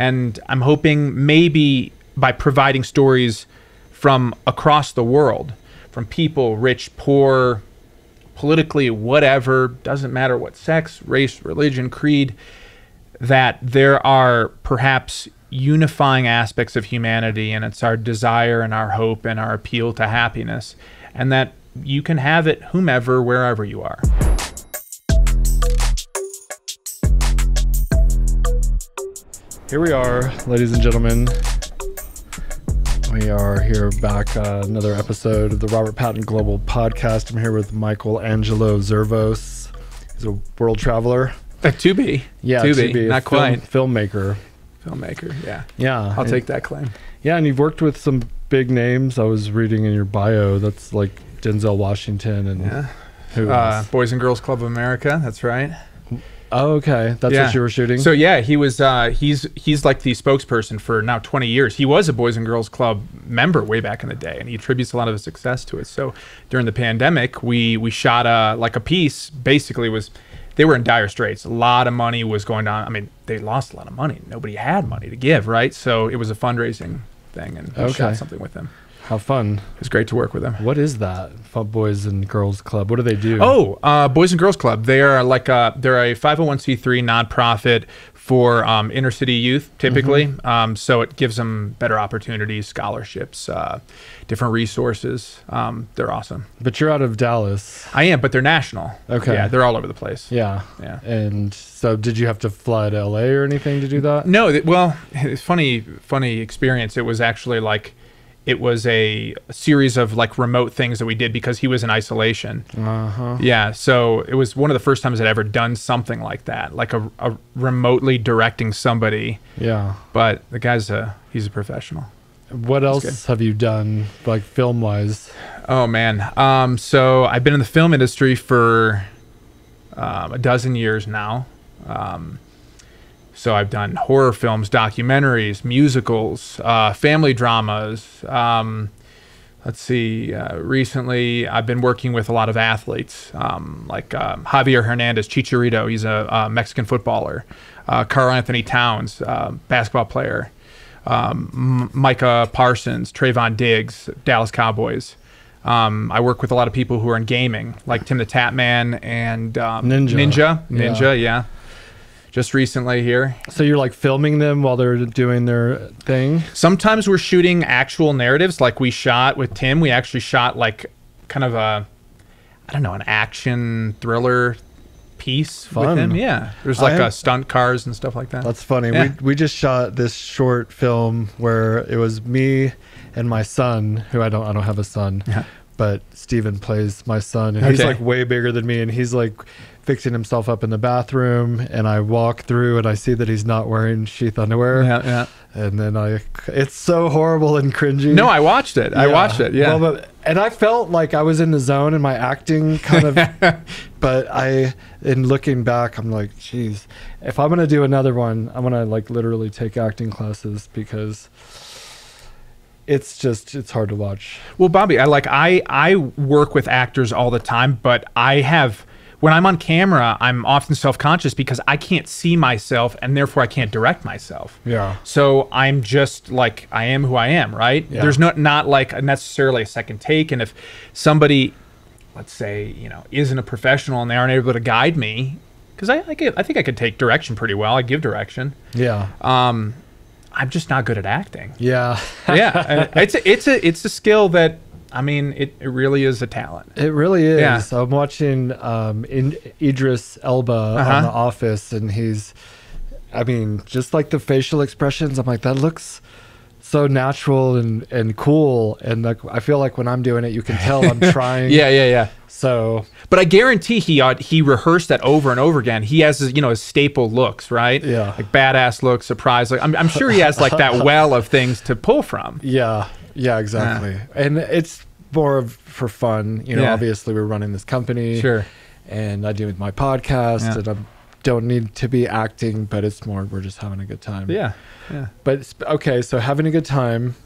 And I'm hoping maybe by providing stories from across the world, from people, rich, poor, politically, whatever, doesn't matter what sex, race, religion, creed, that there are perhaps unifying aspects of humanity, and it's our desire and our hope and our appeal to happiness, and that you can have it whomever, wherever you are. Here we are, ladies and gentlemen. We are here back, another episode of the Robert Patton Global Podcast. I'm here with Angelo Zervos. He's a world traveler. To be. Yeah, to be. Not quite. Filmmaker, yeah. Yeah. I'll take that claim. Yeah, and you've worked with some big names. I was reading in your bio, that's like Denzel Washington and who else? Boys and Girls Club of America, that's right. Oh, okay. That's what you were shooting? So yeah, he was he's like the spokesperson for now 20 years. He was a Boys and Girls Club member way back in the day, and he attributes a lot of his success to it. So during the pandemic, we shot a piece. Basically they were in dire straits. A lot of money was going on. I mean, they lost a lot of money. Nobody had money to give, right? So it was a fundraising thing, and we shot something with him. How fun. It was great to work with them. What is that? Boys and Girls Club. What do they do? Boys and Girls Club. They are they're a 501c3 nonprofit for inner city youth, typically. Mm-hmm. So it gives them better opportunities, scholarships, different resources. They're awesome. But you're out of Dallas. I am, but they're national. Okay. Yeah, they're all over the place. Yeah. And so did you have to fly to LA or anything to do that? No, well, it's funny experience. It was actually it was a series of remote things that we did because he was in isolation. Yeah, so it was one of the first times I'd ever done something like that, like a remotely directing somebody. Yeah. But the guy's he's a professional. What else have you done, like film-wise? Oh, man. So I've been in the film industry for a dozen years now. So I've done horror films, documentaries, musicals, family dramas. Let's see. Recently, I've been working with a lot of athletes, like Javier Hernandez, Chicharito. He's a Mexican footballer. Karl Anthony Towns, basketball player. Micah Parsons, Trayvon Diggs, Dallas Cowboys. I work with a lot of people who are in gaming, like Tim the Tap Man and Ninja, yeah. Just recently here. So you're filming them while they're doing their thing? Sometimes we're shooting actual narratives. Like we shot with Tim, we actually shot kind of an action thriller piece with him. Yeah. There's stunt cars and stuff like that. That's funny. Yeah. We just shot this short film where it was me and my son, who I don't have a son, but Steven plays my son, and he's way bigger than me, and he's fixing himself up in the bathroom, and I walk through and I see that he's not wearing sheath underwear. Yeah. And then it's so horrible and cringy. No, I watched it. Yeah. I watched it. Yeah. Well, and I felt like I was in the zone in my acting kind of, but in looking back, I'm like, geez, if I'm going to do another one, I'm going to literally take acting classes because it's hard to watch. Well, Bobby, I work with actors all the time, but when I'm on camera, I'm often self-conscious because I can't see myself, and therefore I can't direct myself. Yeah. So I'm just I am who I am, right? Yeah. There's not necessarily a second take. And if somebody, let's say, isn't a professional and they aren't able to guide me, because I think I could take direction pretty well. I give direction. Yeah. I'm just not good at acting. Yeah. Yeah. It's a skill that, it really is a talent. It really is. Yeah. I'm watching Idris Elba on The Office, and he's, just the facial expressions, I'm like, that looks so natural and cool. And I feel like when I'm doing it, you can tell I'm trying. Yeah. So, but I guarantee he rehearsed that over and over again. He has his staple looks, right? Yeah. Badass looks, surprise. I'm sure he has that well of things to pull from. Yeah, exactly. And it's more for fun. Obviously we're running this company. Sure. And I do my podcast, and I don't need to be acting, but it's more we're just having a good time. Yeah. But okay, so having a good time.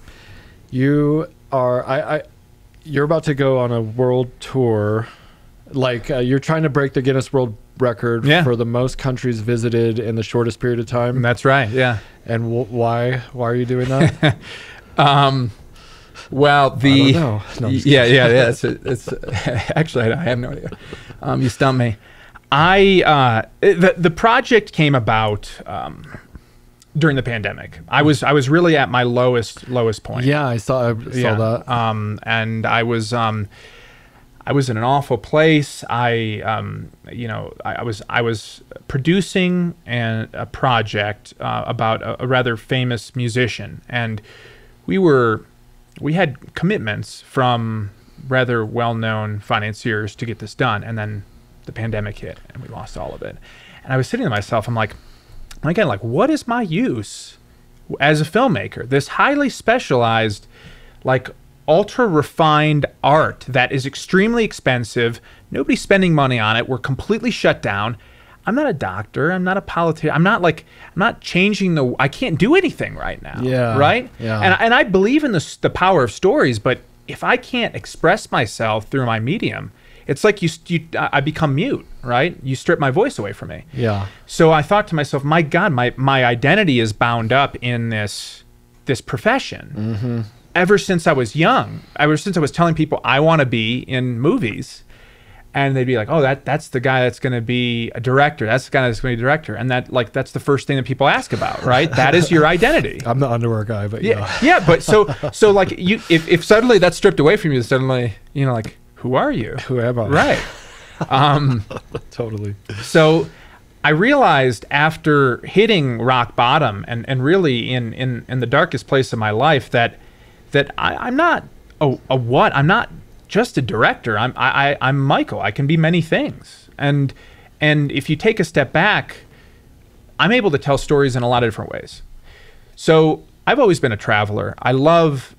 You are you're about to go on a world tour. You're trying to break the Guinness World Record for the most countries visited in the shortest period of time. That's right. Yeah. And why are you doing that? Well, I don't know. No, yeah. It's actually, I have no idea. You stumped me. The project came about during the pandemic. I was really at my lowest point. Yeah, I saw that. And I was in an awful place. I was producing a project about a rather famous musician, and we had commitments from rather well-known financiers to get this done, and then the pandemic hit and we lost all of it. And I was sitting to myself, I'm like, again, like, what is my use as a filmmaker? This highly specialized, like, ultra refined art that is extremely expensive. Nobody's spending money on it. We're completely shut down. I'm not a doctor. I'm not a politician. I'm not changing I can't do anything right now. Yeah. Right? Yeah. And I believe in the power of stories, but if I can't express myself through my medium, it's like I become mute, right? You strip my voice away from me. Yeah. So I thought to myself, my God, my identity is bound up in this profession. Mm-hmm. Ever since I was young, ever since I was telling people I want to be in movies, and they'd be like, "Oh, that's the guy that's going to be a director. That's the guy that's going to be a director." And that's the first thing that people ask about, right? That is your identity. I'm the underwear guy, but yeah. But so like if suddenly that's stripped away from you, suddenly like, who are you? Who am I? Right. Totally. So I realized after hitting rock bottom and really in the darkest place of my life that I'm not I'm not just a director. I'm Michael. I can be many things. And if you take a step back, I'm able to tell stories in a lot of different ways. So I've always been a traveler. I love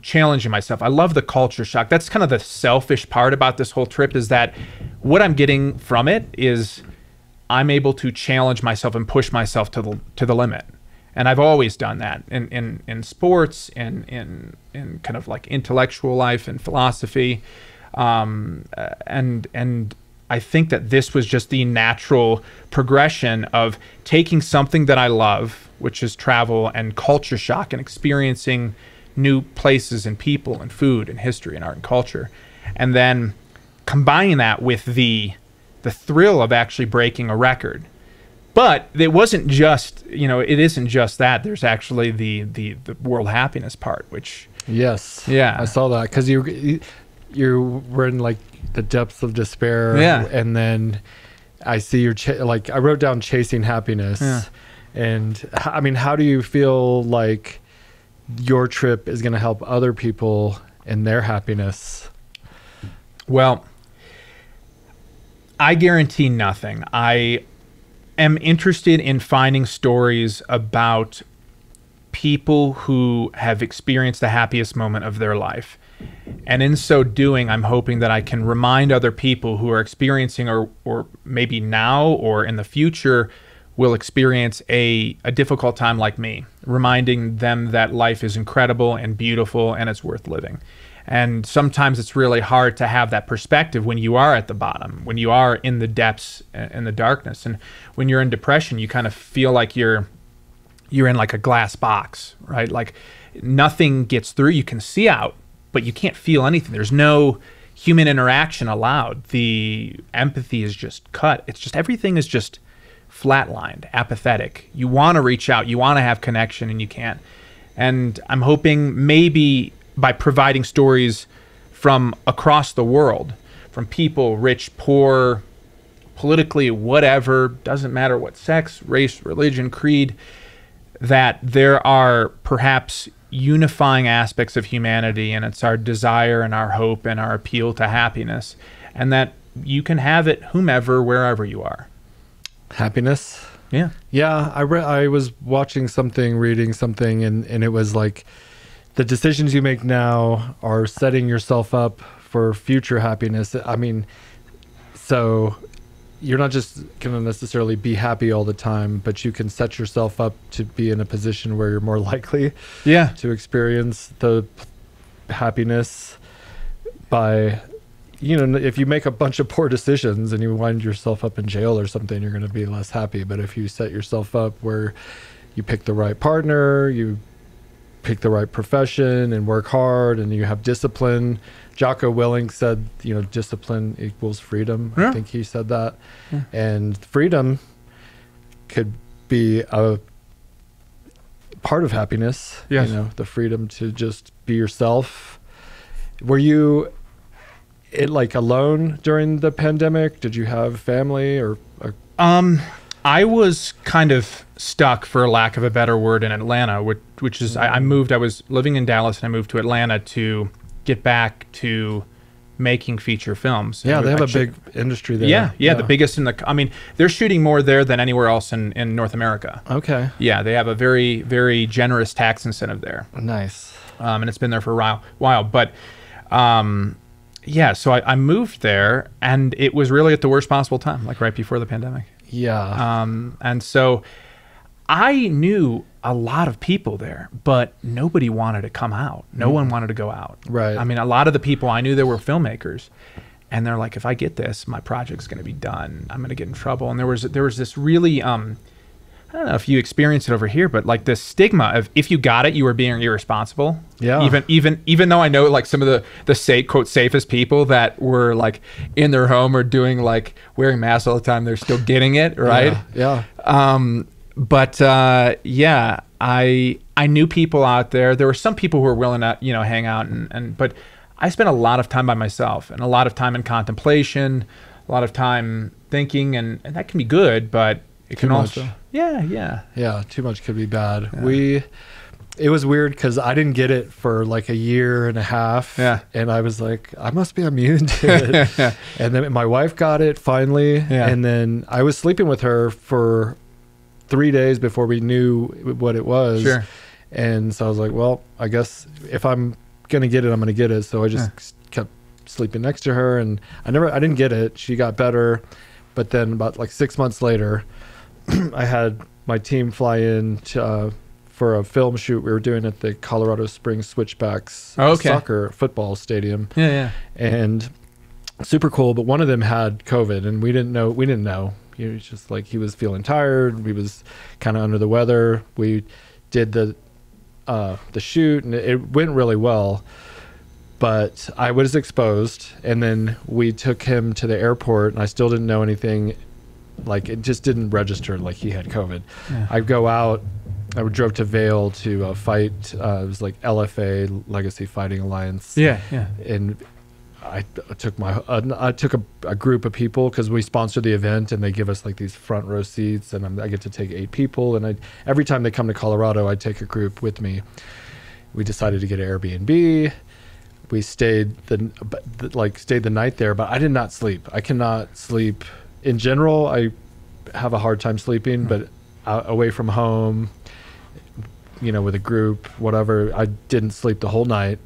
challenging myself. I love the culture shock. That's kind of the selfish part about this whole trip, is that what I'm getting from it is I'm able to challenge myself and push myself to the limit. And I've always done that in sports, in kind of like intellectual life and philosophy. And I think that this was just the natural progression of taking something that I love, which is travel and culture shock and experiencing new places and people and food and history and art and culture, and then combining that with the thrill of actually breaking a record. But it wasn't just, it isn't just that. There's actually the world happiness part, which... Yes. Yeah. I saw that because you were in like the depths of despair. Yeah. And then I see I wrote down chasing happiness. Yeah. And I mean, how do you feel like your trip is going to help other people in their happiness? Well, I guarantee nothing. I am interested in finding stories about people who have experienced the happiest moment of their life. And in so doing, I'm hoping that I can remind other people who are experiencing or maybe now or in the future will experience a difficult time like me, reminding them that life is incredible and beautiful and it's worth living. And sometimes it's really hard to have that perspective when you are at the bottom, when you are in the depths and the darkness. And when you're in depression, you kind of feel like you're in like a glass box, right? Like nothing gets through. You can see out, but you can't feel anything. There's no human interaction allowed. The empathy is just cut. It's just, everything is just flatlined, apathetic. You want to reach out, you want to have connection, and you can't. And I'm hoping maybe by providing stories from across the world, from people, rich, poor, politically, whatever, doesn't matter what sex, race, religion, creed, that there are perhaps unifying aspects of humanity, and it's our desire and our hope and our appeal to happiness, and that you can have it whomever, wherever you are. Happiness? Yeah. Yeah, I was watching something, reading something, and it was like, the decisions you make now are setting yourself up for future happiness. I mean, so you're not just going to necessarily be happy all the time, but you can set yourself up to be in a position where you're more likely to experience the happiness by, if you make a bunch of poor decisions and you wind yourself up in jail or something, you're going to be less happy. But if you set yourself up where you pick the right partner, you pick the right profession and work hard, and you have discipline. Jocko Willink said, you know, discipline equals freedom. Yeah. I think he said that. Yeah. And freedom could be a part of happiness. Yes. You know, the freedom to just be yourself. Were you like alone during the pandemic? Did you have family or I was kind of stuck, for lack of a better word, in Atlanta, which is, I moved. I was living in Dallas, and I moved to Atlanta to get back to making feature films. Yeah, they have a big industry there. Yeah, the biggest in the. I mean, they're shooting more there than anywhere else in North America. Okay. Yeah, they have a very, very generous tax incentive there. Nice. And it's been there for a while. But yeah, so I moved there, and it was really at the worst possible time, like right before the pandemic. Yeah. And so I knew a lot of people there, but nobody wanted to come out. No one wanted to go out. Right. I mean, a lot of the people I knew, there were filmmakers, and they're like, if I get this, my project's going to be done. I'm going to get in trouble. And there was this really, I don't know if you experienced it over here, but like this stigma of if you got it, you were being irresponsible. Yeah. Even though I know like some of the safe, quote, safest people that were like in their home or doing like wearing masks all the time, they're still getting it, right? Yeah. But yeah, I knew people out there. There were some people who were willing to, you know, hang out but I spent a lot of time by myself and a lot of time in contemplation, a lot of time thinking, and that can be good, but it can also, yeah, too much could be bad. Yeah. It was weird because I didn't get it for like a year and a half. Yeah. And I was like, I must be immune to it. Yeah. And then my wife got it finally. Yeah. And then I was sleeping with her for 3 days before we knew what it was. Sure. And so I was like, well, I guess if I'm going to get it, I'm going to get it. So I just kept sleeping next to her, and I didn't get it. She got better. But then about like 6 months later, I had my team fly in for a film shoot we were doing at the Colorado Springs Switchbacks soccer football stadium. Yeah. And super cool. But one of them had COVID, and we didn't know. He was just like, he was feeling tired. He was kind of under the weather. We did the shoot, and it went really well. But I was exposed, and then we took him to the airport, and I still didn't know anything. Like, it just didn't register like he had COVID. Yeah. I go out. I drove to Vail to fight. It was like LFA, Legacy Fighting Alliance. Yeah. And I took a group of people because we sponsored the event, and they give us like these front row seats, and I get to take 8 people. And every time they come to Colorado, I take a group with me. We decided to get an Airbnb. We stayed the night there, but I did not sleep. I cannot sleep. In general, I have a hard time sleeping, but away from home, you know, with a group, whatever, I didn't sleep the whole night.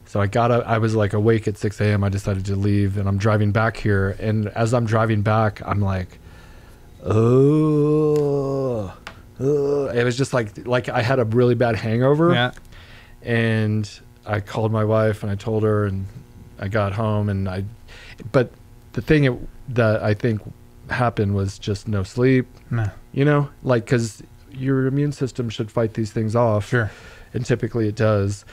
So I was like awake at 6 a.m. I decided to leave, and I'm driving back here. And as I'm driving back, I'm like, oh, it was just like I had a really bad hangover. Yeah. And I called my wife, and I told her, and I got home, but the thing that I think happened was just no sleep. Nah. You know, like, because your immune system should fight these things off. Sure. And typically it does.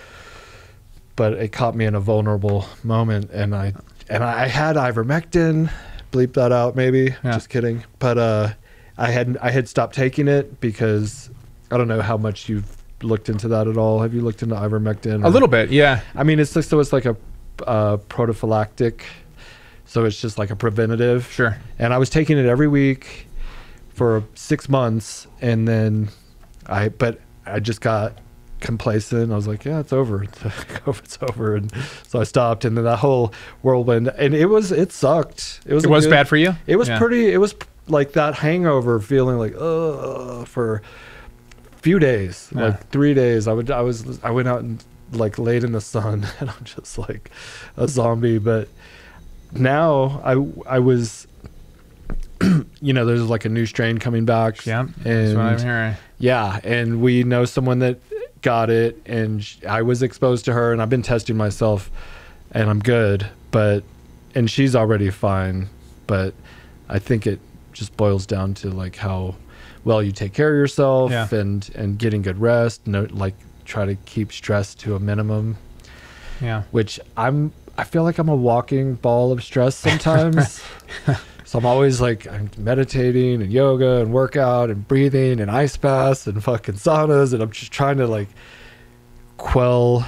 But it caught me in a vulnerable moment, and I had ivermectin. Bleep that out, maybe. Yeah. Just kidding. But I had stopped taking it because I don't know how much you've looked into that at all. Have you looked into ivermectin? A little bit, yeah. I mean, it's like a prophylactic. So it's just like a preventative. Sure. And I was taking it every week for 6 months, and then I just got complacent. I was like, yeah, it's over. COVID's over. And so I stopped, and then that whole whirlwind, and it sucked. It was bad for you? It was it was like that hangover feeling, like, for a few days, like 3 days. I went out and like laid in the sun, and I'm just like a zombie. But now I was, you know, there's like a new strain coming back. Yeah, and that's what I'm hearing. Yeah, and we know someone that got it, and I was exposed to her, and I've been testing myself, and I'm good, and she's already fine. But I think it just boils down to like how well you take care of yourself Yeah. and getting good rest, like try to keep stress to a minimum. Yeah. Which I feel like I'm a walking ball of stress sometimes. So I'm always like, I'm meditating and yoga and workout and breathing and ice baths and fucking saunas, and I'm just trying to like quell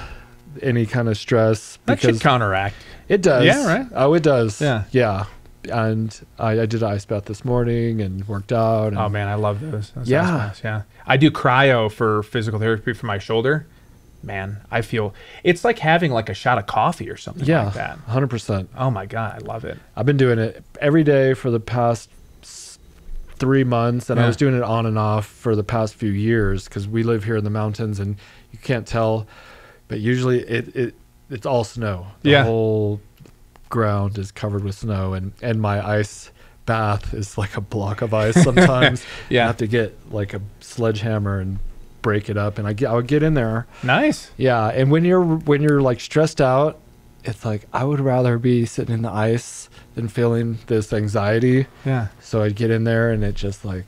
any kind of stress. That should counteract. It does. Yeah, right? Oh, it does. Yeah. Yeah. And I did an ice bath this morning and worked out. And Oh man, I love those Yeah. ice baths, yeah. I do cryo for physical therapy for my shoulder. Man, I feel it's like having like a shot of coffee or something like that. 100%. Oh my God, I love it. I've been doing it every day for the past 3 months, and I was doing it on and off for the past few years because we live here in the mountains and you can't tell, but usually it's all snow. The whole ground is covered with snow, and my ice bath is like a block of ice sometimes. I have to get like a sledgehammer and break it up, and I would get in there. Nice. Yeah, and when you're like stressed out, it's like I would rather be sitting in the ice than feeling this anxiety. Yeah. So I'd get in there and it just like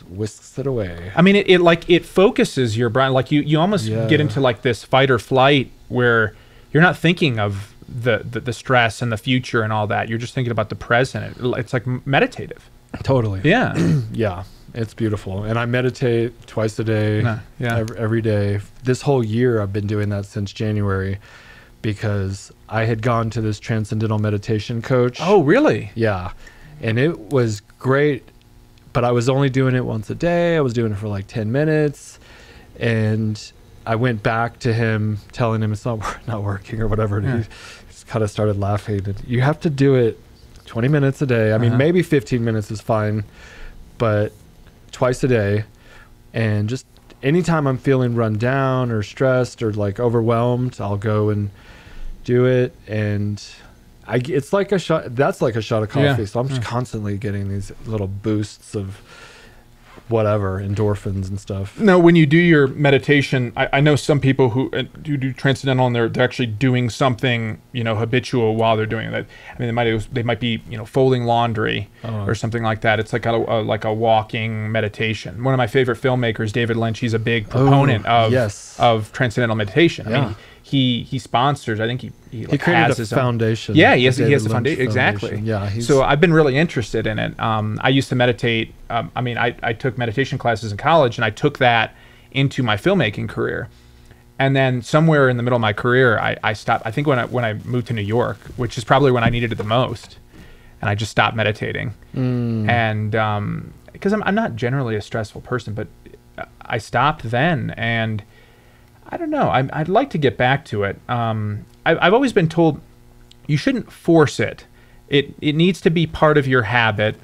whisks it away. I mean, it focuses your brain. Like you almost get into like this fight or flight where you're not thinking of the stress and the future and all that. You're just thinking about the present. It's like meditative. Totally. Yeah. Yeah. It's beautiful. And I meditate twice a day, every day. This whole year, I've been doing that since January because I had gone to this transcendental meditation coach. Oh, really? Yeah. And it was great, but I was only doing it once a day. I was doing it for like 10 minutes. And I went back to him telling him it's not working or whatever. And he just kind of started laughing. And you have to do it 20 minutes a day. I mean, maybe 15 minutes is fine, but twice a day. And just anytime I'm feeling run down or stressed or like overwhelmed, I'll go and do it. And it's like a shot. That's like a shot of coffee. So I'm just constantly getting these little boosts of whatever, endorphins and stuff. No, when you do your meditation, I know some people who do transcendental and they're actually doing something, habitual while they're doing that. I mean, they might be, folding laundry or something like that. It's like a walking meditation. One of my favorite filmmakers, David Lynch, he's a big proponent of transcendental meditation. I mean, he sponsors. I think he created a foundation. Yeah, he has the foundation. Exactly. Yeah. So I've been really interested in it. I used to meditate. I took meditation classes in college, and I took that into my filmmaking career. And then somewhere in the middle of my career, I stopped. I think when I moved to New York, which is probably when I needed it the most, and I just stopped meditating. And because I'm not generally a stressful person, but I stopped then, and I don't know. I'd like to get back to it. I've always been told you shouldn't force it. It needs to be part of your habit,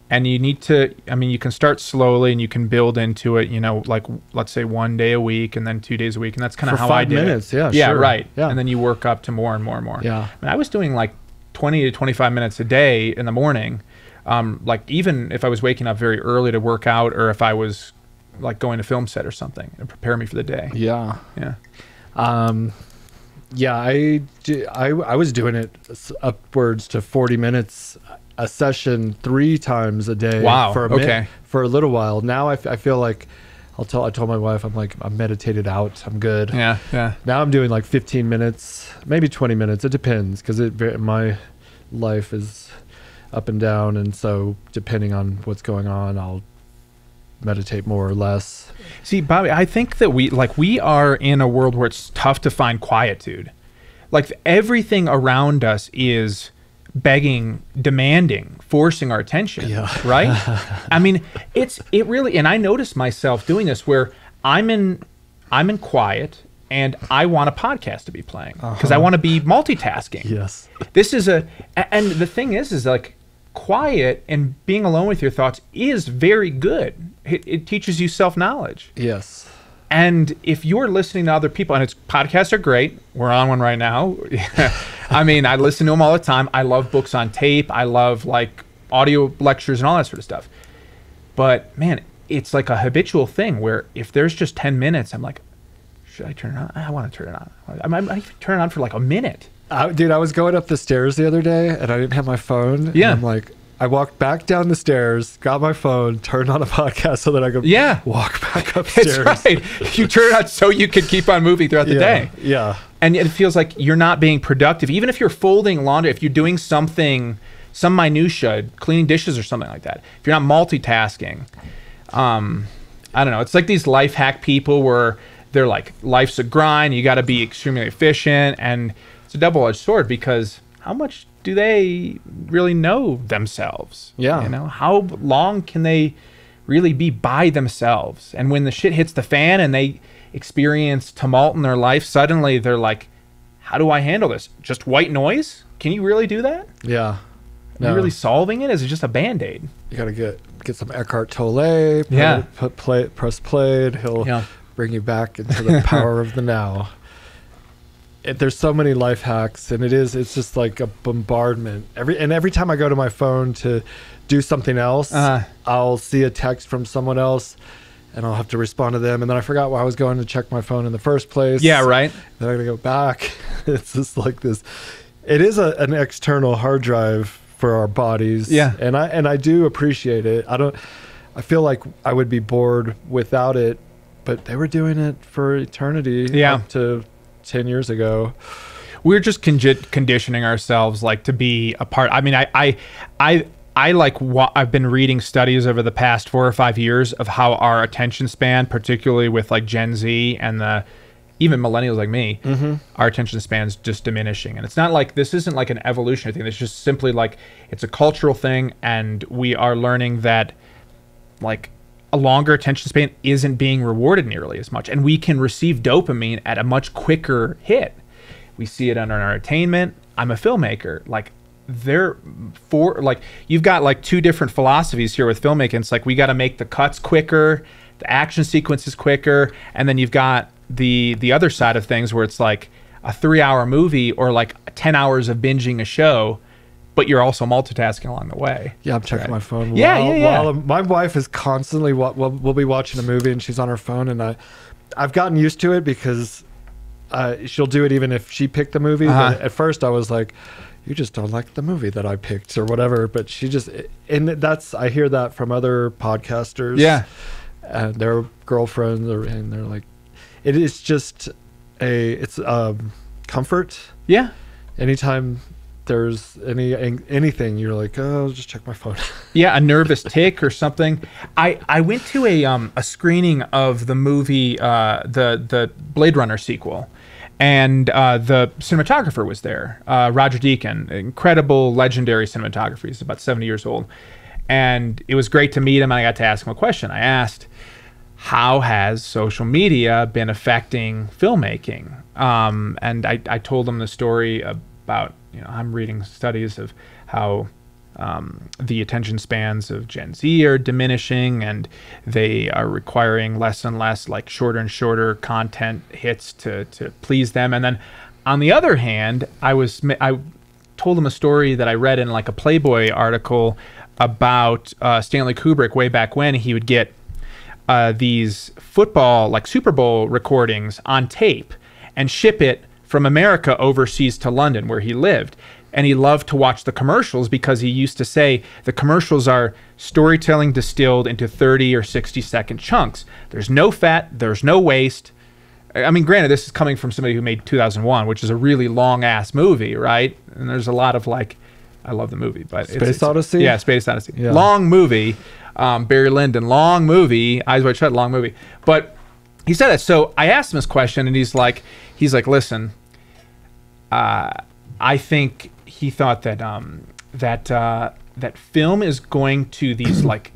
and you need to. I mean, you can start slowly, and you can build into it. Like let's say 1 day a week, and then 2 days a week, and that's kind of how I did 5 minutes. it. Yeah, sure. Right. Yeah. And then you work up to more and more and more. Yeah. I mean, I was doing like 20 to 25 minutes a day in the morning. Like even if I was waking up very early to work out, or if I was like going to film set or something and prepare me for the day. Yeah. Yeah. I was doing it upwards to 40 minutes a session 3 times a day. Wow. For a little while. Now I feel like I told my wife, I'm meditated out. I'm good. Yeah. Yeah. Now I'm doing like 15 minutes, maybe 20 minutes. It depends because my life is up and down. And so depending on what's going on, I'll meditate more or less. See, Bobby, I think that we are in a world where it's tough to find quietude. Like everything around us is begging, demanding, forcing our attention. Yeah. Right? I mean, it really, and I notice myself doing this where I'm in quiet and I want a podcast to be playing because I want to be multitasking. Yes. This is and the thing is like quiet and being alone with your thoughts is very good. It teaches you self-knowledge. Yes. And if you're listening to other people, and podcasts are great. We're on one right now. I mean, I listen to them all the time. I love books on tape. I love like audio lectures and all that sort of stuff. But man, it's like a habitual thing where if there's just 10 minutes, I'm like, should I turn it on? I want to turn it on. I might turn it on for like a minute. Dude, I was going up the stairs the other day and I didn't have my phone. Yeah. And I'm like, I walked back down the stairs, got my phone, turned on a podcast so that I could walk back upstairs. That's right. You turn it on so you can keep on moving throughout the day. Yeah. And it feels like you're not being productive. Even if you're folding laundry, if you're doing something, some minutia, cleaning dishes or something like that, if you're not multitasking, I don't know. It's like these life hack people where they're like, life's a grind. You got to be extremely efficient. And it's a double-edged sword because how much do they really know themselves? Yeah. You know, how long can they really be by themselves? And when the shit hits the fan and they experience tumult in their life, suddenly they're like, how do I handle this? Just white noise? Can you really do that? Yeah. Are you really solving it? Is it just a Band-Aid? You got to get some Eckhart Tolle, press play, and he'll bring you back into the power of the now. There's so many life hacks, and it's just like a bombardment. Every time I go to my phone to do something else, I'll see a text from someone else, and I'll have to respond to them, and then I forgot why I was going to check my phone in the first place. Yeah, right. Then I gotta go back. It's just like this. It is an external hard drive for our bodies. Yeah. And I do appreciate it. I feel like I would be bored without it, but they were doing it for eternity up to 10 years ago. We're just conditioning ourselves like to be a part. I mean, I've been reading studies over the past 4 or 5 years of how our attention span, particularly with like Gen Z and even millennials like me, our attention span's just diminishing. And it's not like, this isn't like an evolutionary thing. It's just simply like, it's a cultural thing. And we are learning that like a longer attention span isn't being rewarded nearly as much. And we can receive dopamine at a much quicker hit. We see it under our entertainment. I'm a filmmaker. Like you've got like 2 different philosophies here with filmmaking. It's like, we got to make the cuts quicker, the action sequences quicker. And then you've got the other side of things where it's like a 3-hour movie or like 10 hours of binging a show, but you're also multitasking along the way. Yeah, I'm checking my phone. Yeah. My wife is constantly, we'll be watching a movie and she's on her phone, and I've gotten used to it because she'll do it even if she picked the movie. But at first I was like, you just don't like the movie that I picked or whatever. But she just, and I hear that from other podcasters. Yeah. And their girlfriends and they're like, it is just it's comfort. Yeah. Anytime there's anything, you're like, oh, I'll just check my phone. Yeah, a nervous tick or something. I went to a screening of the movie, the Blade Runner sequel, and the cinematographer was there, Roger Deakins, incredible, legendary cinematographer. He's about 70 years old, and it was great to meet him. And I got to ask him a question. I asked, how has social media been affecting filmmaking? And I told him the story about, I'm reading studies of how the attention spans of Gen Z are diminishing, and they are requiring less and less, like shorter and shorter content hits to please them. And then on the other hand, I told him a story that I read in like a Playboy article about Stanley Kubrick way back when. He would get these football, like Super Bowl recordings on tape and ship it from America overseas to London where he lived. And he loved to watch the commercials because he used to say the commercials are storytelling distilled into 30 or 60-second chunks. There's no fat, there's no waste. I mean, granted, this is coming from somebody who made 2001, which is a really long-ass movie, right? And there's a lot of like, I love the movie, but Space Odyssey? Yeah, Space Odyssey. Yeah. Long movie. Barry Lyndon, long movie. Eyes Wide Shut, long movie. But he said that. So I asked him this question, and he's like, listen, I think he thought that that film is going to, these like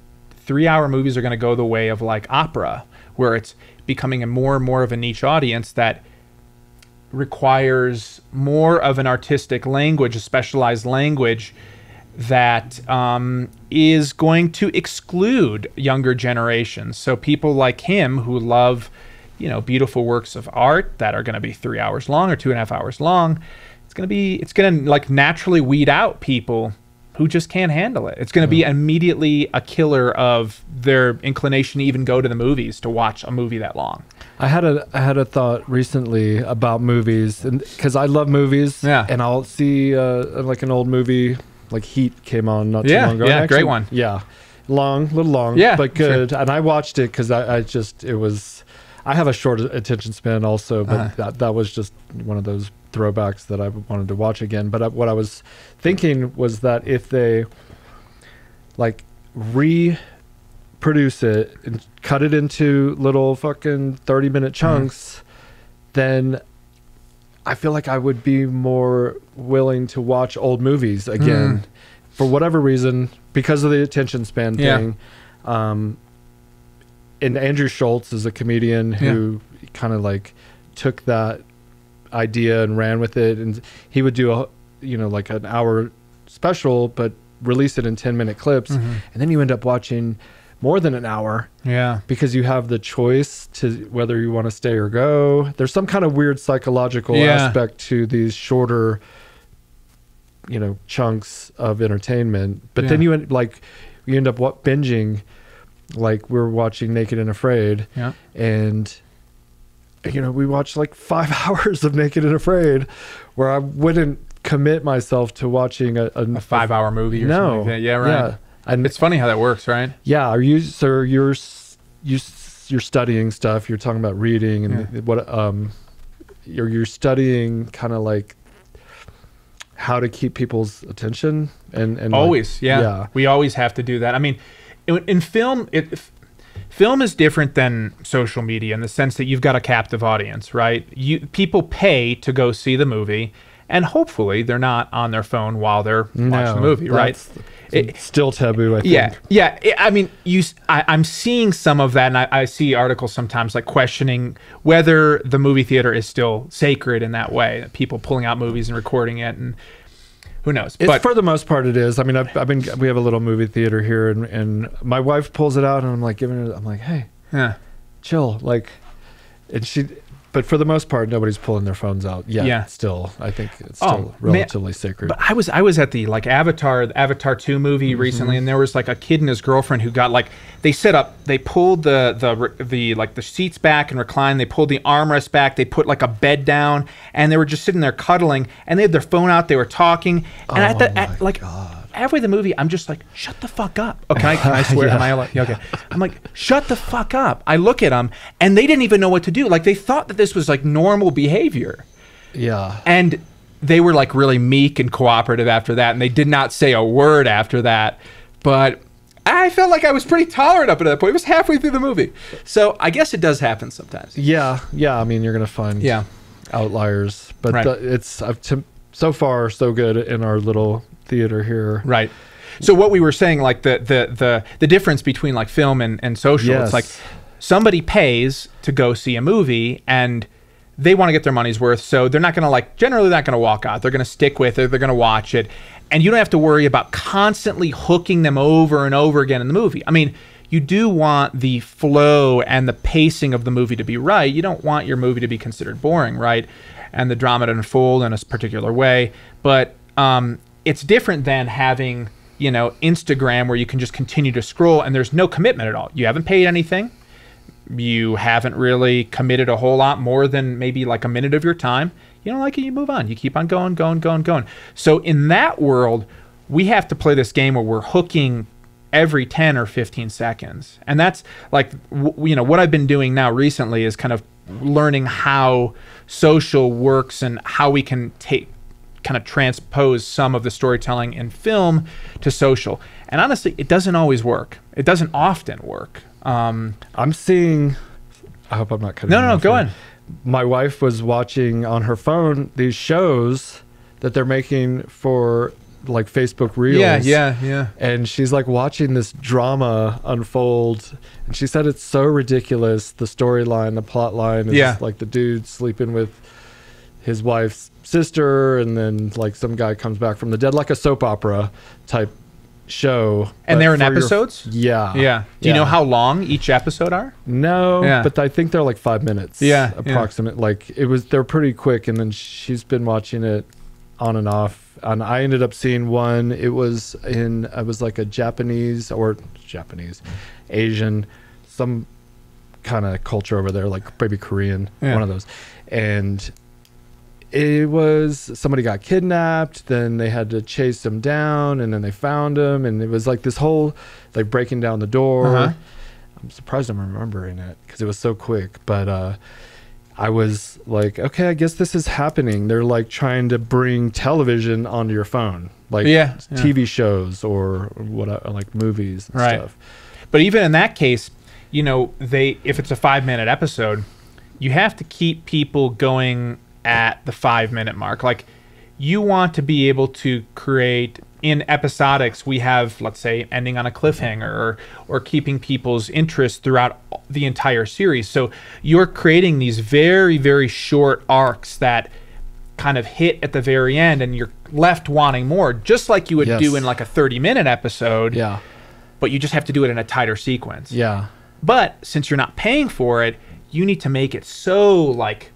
3-hour movies are going to go the way of like opera, where it's becoming a more and more of a niche audience that requires more of an artistic language, a specialized language that is going to exclude younger generations. So people like him who love, beautiful works of art that are going to be 3 hours long or 2.5 hours long, it's going to like naturally weed out people who just can't handle it. It's going to be immediately a killer of their inclination to even go to the movies to watch a movie that long. I had a thought recently about movies, and because I love movies, and I'll see like an old movie like Heat came on not too long ago. Yeah, actually, great one. Yeah, little long, yeah, but good. Sure. And I watched it because I have a short attention span also, but that was just one of those throwbacks that I wanted to watch again. But what I was thinking was that if they like reproduce it and cut it into little fucking 30-minute chunks, then I feel like I would be more willing to watch old movies again for whatever reason, because of the attention span thing. And Andrew Schultz is a comedian who kind of like took that idea and ran with it, and he would do like an hour special but release it in 10-minute clips, and then you end up watching more than an hour because you have the choice to whether you want to stay or go. There's some kind of weird psychological aspect to these shorter chunks of entertainment, but then you end up binging. Like we're watching Naked and Afraid, and we watched like 5 hours of Naked and Afraid, where I wouldn't commit myself to watching a 5-hour movie or something like that. Yeah, right. Yeah. And it's funny how that works, right? Yeah. You're studying stuff. You're talking about reading and you're studying kind of like how to keep people's attention and always, we always have to do that. I mean, in film, film is different than social media in the sense that you've got a captive audience, right? People pay to go see the movie, and hopefully they're not on their phone while they're watching the movie, right? It's still taboo, I think. Yeah. I mean, I'm seeing some of that, and I see articles sometimes like questioning whether the movie theater is still sacred in that way. People pulling out movies and recording it, and who knows? But for the most part, it is. I mean, we have a little movie theater here, and my wife pulls it out, and I'm like I'm like, hey, chill, like, but for the most part, nobody's pulling their phones out yet. Yeah. Still, I think it's still relatively sacred. But I was at the like Avatar 2 movie recently, and there was like a kid and his girlfriend who got like they pulled the seats back and reclined. They pulled the armrest back. They put like a bed down, and they were just sitting there cuddling. And they had their phone out. They were talking. And halfway the movie, I'm just like, shut the fuck up. Oh, can I swear? Am I allowed? Yeah, okay. I'm like, shut the fuck up. I look at them, and they didn't even know what to do. Like, they thought that this was like normal behavior. Yeah. And they were like really meek and cooperative after that, and they did not say a word after that. But I felt like I was pretty tolerant up at that point. It was halfway through the movie. So I guess it does happen sometimes. Yeah. I mean, you're going to find outliers. But it's so far so good in our little theater here. Right. So what we were saying, like the difference between like film and social, it's like somebody pays to go see a movie and they want to get their money's worth. So they're not going to generally not going to walk out. They're going to stick with it. They're going to watch it. And you don't have to worry about constantly hooking them over and over again in the movie. I mean, you do want the flow and the pacing of the movie to be right. You don't want your movie to be considered boring, right? And the drama to unfold in a particular way. But it's different than having, Instagram where you can just continue to scroll and there's no commitment at all. You haven't paid anything. You haven't really committed a whole lot more than maybe like a minute of your time. You don't like it, you move on. You keep on going. So in that world, we have to play this game where we're hooking every 10 or 15 seconds. And that's like, what I've been doing now recently is kind of learning how social works and how we can kind of transpose some of the storytelling in film to social. And honestly, it doesn't always work. It doesn't often work. I'm seeing, I hope I'm not cutting No, go ahead. My wife was watching on her phone these shows that they're making for like Facebook Reels. Yeah. And she's like watching this drama unfold. And she said it's so ridiculous. The storyline, the plot line is like the dude sleeping with his wife's sister, and then like some guy comes back from the dead, like a soap opera type show. And they're in episodes? Yeah. Do you know how long each episode are? No, but I think they're like 5 minutes. Approximate. Like they're pretty quick, and then she's been watching it on and off. And I ended up seeing one. It was like a Japanese, Asian, some kind of culture over there, like maybe Korean, one of those. And it was somebody got kidnapped, then they had to chase him down, and then they found him, and it was like this whole like breaking down the door. I'm surprised I'm remembering it because it was so quick, but I was like, okay, I guess this is happening. They're like trying to bring television onto your phone, like TV shows or what, like movies and stuff. But even in that case, you know, if it's a 5-minute episode, you have to keep people going at the 5-minute mark. Like, you want to be able to create, in episodics, we have, let's say, ending on a cliffhanger or keeping people's interest throughout the entire series. So you're creating these very, very short arcs that kind of hit at the very end, and you're left wanting more, just like you would do in like a 30-minute episode. Yeah. But you just have to do it in a tighter sequence. Yeah. But since you're not paying for it, you need to make it so like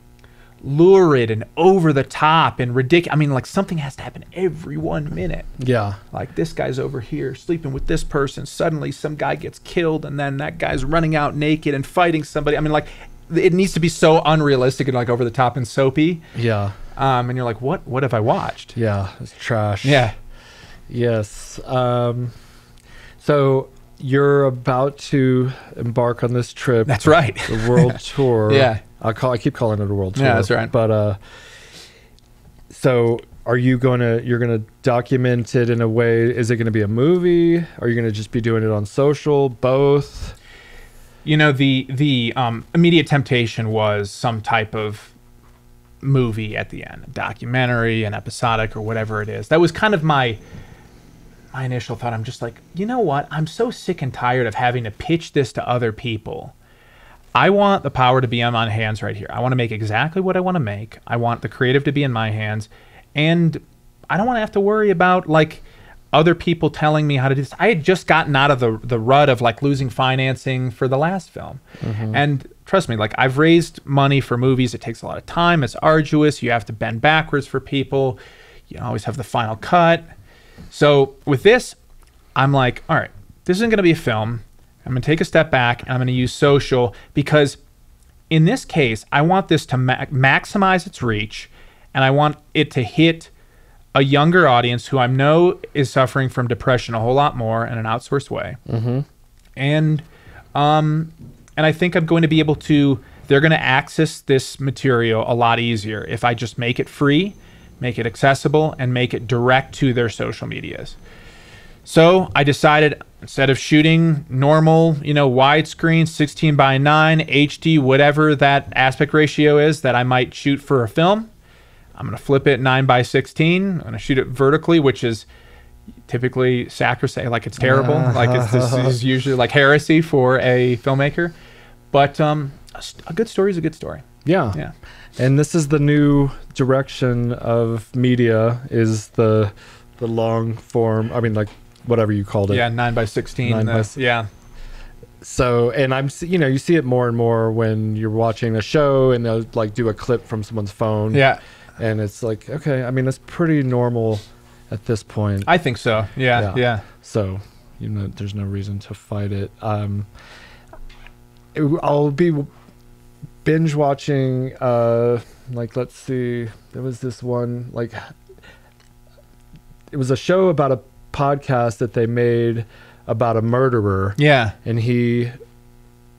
lurid and over the top and ridiculous. I mean, like, something has to happen every 1 minute. Yeah. Like, this guy's over here sleeping with this person. Suddenly some guy gets killed, and then that guy's running out naked and fighting somebody. I mean, like, it needs to be so unrealistic and like over the top and soapy. Yeah. And you're like, what have I watched? Yeah. It's trash. Yeah. Yes. So you're about to embark on this trip. That's right. The world tour. Yeah. I keep calling it a world tour. Yeah, that's right. But so are you you're gonna document it in a way? Is it gonna be a movie? Are you gonna just be doing it on social? Both? You know, the immediate temptation was some type of movie at the end, a documentary, an episodic, or whatever it is. That was kind of my initial thought. I'm just like, you know what? I'm so sick and tired of having to pitch this to other people. I want the power to be in my hands right here. I want to make exactly what I want to make. I want the creative to be in my hands. And I don't want to have to worry about like other people telling me how to do this. I had just gotten out of the rut of like losing financing for the last film. And trust me, like, I've raised money for movies. It takes a lot of time. It's arduous. You have to bend backwards for people. You always have the final cut. So with this, I'm like, all right, this isn't going to be a film. I'm going to take a step back, and I'm going to use social, because in this case, I want this to maximize its reach, and I want it to hit a younger audience who I know is suffering from depression a whole lot more in an outsourced way. And I think I'm going to be able to, they're going to access this material a lot easier if I just make it free, make it accessible, and make it direct to their social medias. So I decided, instead of shooting normal, you know, widescreen, 16:9, HD, whatever that aspect ratio is that I might shoot for a film, I'm going to flip it 9:16. I'm going to shoot it vertically, which is typically sacrosanct, like it's terrible. Like this is usually like heresy for a filmmaker. But a good story is a good story. Yeah. Yeah. And this is the new direction of media, is the long form. I mean, like, whatever you called it. Yeah, 9:16. Yeah. So, and you know, you see it more and more when you're watching a show and they'll like do a clip from someone's phone. Yeah. And it's like, okay, I mean, that's pretty normal at this point. I think so. Yeah. So, you know, there's no reason to fight it. I'll be binge watching, like, let's see, there was this one, like, it was a show about a podcast that they made about a murderer. Yeah. And he,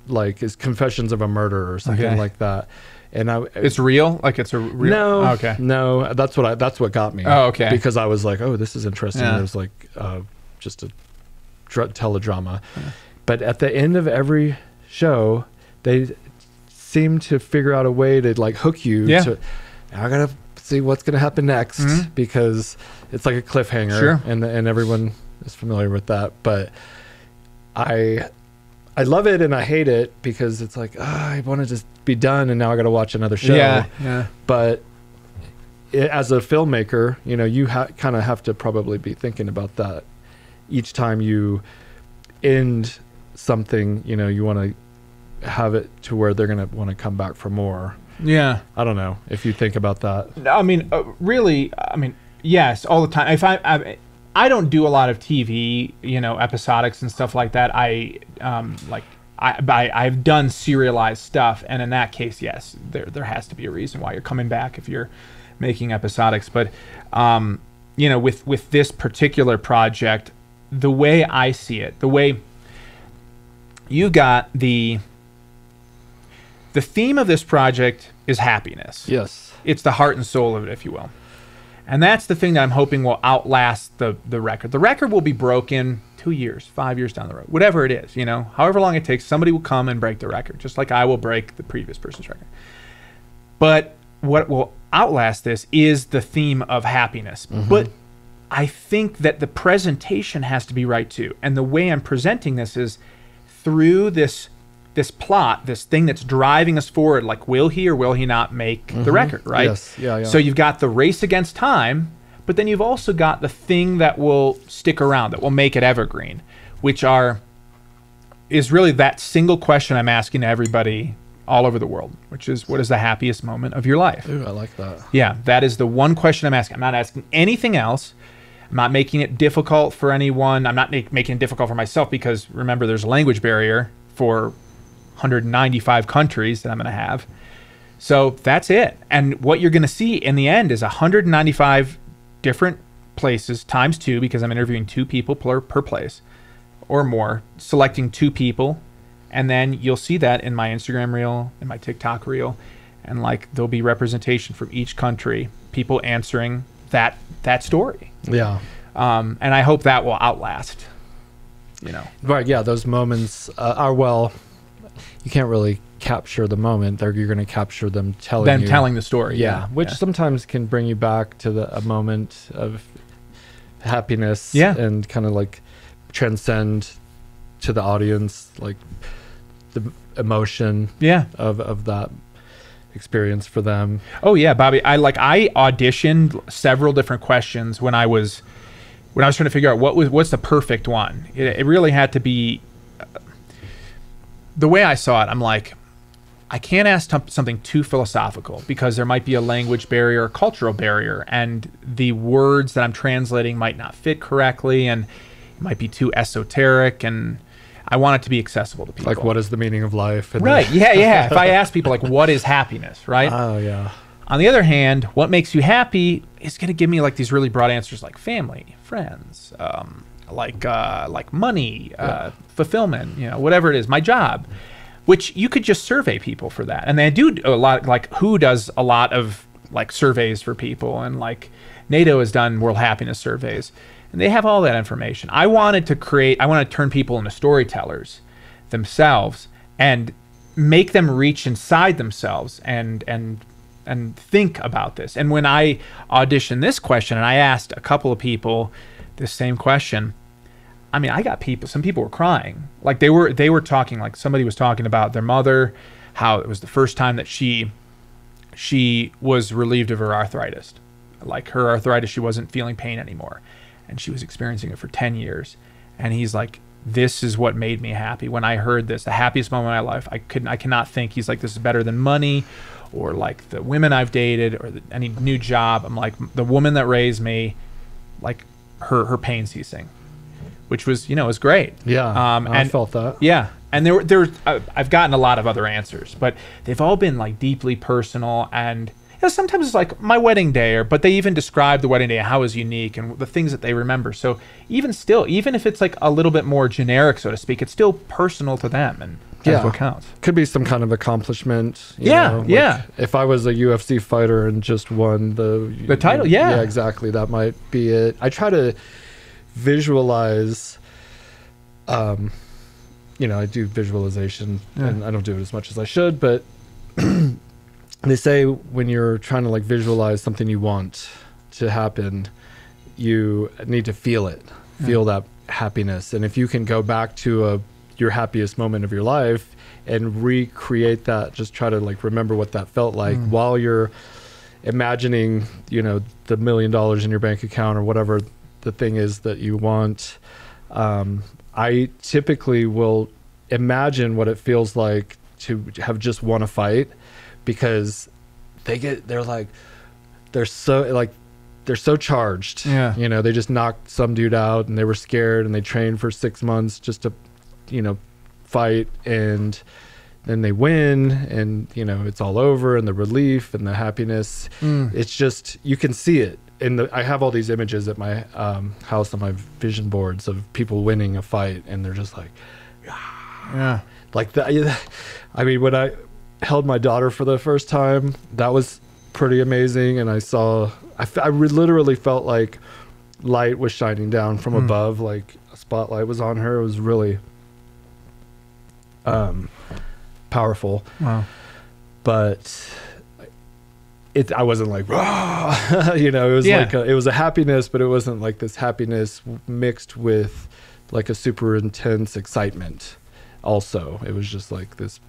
like, his confessions of a murderer or something like that. And it's real? Like, it's a real? No. Okay. No, that's what got me. Oh, okay. Because I was like, oh, this is interesting. Yeah. It was like just a teledrama. Yeah. But at the end of every show, they seem to figure out a way to like hook you. Yeah. I gotta see what's gonna happen next, because it's like a cliffhanger. Sure. And everyone is familiar with that. But I love it and I hate it, because it's like, I want to just be done and now I got to watch another show. Yeah. But as a filmmaker, you know, you kind of have to probably be thinking about that each time you end something. You know, you want to have it to where they're going to want to come back for more. Yeah. I don't know if you think about that. I mean, really, I mean, yes, all the time. If I don't do a lot of TV, you know, episodics and stuff like that. I've done serialized stuff, and in that case, yes, there has to be a reason why you're coming back if you're making episodics. But you know, with this particular project, the way I see it, the way you got the theme of this project is happiness. Yes. It's the heart and soul of it, if you will. And that's the thing that I'm hoping will outlast the record. The record will be broken 2 years, 5 years down the road, whatever it is, you know, however long it takes, somebody will come and break the record, just like I will break the previous person's record. But what will outlast this is the theme of happiness. Mm-hmm. But I think that the presentation has to be right too. And the way I'm presenting this is through this plot, this thing that's driving us forward, like will he or will he not make the record, right? Yes. Yeah. So you've got the race against time, but then you've also got the thing that will stick around, that will make it evergreen, which is really that single question I'm asking to everybody all over the world, which is, what is the happiest moment of your life? Ooh, I like that. Yeah, that is the one question I'm asking. I'm not asking anything else. I'm not making it difficult for anyone. I'm not making it difficult for myself, because remember, there's a language barrier for 195 countries that I'm going to have. So that's it. And what you're going to see in the end is 195 different places times 2, because I'm interviewing 2 people per place or more, selecting 2 people. And then you'll see that in my Instagram reel, in my TikTok reel, and like there'll be representation from each country, people answering that story. Yeah. And I hope that will outlast, you know. Right. Yeah. Those moments are, well, you can't really capture the moment. You're going to capture them telling the story. Yeah. Which sometimes can bring you back to a moment of happiness. Yeah. And kind of like transcend to the audience, like the emotion. Yeah. Of that experience for them. Oh yeah, Bobby. I auditioned several different questions when I was trying to figure out what's the perfect one. It really had to be the way I saw it. I'm like, I can't ask something too philosophical, because there might be a language barrier, a cultural barrier, and the words that I'm translating might not fit correctly, and it might be too esoteric, and I want it to be accessible to people. Like, what is the meaning of life? And right. Yeah. If I ask people, like, what is happiness, right? Oh, yeah. On the other hand, what makes you happy is going to give me like these really broad answers, like family, friends, like money, fulfillment, you know, whatever it is, my job, which you could just survey people for that. And they do a lot, like WHO does a lot of like surveys for people, and like NATO has done world happiness surveys. And they have all that information. I wanted to turn people into storytellers themselves and make them reach inside themselves and think about this. And when I auditioned this question, and I asked a couple of people this same question, I mean, I got some people were crying. Like they were talking, like somebody was talking about their mother, how it was the first time that she was relieved of her arthritis. Like her arthritis, she wasn't feeling pain anymore. And she was experiencing it for 10 years. And he's like, this is what made me happy. When I heard this, the happiest moment of my life, I cannot think. He's like, this is better than money, or like the women I've dated, or any new job. I'm like, the woman that raised me, like her pain ceasing, which was, you know, was great. Yeah. I felt that. Yeah. And there I've gotten a lot of other answers, but they've all been like deeply personal. And you know, sometimes it's like my wedding day, but they even describe the wedding day, how it was unique and the things that they remember. So even if it's like a little bit more generic, so to speak, it's still personal to them, and that's what counts. Could be some kind of accomplishment. You know, like if I was a UFC fighter and just won the title, yeah, exactly, that might be it. I try to visualize. You know, I do visualization, and I don't do it as much as I should, but they say when you're trying to like visualize something you want to happen, you need to feel it, feel that happiness. And if you can go back to your happiest moment of your life and recreate that, just try to like remember what that felt like while you're imagining, you know, the $1 million in your bank account or whatever the thing is that you want. I typically will imagine what it feels like to have just won a fight, because they're so charged. Yeah. You know, they just knocked some dude out and they were scared and they trained for 6 months just to, you know, fight. And then they win, and you know, it's all over, and the relief and the happiness. It's just, you can see it. And I have all these images at my house on my vision boards of people winning a fight, and they're just like, yeah, like that. I mean, when I held my daughter for the first time, that was pretty amazing. And I literally felt like light was shining down from above, like a spotlight was on her. It was really powerful. Wow. But I wasn't like, you know, it was like it was a happiness, but it wasn't like this happiness mixed with like a super intense excitement. Also, it was just like this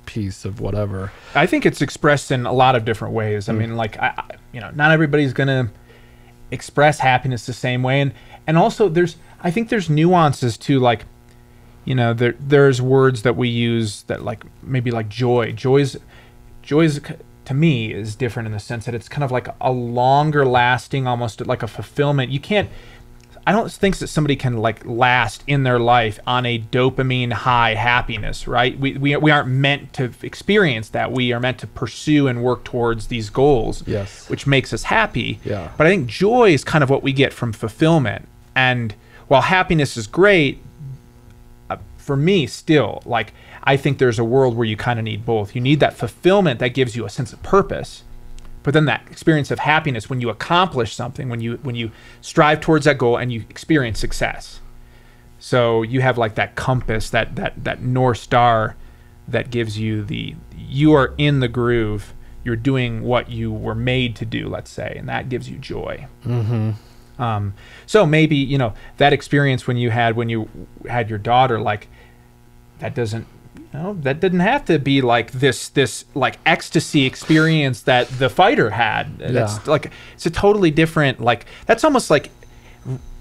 piece of whatever. I think it's expressed in a lot of different ways. I mean, like, you know, not everybody's gonna express happiness the same way, and also I think there's nuances to, like, you know, there's words that we use that, like, maybe like joy. Joy's to me is different in the sense that it's kind of like a longer lasting, almost like a fulfillment. I don't think that somebody can like last in their life on a dopamine high happiness, right? We aren't meant to experience that. We are meant to pursue and work towards these goals, yes, which makes us happy. Yeah. But I think joy is kind of what we get from fulfillment. And while happiness is great, for me still, like, I think there's a world where you kind of need both. You need that fulfillment that gives you a sense of purpose, but then that experience of happiness when you accomplish something, when you strive towards that goal and you experience success. So you have like that compass, that North Star that gives you you are in the groove. You're doing what you were made to do, let's say, and that gives you joy. So maybe, you know, that experience when you had your daughter, like, that didn't have to be like this like ecstasy experience that the fighter had. That's like, it's a totally different, like, that's almost like,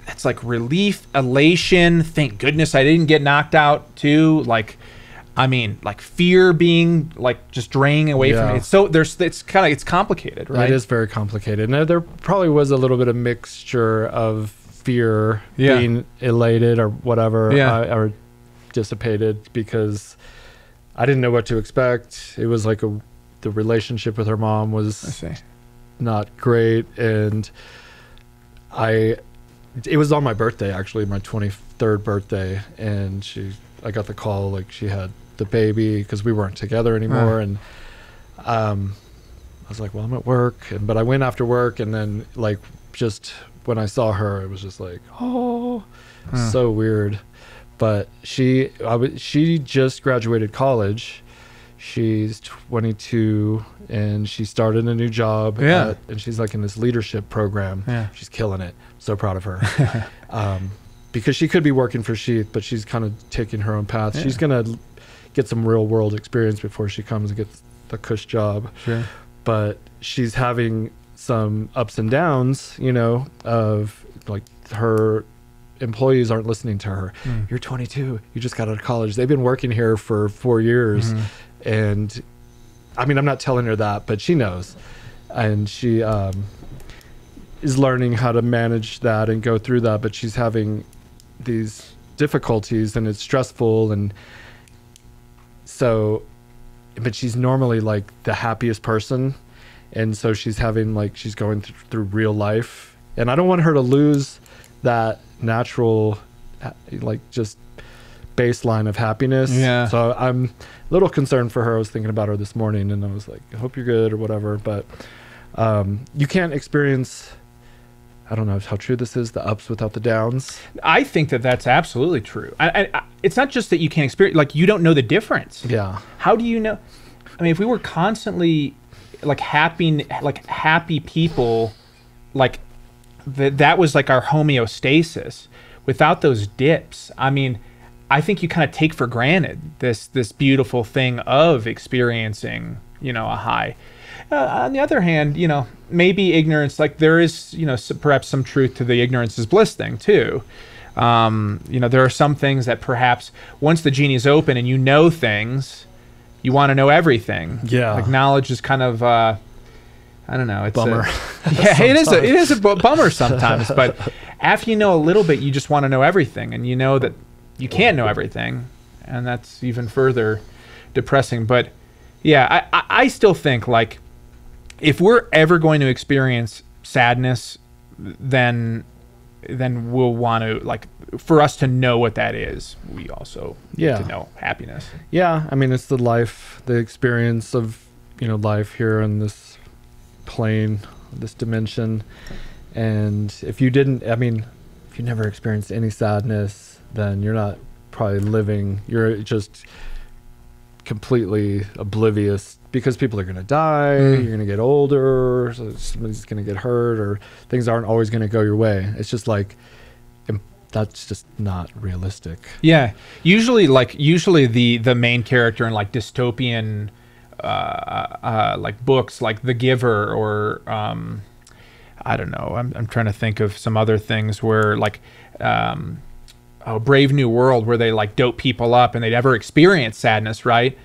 that's like relief, elation. Thank goodness I didn't get knocked out too. Like, I mean, like fear being like just draining away from it. So it's complicated, right? It is very complicated. Now there probably was a little bit of mixture of fear, being elated or whatever, or dissipated, because I didn't know what to expect. It was like the relationship with her mom was not great, and it was on my birthday, actually, my 23rd birthday, and I got the call, like, she had the baby, because we weren't together anymore. And I was like, well, I'm at work, but I went after work, and then, like, just when I saw her, it was just like, so weird. But she just graduated college. She's 22, and she started a new job. And she's like in this leadership program. She's killing it. So proud of her. Because she could be working for SHEATH, but she's kind of taking her own path. She's going to get some real world experience before she comes and gets the cush job. Sure. But she's having some ups and downs, you know, of like her employees aren't listening to her. You're 22. You just got out of college. They've been working here for 4 years. And I mean, I'm not telling her that, but she knows. And she is learning how to manage that and go through that. But she's having these difficulties, and it's stressful. And so, but she's normally like the happiest person. And so she's going through real life. And I don't want her to lose that natural, like, just baseline of happiness. So I'm a little concerned for her. I was thinking about her this morning, and I was like, I hope you're good or whatever. But you can't experience, I don't know how true this is, the ups without the downs. I think that's absolutely true. It's not just that you can't experience, like, you don't know the difference. How do you know? I mean, if we were constantly like happy people, like, that was like our homeostasis. Without those dips, I mean, I think you kind of take for granted this beautiful thing of experiencing, you know, a high. On the other hand, you know, maybe ignorance, like, there is, you know, perhaps some truth to the ignorance is bliss thing too. You know, there are some things that perhaps once the genie's open and you know things, you want to know everything. Like, knowledge is kind of, I don't know. It's bummer. It is a bummer sometimes. But after you know a little bit, you just want to know everything, and you know that you can't know everything, and that's even further depressing. But yeah, I still think like if we're ever going to experience sadness, then we'll want to, like, for us to know what that is, we also need to know happiness. Yeah, I mean, it's the experience of, you know, life here in this plane, this dimension. And if you never experienced any sadness, then you're not probably living. You're just completely oblivious, because people are going to die, you're going to get older, so somebody's going to get hurt, or things aren't always going to go your way. It's just like, that's just not realistic. Yeah. Usually the main character in like dystopian like books like The Giver, or I don't know, I'm trying to think of some other things where like Brave New World, where they like dope people up and they'd ever experience sadness, right?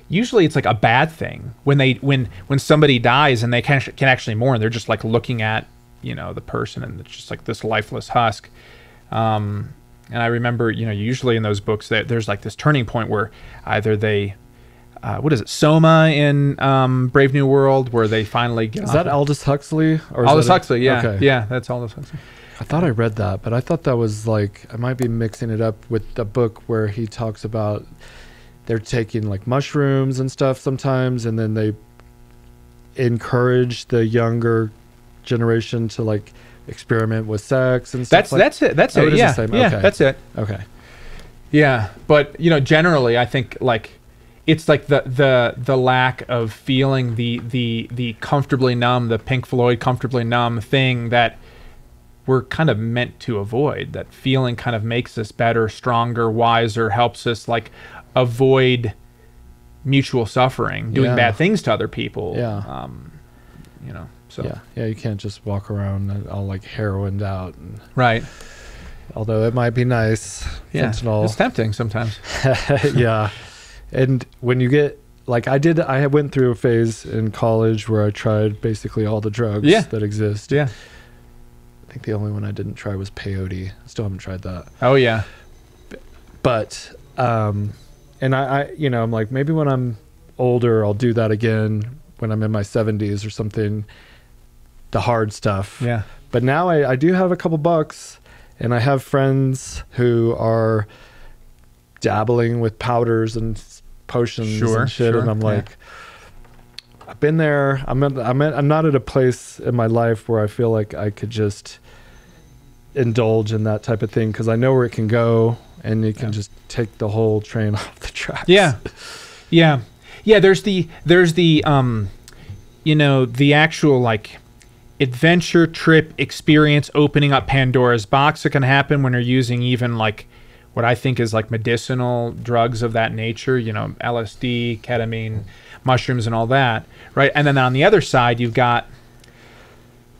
Usually it's like a bad thing when somebody dies and they can actually mourn. They're just like looking at, you know, the person, and it's just like this lifeless husk. And I remember, you know, usually in those books that there's like this turning point where either they what is it, Soma in Brave New World, where they finally get Is that Aldous Huxley? Or Aldous Huxley, yeah. Okay. Yeah, that's Aldous Huxley. I thought I read that, but I thought that was like, I might be mixing it up with the book where he talks about they're taking like mushrooms and stuff sometimes, and then they encourage the younger generation to like experiment with sex and stuff. That's it. That's it. Yeah. Yeah, okay. That's it. Okay. Yeah, but you know, generally, I think like it's like the lack of feeling the comfortably numb, the Pink Floyd comfortably numb thing that we're kind of meant to avoid. That feeling kind of makes us better, stronger, wiser, helps us like avoid mutual suffering, doing bad things to other people. Yeah. You know, so. Yeah, you can't just walk around all like heroined out. Right. Although it might be nice. Yeah, it's tempting sometimes. Yeah. And when you get, like I went through a phase in college where I tried basically all the drugs that exist. Yeah. I think the only one I didn't try was peyote. Still haven't tried that. Oh yeah. But, and I you know, I'm like, maybe when I'm older, I'll do that again when I'm in my 70s or something, the hard stuff. Yeah. But now I do have a couple bucks, and I have friends who are dabbling with powders and potions and shit. And I'm like, I've been there. I'm not at a place in my life where I feel like I could just indulge in that type of thing, because I know where it can go, and you can just take the whole train off the tracks. Yeah. Yeah. Yeah. There's the you know, the actual like adventure trip experience, opening up Pandora's box that can happen when you're using even like what I think is like medicinal drugs of that nature, you know, LSD, ketamine, mushrooms, and all that, right? And then on the other side, you've got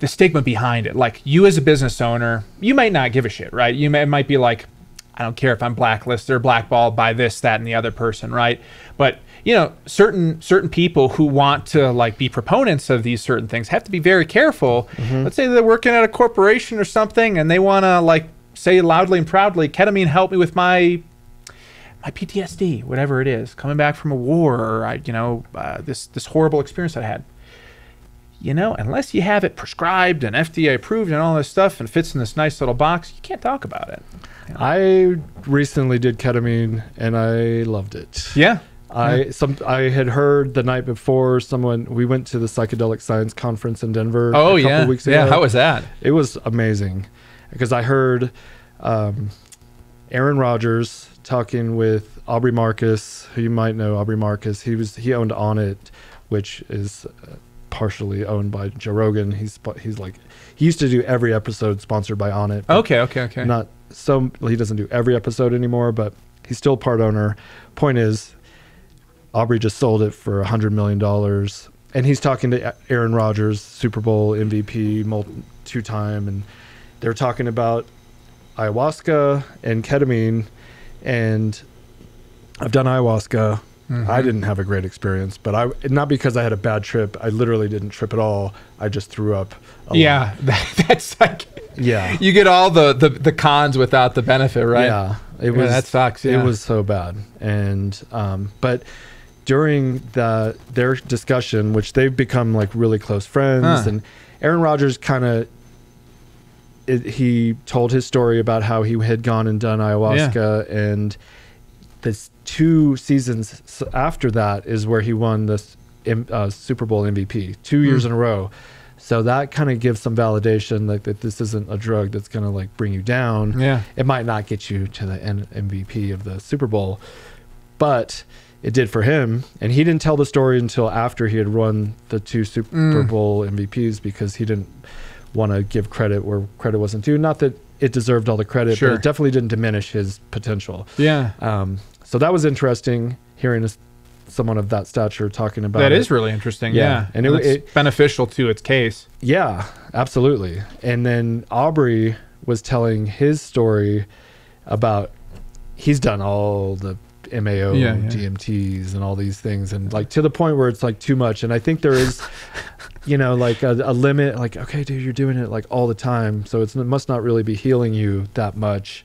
the stigma behind it. Like, you as a business owner, you might not give a shit, right? It might be like, I don't care if I'm blacklisted or blackballed by this, that, and the other person, right? But, you know, certain people who want to like be proponents of these certain things have to be very careful. Let's say they're working at a corporation or something, and they want to like say loudly and proudly, ketamine helped me with my PTSD, whatever it is, coming back from a war, or this horrible experience that I had. You know, unless you have it prescribed and FDA approved and all this stuff and fits in this nice little box, you can't talk about it. You know? I recently did ketamine and I loved it. Yeah. I had heard the night before we went to the Psychedelic Science Conference in Denver a couple weeks ago. Yeah, how was that? It was amazing, because I heard Aaron Rodgers talking with Aubrey Marcus, who you might know. Aubrey Marcus, he owned On It, which is partially owned by Joe Rogan. He's like, he used to do every episode sponsored by On It. Okay. He doesn't do every episode anymore, but he's still part owner. Point is, Aubrey just sold it for $100 million, and he's talking to Aaron Rodgers, Super Bowl MVP, 2-time, and they're talking about ayahuasca and ketamine. And I've done ayahuasca. I didn't have a great experience, but not because I had a bad trip. I literally didn't trip at all. I just threw up a lot. That's like, you get all the cons without the benefit, right? Yeah. It was that sucks. Yeah. It was so bad. And but during their discussion, which they've become like really close friends, and Aaron Rodgers kind of he told his story about how he had gone and done ayahuasca, and this 2 seasons after that is where he won this Super Bowl MVP 2 years in a row. So that kind of gives some validation, like that this isn't a drug that's going to like bring you down. Yeah. It might not get you to the MVP of the Super Bowl, but it did for him. And he didn't tell the story until after he had won the 2 Super Bowl MVPs, because he didn't want to give credit where credit wasn't due. Not that it deserved all the credit, but it definitely didn't diminish his potential. Yeah. So that was interesting, hearing someone of that stature talking about that. It Is really interesting. Yeah. And it's beneficial to its case. Yeah, absolutely. And then Aubrey was telling his story about he's done all the MAO, DMTs and all these things, and like to the point where it's like too much. And I think there is like a limit, like, okay, dude, you're doing it like all the time, so it must not really be healing you that much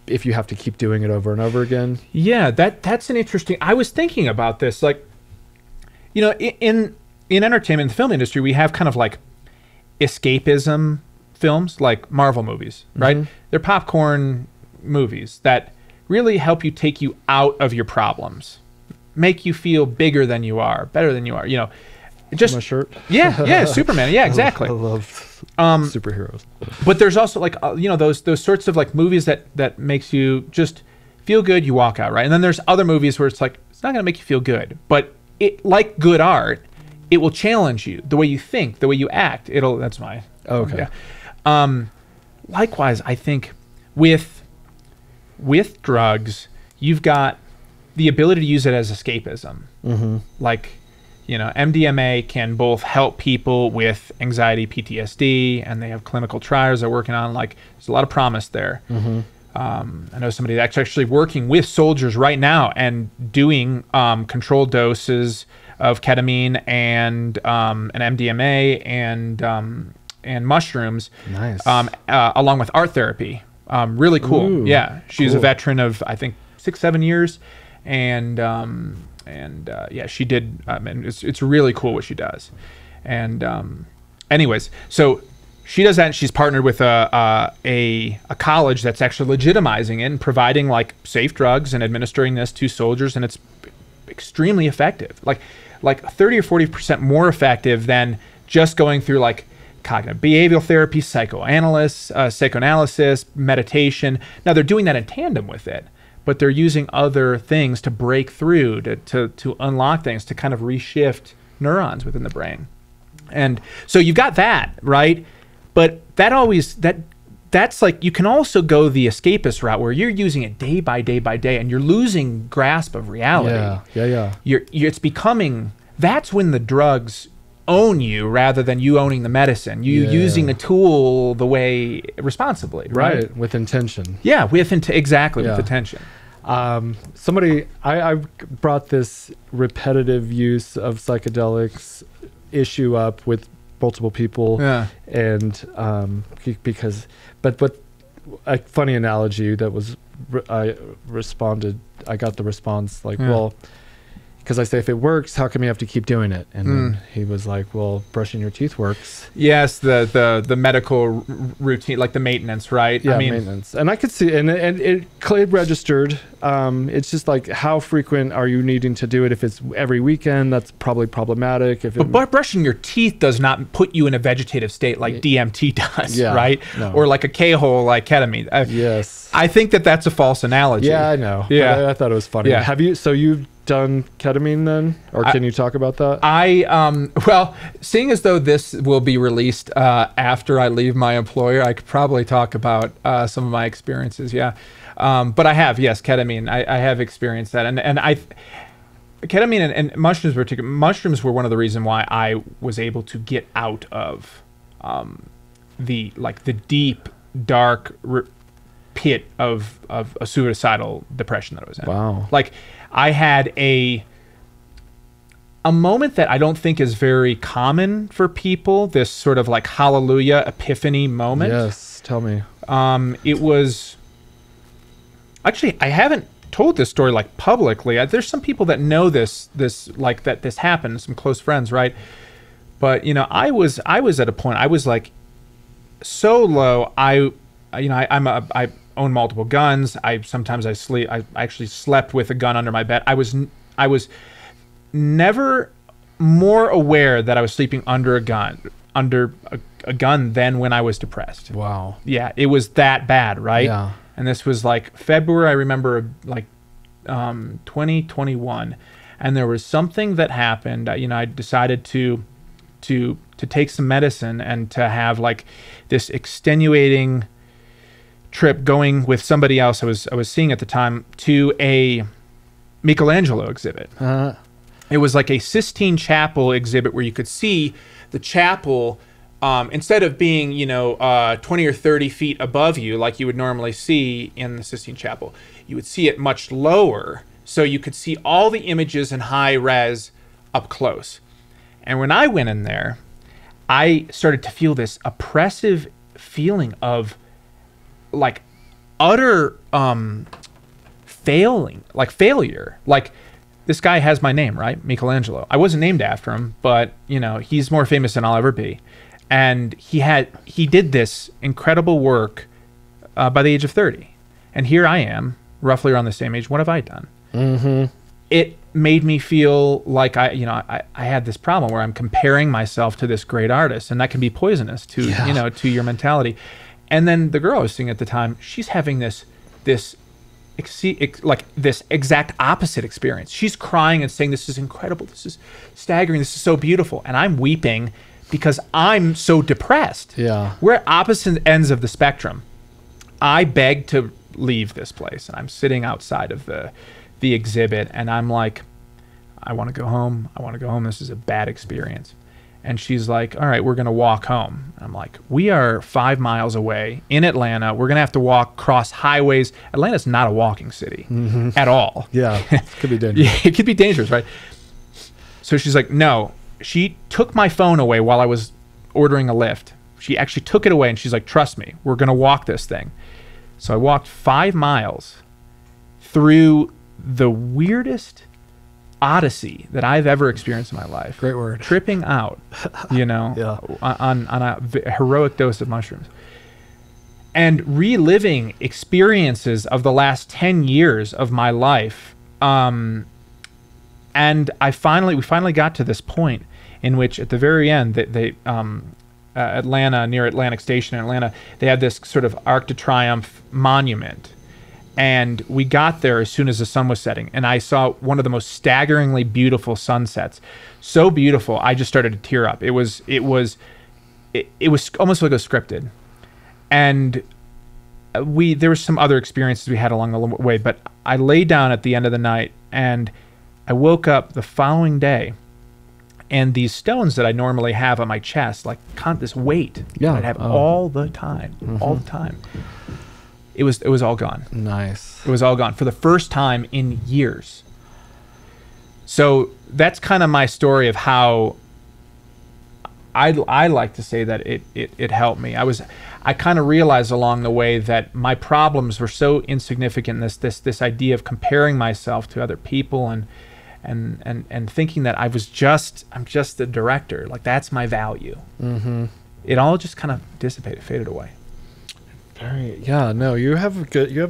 if you have to keep doing it over and over again. Yeah, that's an interesting. I was thinking about this, like, in entertainment, in the film industry, we have kind of like escapism films, like Marvel movies, right? They're popcorn movies that really help you take you out of your problems, make you feel bigger than you are, better than you are. Just my shirt. Yeah, Superman. Yeah, exactly. I love superheroes. But there's also like those sorts of like movies that makes you just feel good. You walk out, right? And then there's other movies where it's like it's not going to make you feel good, but it, like good art, it will challenge you, the way you think, the way you act. That's my okay. Yeah. Likewise, I think with drugs, you've got the ability to use it as escapism. Like, MDMA can both help people with anxiety, PTSD, and they have clinical trials they're working on. Like, there's a lot of promise there. I know somebody that's actually working with soldiers right now and doing controlled doses of ketamine and an MDMA and mushrooms, nice, along with art therapy. Really cool. Ooh, yeah, she's cool. a veteran of I think 6-7 years, and yeah, she did. And it's really cool what she does. And anyways, so she does that, and she's partnered with a college that's actually legitimizing it and providing like safe drugs and administering this to soldiers, and it's extremely effective. Like 30 or 40% more effective than just going through like cognitive behavioral therapy, psychoanalysis, meditation. Now they're doing that in tandem with it, but they're using other things to break through, to unlock things, to kind of reshift neurons within the brain. And so you've got that, right? But that's like, you can also go the escapist route where you're using it day by day by day, and you're losing grasp of reality. Yeah. It's becoming, that's when the drugs own you rather than you owning the medicine. Using the tool the way responsibly, right? With intention. Yeah, with intention. Somebody, I brought this repetitive use of psychedelics issue up with multiple people, and because a funny analogy that was I got the response like, well, because I say, if it works, how come you have to keep doing it? And then he was like, well, brushing your teeth works. Yes, the medical routine, like the maintenance, right? Yeah, maintenance. And I could see, and it registered. It's just like, how frequent are you needing to do it? If it's every weekend, that's probably problematic. But brushing your teeth does not put you in a vegetative state like DMT does, right? No. Or like a K-hole like ketamine. Yes. I think that's a false analogy. Yeah, I know. Yeah. I thought it was funny. Yeah. You've done ketamine then, or can you talk about that? Well, seeing as though this will be released after I leave my employer, I could probably talk about some of my experiences. Yeah, but I have, yes, ketamine. I have experienced that, and ketamine and mushrooms mushrooms were one of the reasons why I was able to get out of the deep dark pit of a suicidal depression that I was in. Wow. Like, I had a moment that I don't think is very common for people, this sort of like hallelujah epiphany moment. Yes, tell me. It was actually, I haven't told this story like publicly. There's some people that know this like that this happened, some close friends, right? But you know, I was at a point, I was like so low. I own multiple guns. Sometimes I sleep. I actually slept with a gun under my bed. I was never more aware that I was sleeping under a gun than when I was depressed. Wow. Yeah, it was that bad, right? Yeah. And this was like February, I remember, like 2021, and there was something that happened. You know, I decided to take some medicine and to have like this extenuating trip going with somebody else I was seeing at the time to a Michelangelo exhibit. It was like a Sistine Chapel exhibit where you could see the chapel instead of being, 20 or 30 feet above you like you would normally see in the Sistine Chapel, you would see it much lower, so you could see all the images in high res up close. And when I went in there, I started to feel this oppressive feeling of like utter failure. Like, this guy has my name, right? Michelangelo. I wasn't named after him, but he's more famous than I'll ever be. And he did this incredible work by the age of 30. And here I am, roughly around the same age. What have I done? Mm-hmm. It made me feel like I had this problem where I'm comparing myself to this great artist, and that can be poisonous to to your mentality. And then the girl I was seeing at the time, she's having this exact opposite experience. She's crying and saying, "This is incredible. This is staggering. This is so beautiful." And I'm weeping because I'm so depressed. Yeah. We're at opposite ends of the spectrum. I begged to leave this place, and I'm sitting outside of the exhibit, and I'm like, I want to go home. I want to go home. This is a bad experience. And she's like, all right, we're going to walk home. And I'm like, we are 5 miles away in Atlanta. We're going to have to walk cross highways. Atlanta's not a walking city at all. Yeah, it could be dangerous. Yeah, it could be dangerous, right? So she's like, no. She took my phone away while I was ordering a Lyft. She actually took it away, and she's like, trust me, we're going to walk this thing. So I walked 5 miles through the weirdest odyssey that I've ever experienced in my life. Great word. Tripping out, Yeah. on a heroic dose of mushrooms. And reliving experiences of the last 10 years of my life. And we finally got to this point in which at the very end, Atlanta, near Atlantic Station in Atlanta, they had this sort of Arc de Triomphe monument. And we got there as soon as the sun was setting, and I saw one of the most staggeringly beautiful sunsets. So beautiful, I just started to tear up. It was almost like it was scripted. And there were some other experiences we had along the way, but I lay down at the end of the night, and I woke up the following day, and these stones that I normally have on my chest, like this weight that I'd have all the time, all the time. It was all gone. Nice. It was all gone for the first time in years. So that's kind of my story of how I like to say that it helped me. I kind of realized along the way that my problems were so insignificant. This idea of comparing myself to other people and thinking that I'm just the director. Like, that's my value. Mm-hmm. It all just kind of dissipated, faded away. You have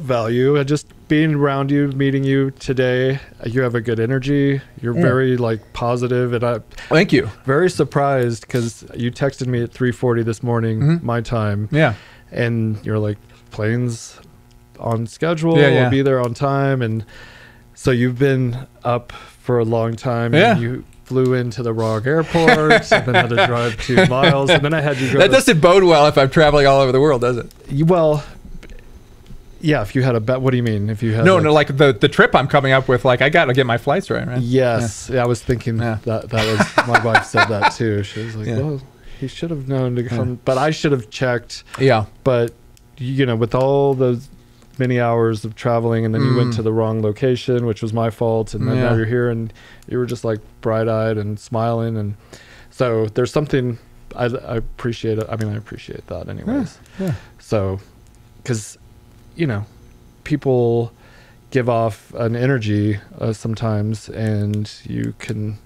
value. Just being around you, meeting you today, you have a good energy. You're very positive, and thank you. Very surprised because you texted me at 3:40 this morning, my time. Yeah, and you're like, plane's on schedule. We'll be there on time, and so you've been up for a long time. Yeah. And you flew into the wrong airport and then had to drive 2 miles, and then I had you go. That doesn't bode well if I'm traveling all over the world, does it? Well, yeah. If you had a bet, what do you mean? If you had like the trip I'm coming up with, like, I got to get my flights right? Yes, I was thinking that was my wife said that too. She was like, well, he should have known to come, but I should have checked. Yeah, but with all those many hours of traveling, and then you went to the wrong location, which was my fault, and then now you're here, and you were just like bright-eyed and smiling, and so there's something I appreciate it. I mean, I appreciate that anyways. So because people give off an energy sometimes, and it can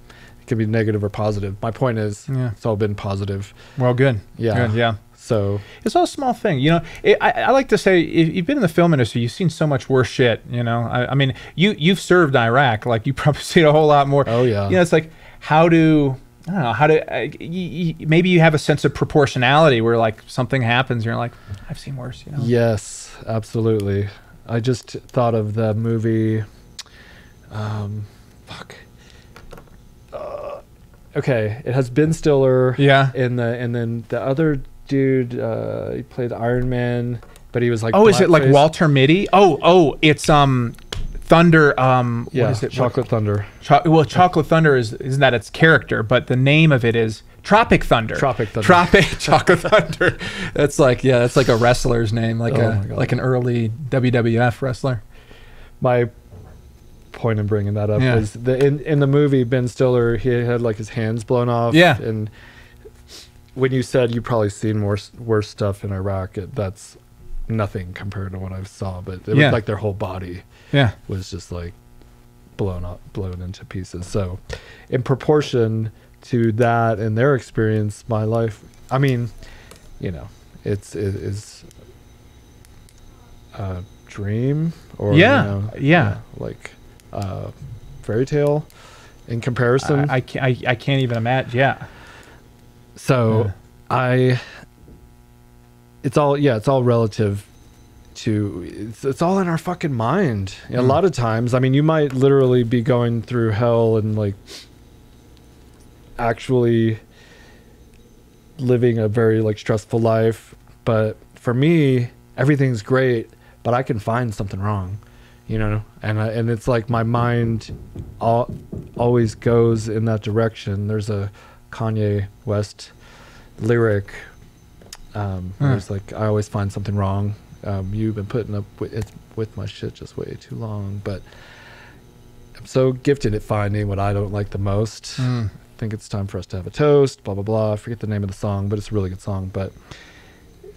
be negative or positive. My point is, it's all been positive. Well, good. Yeah. Good, yeah. So it's all a small thing, you know. I like to say, if you've been in the film industry, you've seen so much worse shit, you know. I mean, you've served Iraq, like you probably seen a whole lot more. Oh yeah. You know, it's like I don't know maybe you have a sense of proportionality where like something happens, and you're like, I've seen worse, you know. Yes, absolutely. I just thought of the movie. Okay, it has Ben Stiller. Yeah. And then the other dude, he played Iron Man, but he was like. Oh, is it like Walter Mitty? Oh, it's Thunder. What is it? Chocolate Thunder. Chocolate Thunder isn't that its character, but the name of it is Tropic Thunder. Tropic Thunder. Chocolate Thunder. That's like a wrestler's name, like like an early WWF wrestler. My point in bringing that up was in the movie, Ben Stiller, he had like his hands blown off. Yeah. And when you said you've probably seen worse stuff in Iraq, that's nothing compared to what I saw. But it was like their whole body was just like blown into pieces. So in proportion to that and their experience, my life, I mean, you know, it is a dream or you know, like fairy tale in comparison. I can't even imagine. Yeah. So it's all relative to, it's all in our fucking mind. A lot of times, I mean, you might literally be going through hell and like actually living a very like stressful life. But for me, everything's great, but I can find something wrong, you know? And it's like my mind always goes in that direction. There's a Kanye West lyric. It's like, I always find something wrong. You've been putting up with my shit just way too long, but I'm so gifted at finding what I don't like the most. I think it's time for us to have a toast, blah, blah, blah. I forget the name of the song, but it's a really good song. But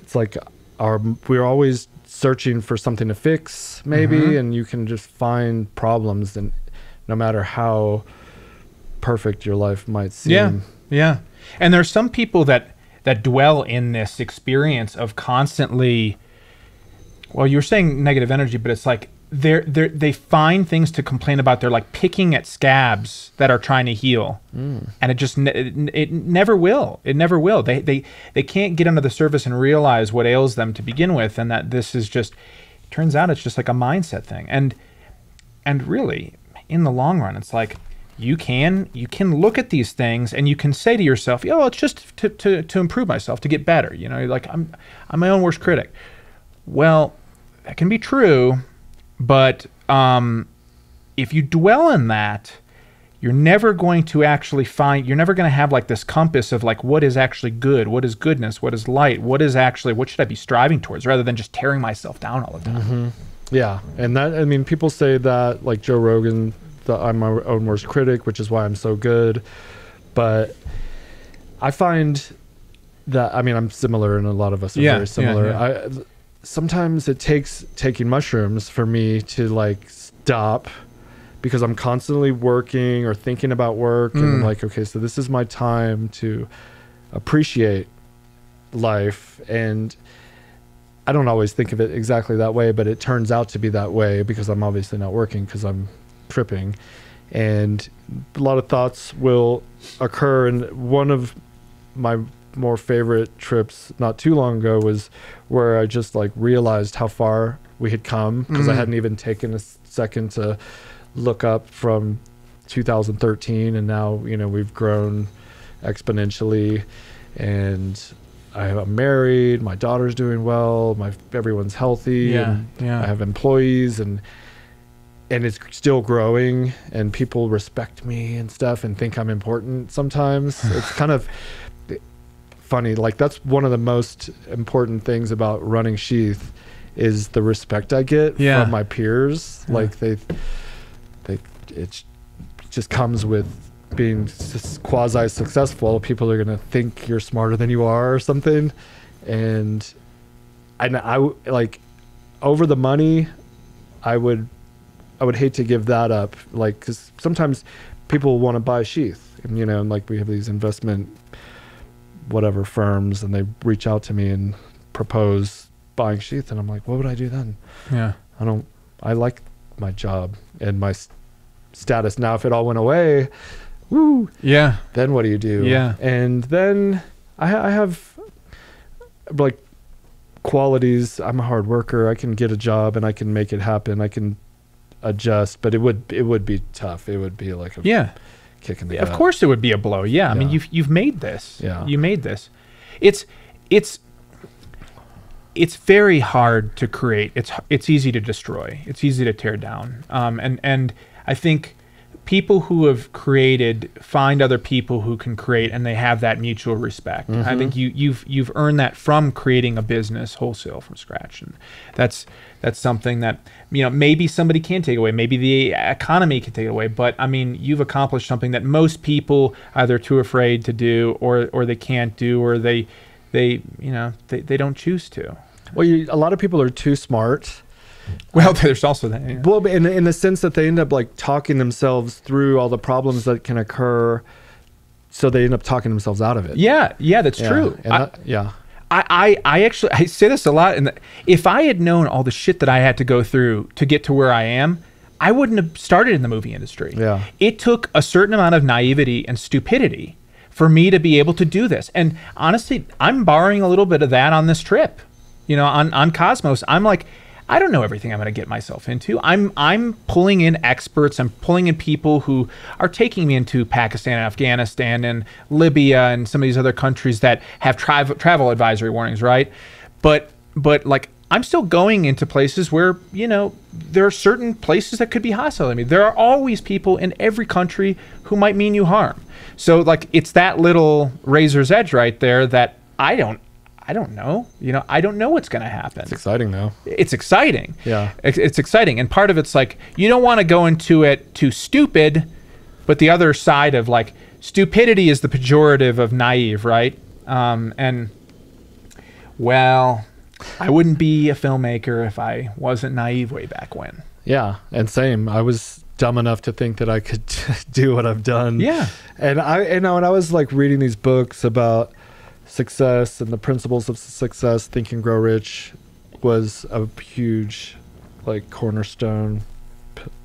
it's like we're always searching for something to fix, maybe, and you can just find problems, and no matter how perfect your life might seem. Yeah. And there's some people that dwell in this experience of constantly, well, you were saying negative energy, but it's like they find things to complain about. They're like picking at scabs that are trying to heal, and it never will. It never will. They can't get under the surface and realize what ails them to begin with, and that this is just, turns out it's just like a mindset thing. And really, in the long run, it's like you can look at these things and you can say to yourself, "Oh, it's just to improve myself, to get better." You know, like I'm my own worst critic. Well, that can be true. But if you dwell in that, you're never going to actually you're never going to have like this compass of like, what is actually good? What is goodness? What is light? What should I be striving towards, rather than just tearing myself down all the time? Yeah. And that, I mean, people say that, like Joe Rogan, that I'm my own worst critic, which is why I'm so good. But I find that, I mean, I'm similar, and a lot of us are very similar. Sometimes it takes taking mushrooms for me to like stop, because I'm constantly working or thinking about work, and I'm like, okay, so this is my time to appreciate life. And I don't always think of it exactly that way, but it turns out to be that way because I'm obviously not working, because I'm tripping, and a lot of thoughts will occur. And one of my more favorite trips not too long ago was where I just like realized how far we had come, because I hadn't even taken a second to look up from 2013, and now, you know, we've grown exponentially, and I'm married, my daughter's doing well, everyone's healthy, and I have employees, and it's still growing, and people respect me and stuff and think I'm important sometimes. It's kind of funny. Like, that's one of the most important things about running SHEATH, is the respect I get from my peers. Like it just comes with being quasi successful. People are going to think you're smarter than you are or something. And I like, over the money, I would would hate to give that up, like, because sometimes people want to buy SHEATH, and, you know, and like we have these investment whatever firms, and they reach out to me and propose buying SHEATH, and I'm like, what would I do then? Yeah. I like my job and my status. Now, if it all went away, woo, yeah, then what do you do? Yeah. And then I have like qualities. I'm a hard worker. I can get a job and I can make it happen. I can adjust, but it would be tough. It would be like a kick in the gut. Of course it would be a blow. Yeah. I mean, you've made this. Yeah. You made this. It's very hard to create. It's easy to destroy. It's easy to tear down. And I think people who have created find other people who can create, and they have that mutual respect. I think you've earned that from creating a business wholesale from scratch, and that's something that, you know, maybe somebody can take away, maybe the economy can take it away, but I mean, you've accomplished something that most people either too afraid to do, or they can't do, or they don't choose to. Well, a lot of people are too smart. Well, there's also that. Yeah. Well, in the sense that they end up like talking themselves through all the problems that can occur, so they end up talking themselves out of it. Yeah, that's true. And I actually say this a lot. And if I had known all the shit that I had to go through to get to where I am, I wouldn't have started in the movie industry. Yeah. It took a certain amount of naivety and stupidity for me to be able to do this. And honestly, I'm borrowing a little bit of that on this trip. You know, on Cosmos, I'm like, I don't know everything I'm going to get myself into. I'm pulling in experts. I'm pulling in people who are taking me into Pakistan and Afghanistan and Libya and some of these other countries that have travel advisory warnings, right? But like, I'm still going into places where, you know, there are certain places that could be hostile. I mean, there are always people in every country who might mean you harm. So like, it's that little razor's edge right there that I don't know. You know, I don't know what's going to happen. It's exciting though. It's exciting. Yeah. It's exciting. And part of it's like, you don't want to go into it too stupid, but the other side of like, stupidity is the pejorative of naive, right? And well, I wouldn't be a filmmaker if I wasn't naive way back when. Yeah. And same. I was dumb enough to think that I could do what I've done. Yeah. And when I was like reading these books about success and the principles of success, Think and Grow Rich was a huge like cornerstone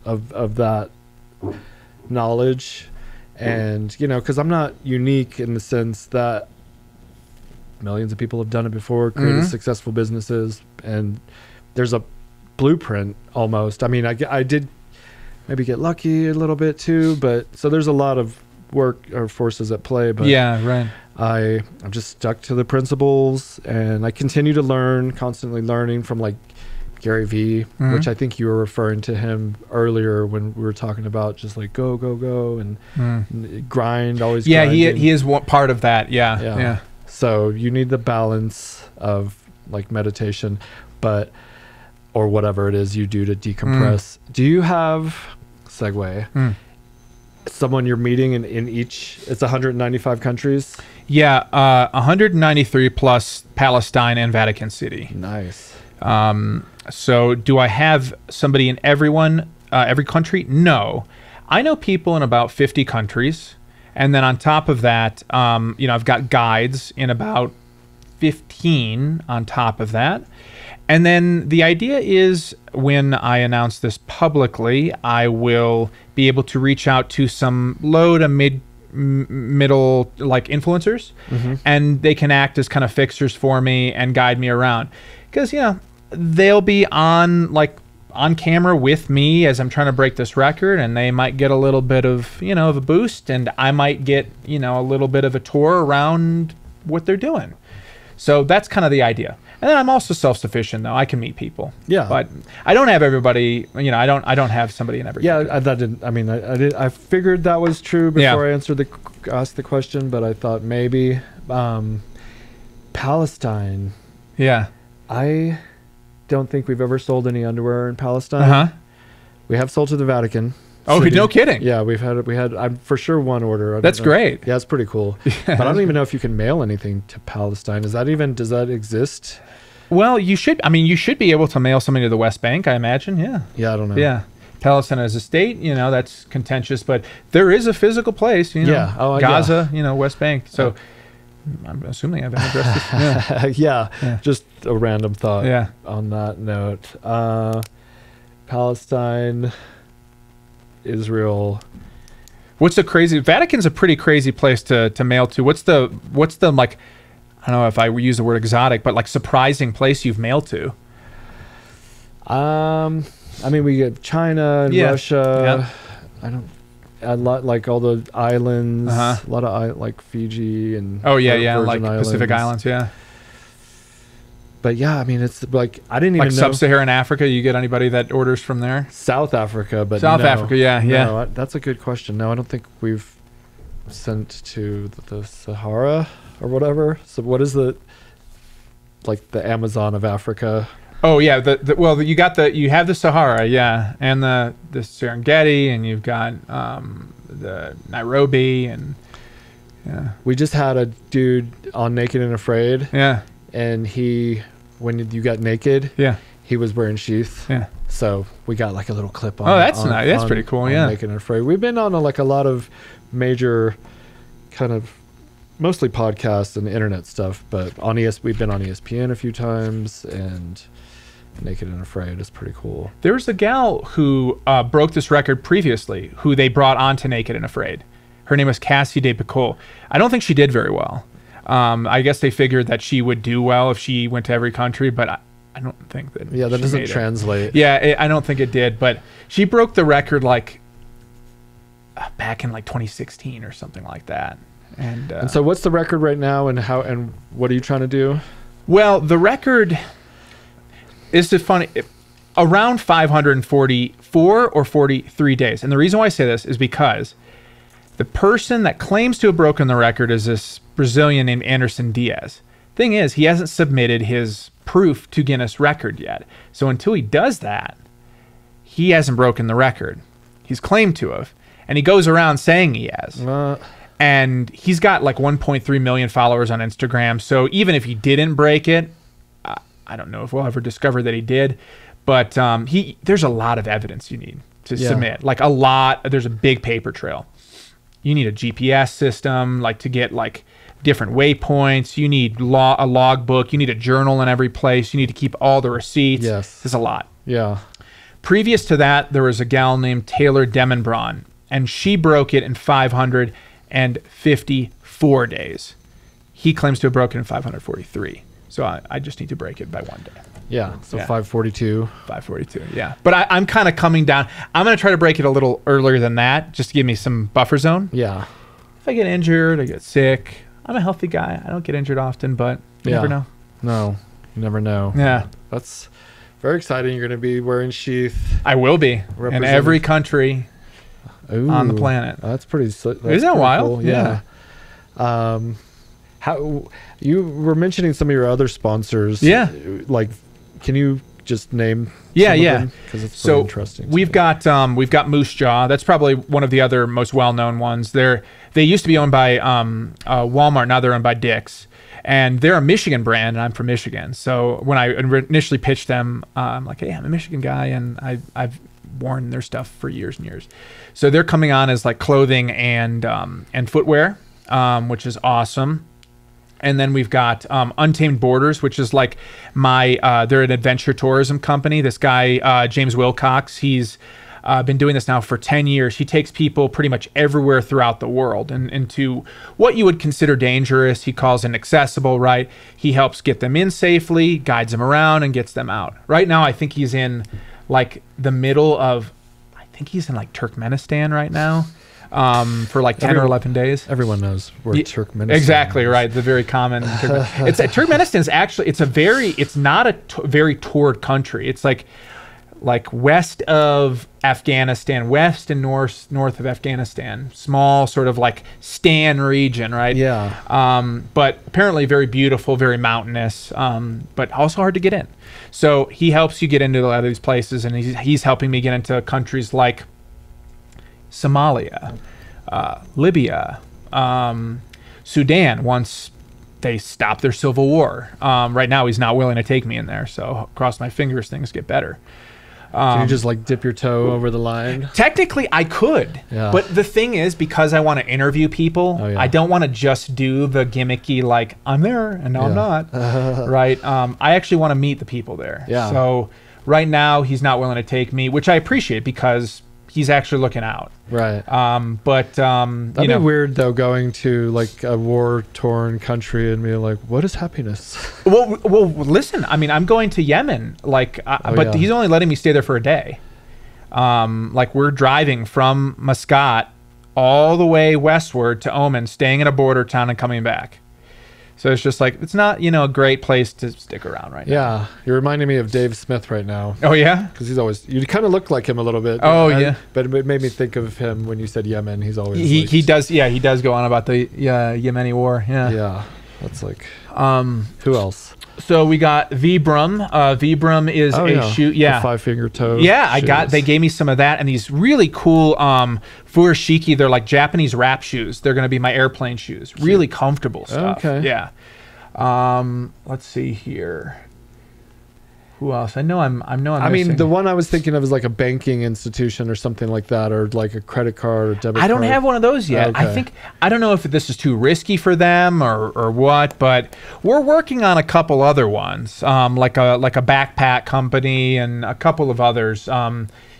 of that knowledge. And, you know, because I'm not unique in the sense that millions of people have done it before, created successful businesses, and there's a blueprint almost. I mean, I did maybe get lucky a little bit too, but so there's a lot of work or forces at play, but yeah, right. I'm just stuck to the principles, and I continue to learn, constantly learning from like Gary Vee, which I think you were referring to him earlier when we were talking about just like go and grind, always. Yeah, grinding. he is one part of that. Yeah. So you need the balance of like meditation, or whatever it is you do to decompress. Do you have segue? Someone you're meeting in each, it's 195 countries? Yeah, 193 plus Palestine and Vatican City. Nice. So do I have somebody in every country? No. I know people in about 50 countries. And then on top of that, you know, I've got guides in about 15 on top of that. And then the idea is when I announce this publicly, I will be able to reach out to some low to middle like influencers, and they can act as kind of fixers for me and guide me around. Because, you know, they'll be on camera with me as I'm trying to break this record, and they might get a little bit of, you know, of a boost, and I might get, you know, a little bit of a tour around what they're doing. So that's kind of the idea. And then I'm also self-sufficient, though. I can meet people. Yeah. But I don't have everybody. You know, I don't have somebody in every. Yeah, that didn't. I mean, I figured that was true before I asked the question, but I thought maybe Palestine. Yeah. I don't think we've ever sold any underwear in Palestine. We have sold to the Vatican. Oh, no kidding. Yeah, we had I'm for sure one order. That's great. Yeah, it's pretty cool. But I don't even know if you can mail anything to Palestine. Does that exist? Well, you should. I mean, you should be able to mail something to the West Bank, I imagine. Yeah. Yeah, I don't know. Yeah. Palestine as a state, that's contentious, but there is a physical place, Gaza, West Bank. So I'm assuming I've addressed this. Yeah. Just a random thought on that note. Palestine, Israel. What's the crazy? Vatican's a pretty crazy place to mail to. What's the like, I don't know if I use the word exotic, but like surprising place you've mailed to? I mean, we get China and Russia. A lot, like all the islands, a lot of like Fiji and like Islands. Pacific Islands, But yeah, I mean, it's like I didn't even know. Sub-Saharan Africa. You get anybody that orders from there? South Africa, but South Africa, No, that's a good question. No, I don't think we've sent to the Sahara or whatever. So what is the Amazon of Africa? Oh yeah, you have the Sahara, and the Serengeti, and you've got the Nairobi, and we just had a dude on Naked and Afraid, and when you got naked, he was wearing SHEATH, so we got like a little clip on. Oh, that's nice. That's pretty cool. Naked and Afraid. We've been on a lot of major kind of mostly podcasts and internet stuff, but we've been on ESPN a few times, and Naked and Afraid is pretty cool. There was a gal who broke this record previously, who they brought on to Naked and Afraid. Her name was Cassie DePicole. I don't think she did very well. I guess they figured that she would do well if she went to every country, but I don't think that. Yeah, that doesn't translate. I don't think it did, but she broke the record like back in like 2016 or something like that. And so, what's the record right now, and what are you trying to do? Well, the record. It's just funny, around 544 or 43 days. And the reason why I say this is because the person that claims to have broken the record is this Brazilian named Anderson Diaz. Thing is, he hasn't submitted his proof to Guinness record yet. So until he does that, he hasn't broken the record. He's claimed to have. And he goes around saying he has. And he's got like 1.3 million followers on Instagram. So even if he didn't break it, I don't know if we'll ever discover that he did, but there's a lot of evidence you need to submit. Like a lot. There's a big paper trail. You need a GPS system, like to get like different waypoints. You need a log book. You need a journal in every place. You need to keep all the receipts. Yes, there's a lot. Yeah. Previous to that, there was a gal named Taylor Demonbron, and she broke it in 554 days. He claims to have broken in 543. So I just need to break it by 1 day. Yeah, so 542. 542, yeah. But I'm kind of coming down. I'm going to try to break it a little earlier than that, just to give me some buffer zone. Yeah. If I get injured, I get sick. I'm a healthy guy. I don't get injured often, but you never know. No, you never know. Yeah. That's very exciting. You're going to be wearing SHEATH. I will be. In every country on the planet. That's pretty. Isn't that wild? Cool. Yeah. How you were mentioning some of your other sponsors? Yeah. Like, can you just name? Yeah. Because it's so interesting. We've got Moose Jaw. That's probably one of the other most well-known ones. They used to be owned by Walmart. Now they're owned by Dick's, and they're a Michigan brand, and I'm from Michigan. So when I initially pitched them, I'm like, hey, I'm a Michigan guy, and I've worn their stuff for years and years. So they're coming on as like clothing and footwear, which is awesome. And then we've got Untamed Borders, which is like they're an adventure tourism company. This guy, James Wilcox, he's been doing this now for 10 years. He takes people pretty much everywhere throughout the world and into what you would consider dangerous. He calls inaccessible, right? He helps get them in safely, guides them around, and gets them out. Right now, I think he's in like the middle of, I think he's in like Turkmenistan right now. For like 10 or 11 days. Everyone knows where Turkmenistan exactly is. Right. The very common. Turkmenistan is actually, it's not a very toured country. It's like west of Afghanistan, west and north of Afghanistan, small sort of like Stan region, right? Yeah. But apparently very beautiful, very mountainous, but also hard to get in. So he helps you get into a lot of these places, and he's helping me get into countries like Somalia, Libya, Sudan, once they stop their civil war. Right now, he's not willing to take me in there, so cross my fingers things get better. Can you just like dip your toe over the line? Technically, I could. Yeah. But the thing is, because I want to interview people, I don't want to just do the gimmicky, like, I'm there and now I'm not. Right? I actually want to meet the people there. Yeah. So right now, he's not willing to take me, which I appreciate because he's actually looking out. Right. That'd be weird though, going to like a war-torn country and being like, "What is happiness?" Well, listen. I mean, I'm going to Yemen, but he's only letting me stay there for a day. Like we're driving from Muscat all the way westward to Oman, staying in a border town and coming back. So it's just like, it's not, a great place to stick around right now. Yeah. You're reminding me of Dave Smith right now. Oh, yeah? Because you kind of look like him a little bit. Oh, yeah. But it made me think of him when you said Yemen. He's always... He does go on about the Yemeni war. Yeah. Yeah. That's like... who else? So we got Vibram. Vibram is a shoe. Yeah. The 5-finger toe. Yeah, they gave me some of that and these really cool furoshiki. They're like Japanese wrap shoes. They're going to be my airplane shoes. Really comfortable stuff. Okay. Yeah. Let's see here. Who else? I mean, the one I was thinking of is like a banking institution or something like that, or like a credit card or debit card. I don't have one of those yet. Okay. I don't know if this is too risky for them or what, but we're working on a couple other ones, like a backpack company and a couple of others.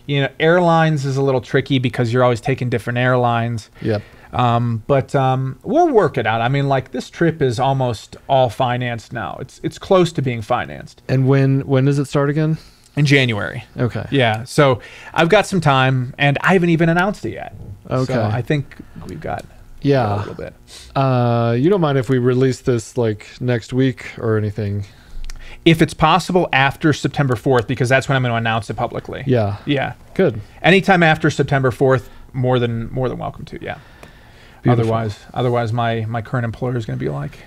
Airlines is a little tricky because you're always taking different airlines. Yep. But we'll work it out. I mean, like this trip is almost all financed now. It's close to being financed. And when does it start again? In January. Okay. Yeah. So I've got some time, and I haven't even announced it yet. Okay. So I think we've got a little bit. You don't mind if we release this like next week or anything? If it's possible after September 4th, because that's when I'm going to announce it publicly. Yeah. Yeah. Good. Anytime after September 4th, more than welcome to. Yeah. Beautiful. Otherwise, my current employer is going to be like,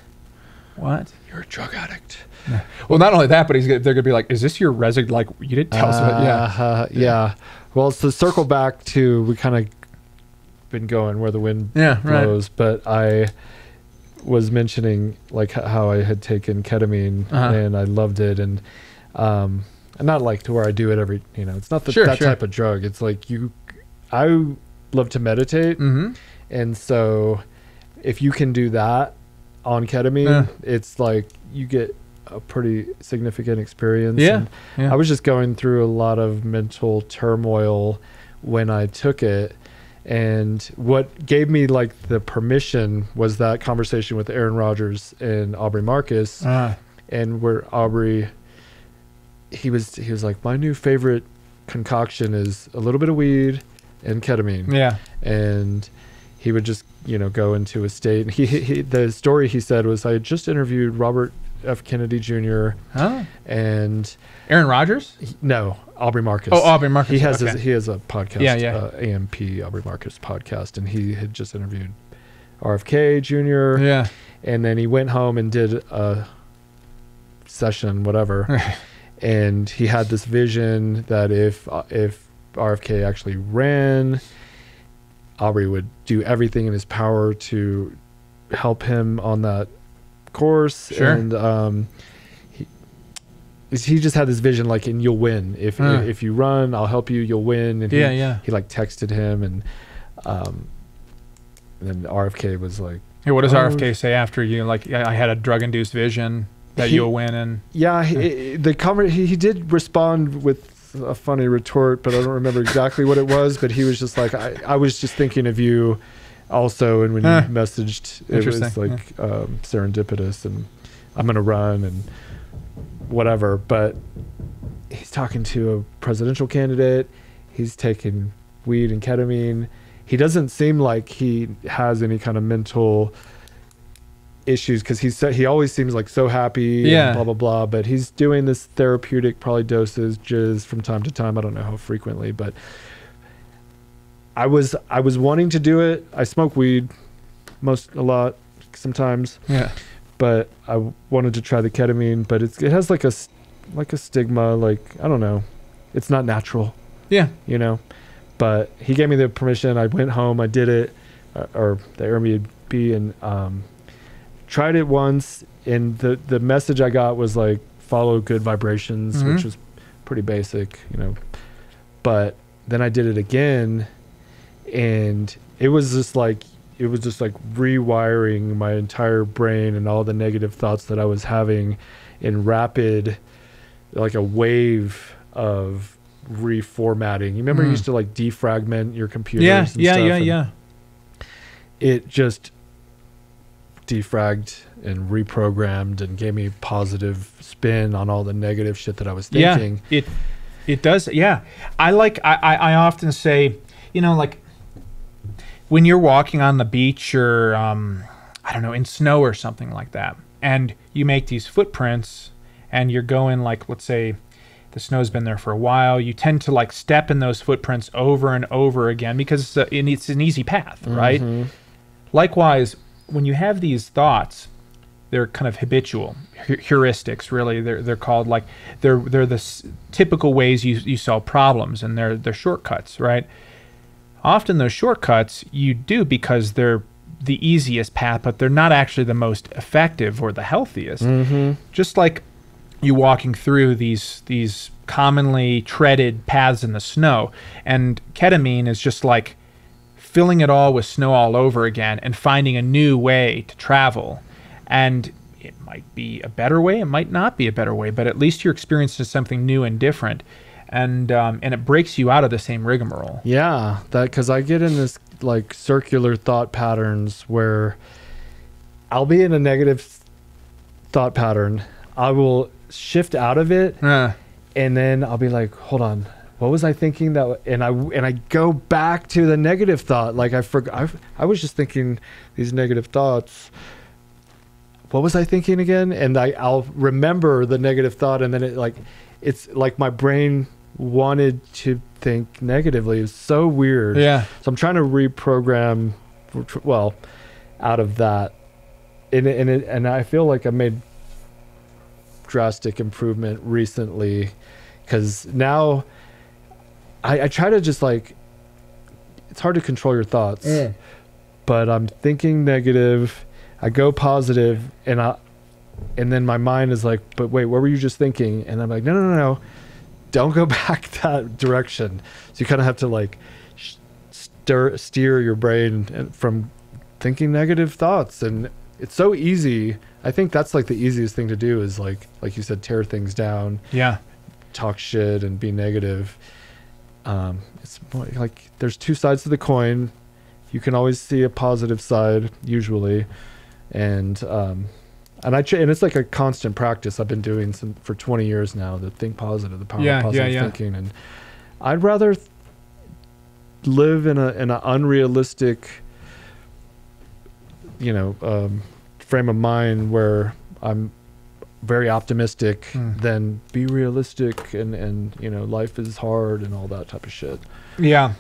"What? You're a drug addict." Yeah. Well, not only that, but they're going to be like, "Is this your resident? Like, you didn't tell us about?" Yeah. Well, it's to circle back to, we kind of been going where the wind blows, but I was mentioning like how I had taken ketamine and I loved it, and not like to where I do it every. It's not that type of drug. It's like I love to meditate. Mm-hmm. And so if you can do that on ketamine, it's like you get a pretty significant experience. Yeah. I was just going through a lot of mental turmoil when I took it. And what gave me like the permission was that conversation with Aaron Rodgers and Aubrey Marcus. And where Aubrey, he was like, my new favorite concoction is a little bit of weed and ketamine. Yeah. And he would just, go into a state. And he the story he said was, I had just interviewed Robert F. Kennedy Jr. And Aaron Rodgers? No, Aubrey Marcus. Oh, Aubrey Marcus. He has he has a podcast. Yeah. AMP Aubrey Marcus podcast, and he had just interviewed RFK Jr. Yeah. And then he went home and did a session, whatever. And he had this vision that if RFK actually ran, Aubrey would do everything in his power to help him on that course. Sure. And he just had this vision like, and you'll win. If you run, I'll help you, you'll win. And he like texted him, and then RFK was like, hey, what does RFK say after you? Like, I had a drug-induced vision that you'll win. And he did respond with a funny retort, but I don't remember exactly what it was. But he was just like, I was just thinking of you also. And when you messaged, it was like serendipitous, and I'm gonna run and whatever. But he's talking to a presidential candidate. He's taking weed and ketamine. He doesn't seem like he has any kind of mental issues, because he always seems like so happy and blah blah blah, but he's doing this therapeutic probably dosages from time to time. I don't know how frequently, but I was wanting to do it. I smoke weed a lot sometimes, but I wanted to try the ketamine, but it has like a stigma, like, I don't know, it's not natural, but he gave me the permission. I went home, I did it, or the Airbnb, and tried it once, and the message I got was like, follow good vibrations, which was pretty basic, But then I did it again, and it was just like rewiring my entire brain and all the negative thoughts that I was having in rapid, like a wave of reformatting. You remember you used to like defragment your computers and stuff? Yeah. It just defragged and reprogrammed and gave me positive spin on all the negative shit that I was thinking. Yeah, it does. Yeah. I often say, you know, like when you're walking on the beach or, I don't know, in snow or something like that, and you make these footprints and you're going like, let's say the snow's been there for a while, you tend to like step in those footprints over and over again because it's an easy path, right? Likewise, when you have these thoughts, they're kind of habitual heuristics. Really, they're called like they're the typical ways you solve problems, and they're shortcuts, right? Often those shortcuts you do because they're the easiest path, but they're not actually the most effective or the healthiest. Just like you walking through these commonly treaded paths in the snow, and ketamine is just like filling it all with snow all over again and finding a new way to travel. And it might be a better way, it might not be a better way, but at least you're experiencing something new and different. And it breaks you out of the same rigmarole. Yeah, because I get in this like circular thought patterns where I'll be in a negative thought pattern. I will shift out of it, and then I'll be like, hold on, what was I thinking that? And I go back to the negative thought. Like I forgot. I was just thinking these negative thoughts. What was I thinking again? And I'll remember the negative thought, and then it's like my brain wanted to think negatively. It's so weird. Yeah. So I'm trying to reprogram, out of that, and I feel like I made drastic improvement recently, because now I try to just like, it's hard to control your thoughts, but I'm thinking negative. I go positive, and then my mind is like, but wait, what were you just thinking? And I'm like, no, don't go back that direction. So you kind of have to like steer your brain from thinking negative thoughts. And it's so easy. I think that's like the easiest thing to do is like you said, tear things down. Yeah. Talk shit and be negative. It's more like there's two sides to the coin. You can always see a positive side usually. And it's like a constant practice. I've been doing for 20 years now, the think positive, the power of positive thinking. And I'd rather live in an unrealistic, frame of mind where I'm very optimistic than be realistic and life is hard and all that type of shit. Yeah.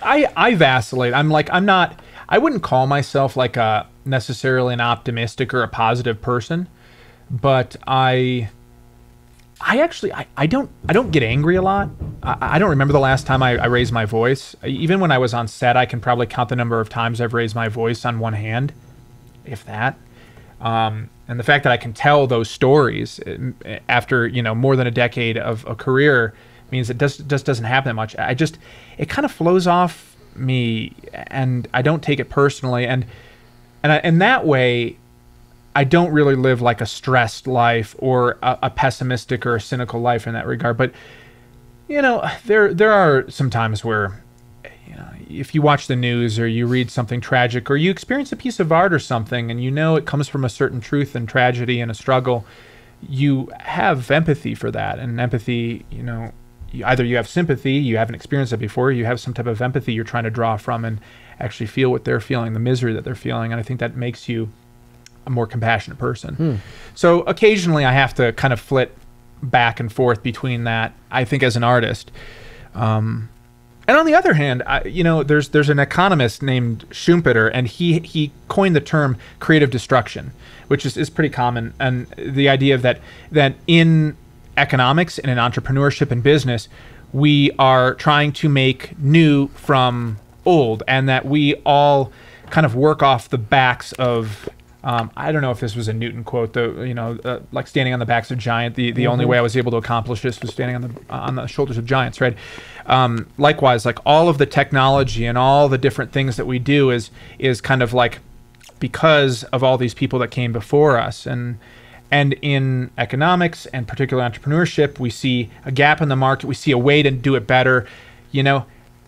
I vacillate. I wouldn't call myself like necessarily an optimistic or a positive person, but I don't get angry a lot. I don't remember the last time I raised my voice. Even when I was on set, I can probably count the number of times I've raised my voice on one hand, if that. And the fact that I can tell those stories after more than a decade of a career means it just doesn't happen that much. It kind of flows off me, and I don't take it personally, and that way I don't really live like a stressed life or a pessimistic or a cynical life in that regard. But there are some times where if you watch the news or you read something tragic or you experience a piece of art or something, and it comes from a certain truth and tragedy and a struggle, you have empathy for that. And empathy, either you have sympathy, you haven't experienced it before, you have some type of empathy you're trying to draw from and actually feel what they're feeling, the misery that they're feeling. And I think that makes you a more compassionate person. So occasionally I have to kind of flit back and forth between that, I think, as an artist. And on the other hand, there's an economist named Schumpeter, and he coined the term creative destruction, which is pretty common. And the idea of that in economics and in entrepreneurship and business, we are trying to make new from old, and that we all kind of work off the backs of I don't know if this was a Newton quote, though. Like standing on the backs of giants. The only way I was able to accomplish this was standing on the shoulders of giants, right? Likewise, like all of the technology and all the different things that we do is kind of like because of all these people that came before us. And in economics and particularly entrepreneurship, we see a gap in the market. We see a way to do it better.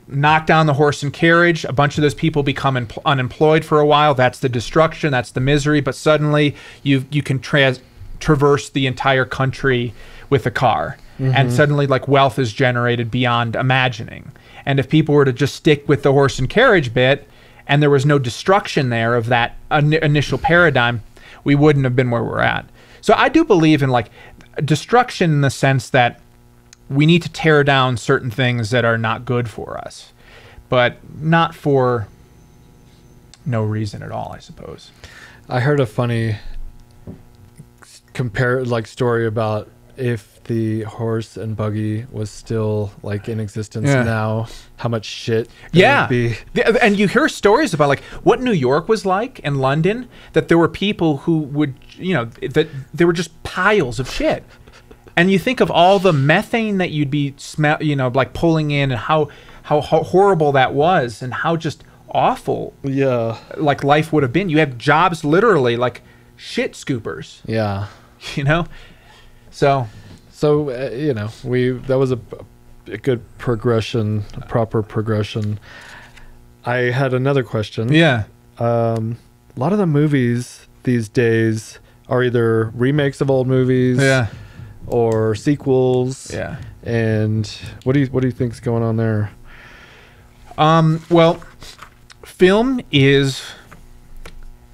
Knock down the horse and carriage. A bunch of those people become unemployed for a while. That's the destruction. That's the misery. But suddenly you can traverse the entire country with a car. And suddenly like wealth is generated beyond imagining. And if people were to just stick with the horse and carriage bit and there was no destruction there of that initial paradigm, we wouldn't have been where we're at. So I do believe in like destruction in the sense that we need to tear down certain things that are not good for us, but not for no reason at all, I suppose. I heard a funny story about if the horse and buggy was still like in existence now, how much shit would be. And you hear stories about like what New York was like and London, that there were people who would, that there were just piles of shit. And you think of all the methane that you'd be like pulling in, and how horrible that was, and how just awful like life would have been. You have jobs literally like shit scoopers. Yeah. So that was a good progression, a proper progression. I had another question. Yeah. A lot of the movies these days are either remakes of old movies. Yeah. Or sequels. Yeah. And what do you think's going on there? Well, film is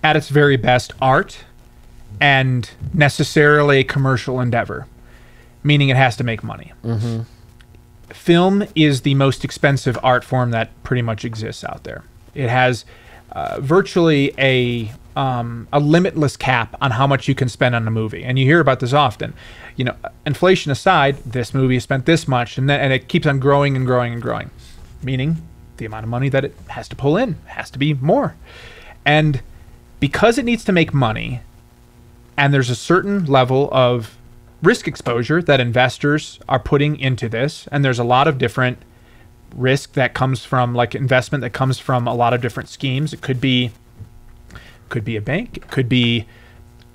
at its very best art and necessarily a commercial endeavor, meaning it has to make money. Film is the most expensive art form that pretty much exists out there. It has virtually a limitless cap on how much you can spend on a movie, and you hear about this often. Inflation aside, this movie spent this much, and it keeps on growing and growing and growing, meaning the amount of money that it has to pull in has to be more. And because it needs to make money, and there's a certain level of risk exposure that investors are putting into this, and there's a lot of different risk that comes from like investment that comes from a lot of different schemes. It could be a bank, it could be,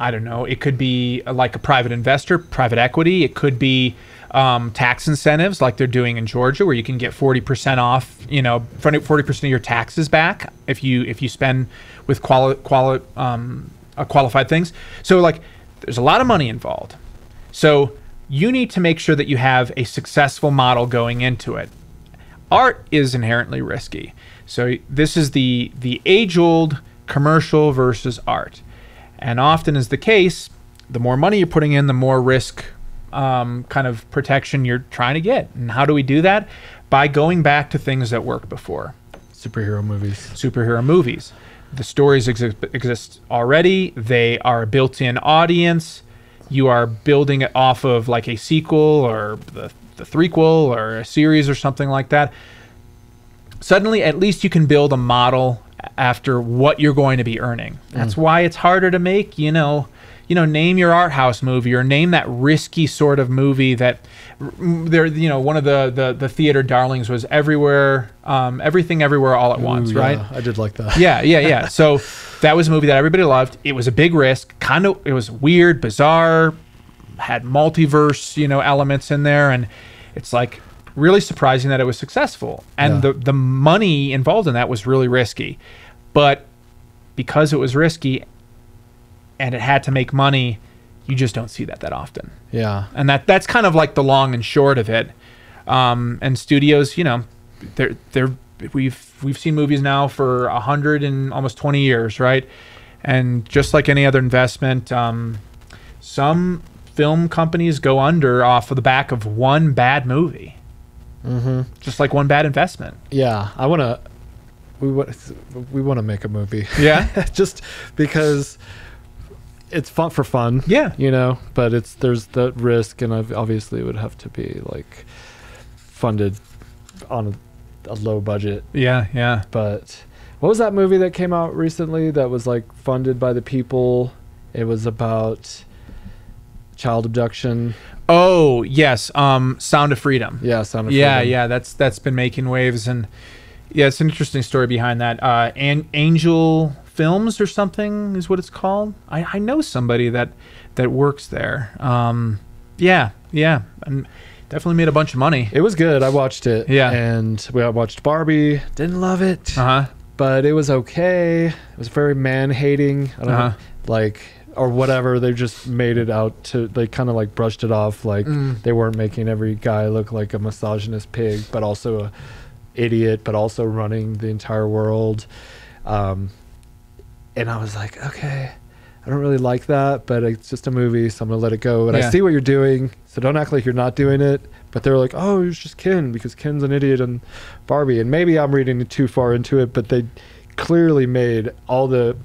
I don't know, it could be like a private investor, private equity. It could be tax incentives like they're doing in Georgia, where you can get 40% off, 40% of your taxes back if you spend with qualified things. So like there's a lot of money involved. So you need to make sure that you have a successful model going into it. Art is inherently risky. So this is the age-old commercial versus art. And often is the case, the more money you're putting in, the more risk kind of protection you're trying to get. And how do we do that? By going back to things that worked before. Superhero movies. The stories exist already. They are a built-in audience. You are building it off of like a sequel or the threequel or a series or something like that. Suddenly, at least you can build a model after what you're going to be earning. That's why it's harder to make, name your art house movie, or name that risky sort of movie that there, one of the theater darlings was Everything Everywhere All at Once, right? I did like that. Yeah. So that was a movie that everybody loved. It was a big risk. It was weird, bizarre, had multiverse, elements in there. And it's like really surprising that it was successful. And the money involved in that was really risky. But because it was risky and it had to make money, you just don't see that often. Yeah. And that's kind of like the long and short of it. And studios, we've seen movies now for 100 and almost 20 years, right? And just like any other investment, some film companies go under off of the back of one bad movie. Just like one bad investment. Yeah, we want to make a movie. Yeah. Just because it's fun for fun. Yeah. But there's the risk, and obviously it would have to be like funded on a low budget. Yeah. But What was that movie that came out recently that was like funded by the people? It was about child abduction. Oh yes, Sound of Freedom. Yeah, Sound of Freedom. Yeah. That's been making waves, and yeah, it's an interesting story behind that. Angel Films or something is what it's called. I know somebody that works there. Yeah, and definitely made a bunch of money. It was good. I watched it. Yeah, and we watched Barbie. Didn't love it. But it was okay. It was very man-hating. I don't know, like, or whatever. They just made it out to, they kind of like brushed it off, like they weren't making every guy look like a misogynist pig, but also a idiot, but also running the entire world. And I was like, okay, I don't really like that, but it's just a movie, so I'm gonna let it go. And I see what you're doing, so don't act like you're not doing it. But they're like, oh, it's just Ken, because Ken's an idiot and Barbie. And maybe I'm reading too far into it, but they clearly made all the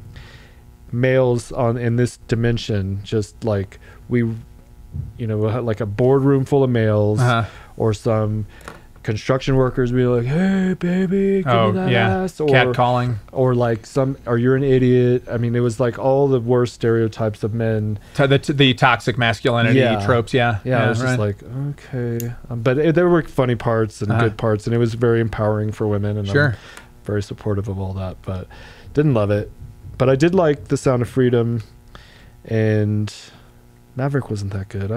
males in this dimension just like like a boardroom full of males, or some construction workers be like, hey baby, give me that ass, or catcalling, or like or you're an idiot. I mean, it was like all the worst stereotypes of men, the toxic masculinity tropes. I was just like, okay, but there were funny parts and good parts, and it was very empowering for women, and I'm very supportive of all that, but didn't love it. But I did like The Sound of Freedom, and Maverick wasn't that good.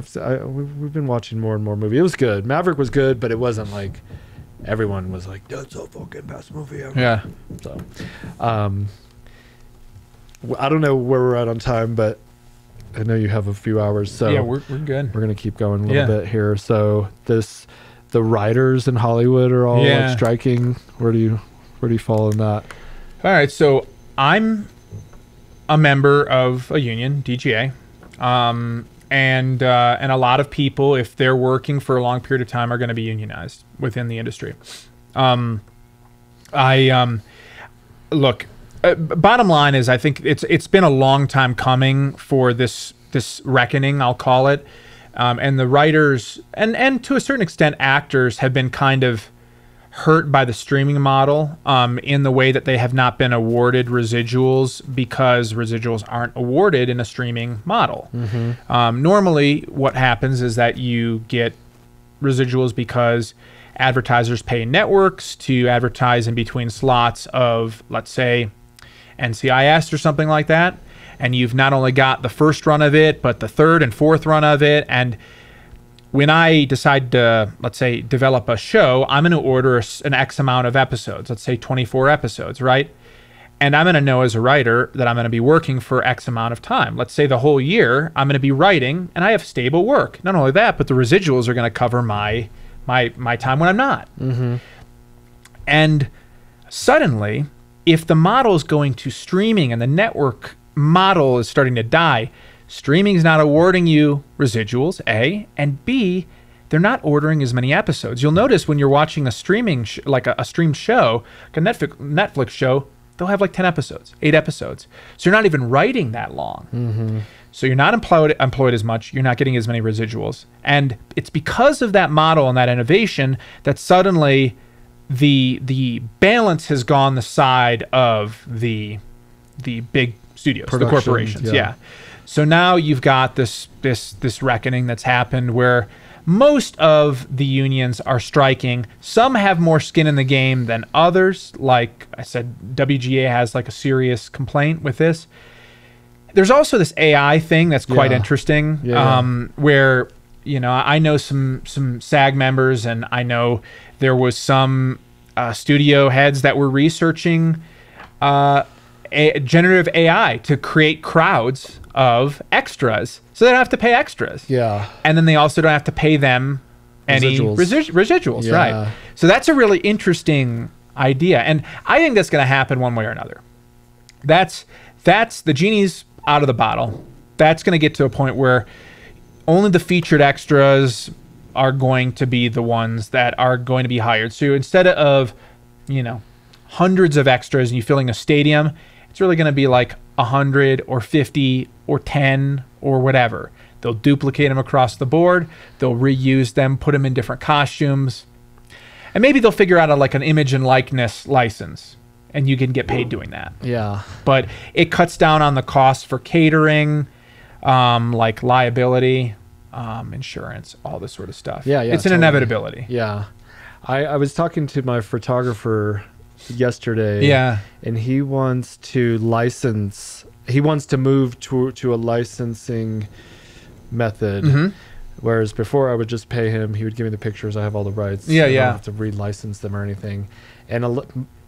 We've been watching more and more movies. It was good. Maverick was good, but it wasn't like everyone was like, that's a fucking best movie ever. Yeah. So, I don't know where we're at on time, but I know you have a few hours. So yeah, we're good. We're gonna keep going a little bit here. So the writers in Hollywood are all like striking. Where do you fall in that? All right. So I'm a member of a union, DGA. And a lot of people, if they're working for a long period of time, are going to be unionized within the industry. Look, bottom line is, I think it's been a long time coming for this reckoning, I'll call it. And the writers and to a certain extent actors have been kind of hurt by the streaming model in the way that they have not been awarded residuals, because residuals aren't awarded in a streaming model. Normally what happens is that you get residuals because advertisers pay networks to advertise in between slots of, let's say, NCIS or something like that, and you've not only got the first run of it, but the third and fourth run of it. And when I decide to, let's say, develop a show, I'm going to order an X amount of episodes, let's say 24 episodes, right? And I'm going to know as a writer that I'm going to be working for X amount of time. Let's say the whole year I'm going to be writing, and I have stable work. Not only that, but the residuals are going to cover my time when I'm not. And suddenly, if the model is going to streaming and the network model is starting to die, streaming is not awarding you residuals, A, and B, they're not ordering as many episodes. You'll notice when you're watching a streaming, like a streamed show, like a Netflix show, they'll have like 10 episodes, 8 episodes. So you're not even writing that long. So you're not employed as much. You're not getting as many residuals. And it's because of that model and that innovation that suddenly the balance has gone the side of the big studios, the corporations. So now you've got this reckoning that's happened where most of the unions are striking. Some have more skin in the game than others. Like I said, WGA has like a serious complaint with this. There's also this AI thing that's quite interesting, where, you know, I know some SAG members, and I know there was some studio heads that were researching generative AI to create crowds of extras, so they don't have to pay extras. And then they also don't have to pay them any residuals, right? So that's a really interesting idea, and I think that's going to happen one way or another. That's the genie's out of the bottle. That's going to get to a point where only the featured extras are going to be the ones that are going to be hired. So instead of, you know, hundreds of extras and you filling a stadium, it's really going to be like 100 or 50 or 10 or whatever. They'll duplicate them across the board. They'll reuse them, put them in different costumes. And maybe they'll figure out like an image and likeness license. and you can get paid doing that. Yeah. But it cuts down on the cost for catering, like liability, insurance, all this sort of stuff. Yeah, it's an inevitability. Yeah. I was talking to my photographer yesterday. Yeah. And he wants to move to a licensing method. Mm-hmm. Whereas before I would just pay him, he would give me the pictures, I have all the rights. Yeah, I don't have to relicense them or anything. And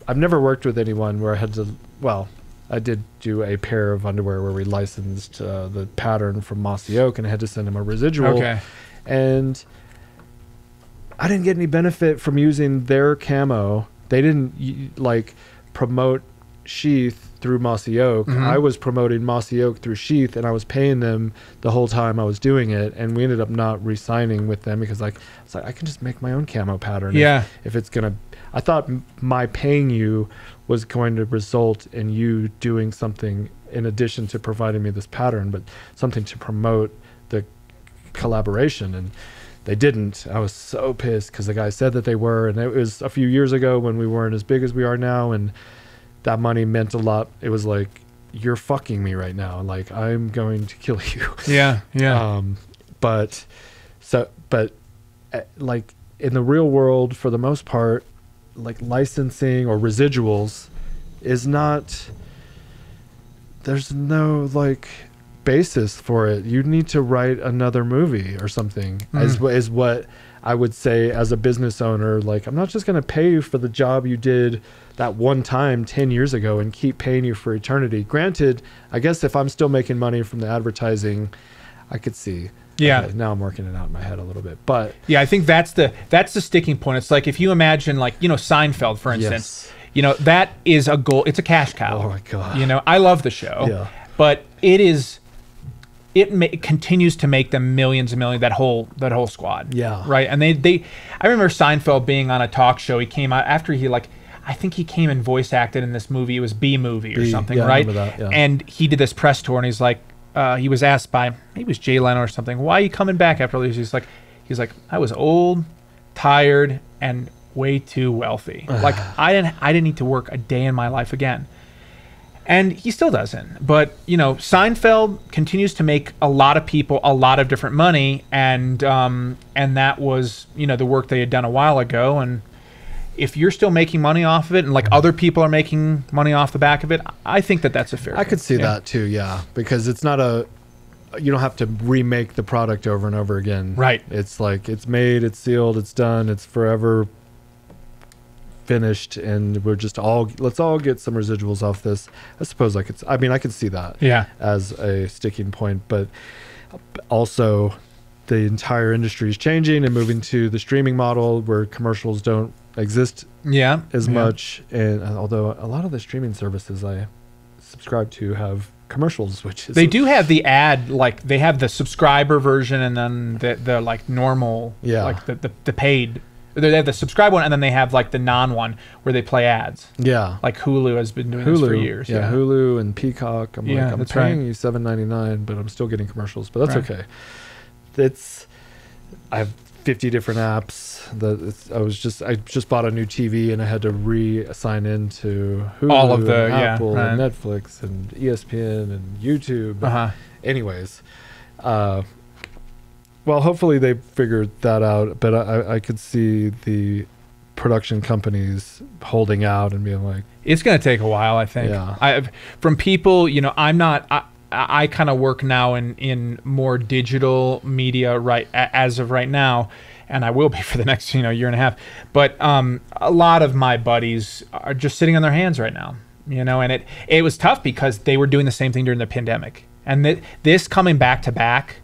I've never worked with anyone where I had to, well, I did do a pair of underwear where we licensed the pattern from Mossy Oak, and I had to send him a residual. Okay. And I didn't get any benefit from using their camo. They didn't like promote SHEATH through Mossy Oak. Mm-hmm. I was promoting Mossy Oak through SHEATH, and I was paying them the whole time I was doing it. And we ended up not re-signing with them because like it's like I can just make my own camo pattern. Yeah. If it's gonna, I thought my paying you was going to result in you doing something in addition to providing me this pattern, but something to promote the collaboration. And they didn't. I was so pissed because the guy said that they were, and it was a few years ago when we weren't as big as we are now, and that money meant a lot. It was like, you're fucking me right now. Like, I'm going to kill you. Yeah, yeah. But like in the real world, for the most part, like licensing or residuals is not, there's no like basis for it. You need to write another movie or something. Is what I would say as a business owner. Like, I'm not just going to pay you for the job you did that one time 10 years ago and keep paying you for eternity. Granted, I guess if I'm still making money from the advertising, I could see. Yeah. Now I'm working it out in my head a little bit, but yeah, I think that's the sticking point. It's like if you imagine, like, you know, Seinfeld, for instance. Yes. You know, that is a goal. It's a cash cow. Oh my God. You know, I love the show. Yeah. But it continues to make them millions and millions, that whole squad. Yeah. Right. And I remember Seinfeld being on a talk show. He came out after I think he came and voice acted in this movie. It was B-movie or something, yeah, right? I remember that, yeah. And he did this press tour, and he's like, he was asked by, maybe it was Jay Leno or something, why are you coming back after all these? He's like, I was old, tired, and way too wealthy. Like, I didn't need to work a day in my life again. And he still doesn't. But, you know, Seinfeld continues to make a lot of people a lot of different money, and that was, you know, the work they had done a while ago. And if you're still making money off of it, and like other people are making money off the back of it, I think that's a fair. I could see that too, yeah, because it's not you don't have to remake the product over and over again. Right. It's like, it's made, it's sealed, it's done, it's forever finished, and let's all get some residuals off this. I suppose I could see that. Yeah. As a sticking point, but also the entire industry is changing and moving to the streaming model where commercials don't exist as much. And although a lot of the streaming services I subscribe to have commercials, which is, they do have the ad, like they have the subscriber version, and then the like normal, like the paid. They have the subscribe one, and then they have like the non one where they play ads. Yeah, like Hulu has been doing this for years. Yeah, Hulu and Peacock. I'm paying you $7.99, but I'm still getting commercials. But that's okay. I have 50 different apps. I just bought a new TV, and I had to re-sign into Hulu, all of the Apple, and Netflix, and ESPN, and YouTube. Anyways, well, hopefully they figured that out. But I could see the production companies holding out and being like, it's going to take a while, I think. Yeah. From people, you know, I kind of work now in more digital media as of right now, and I will be for the next year and a half. But a lot of my buddies are just sitting on their hands right now, you know, and it was tough because they were doing the same thing during the pandemic, and this coming back to back,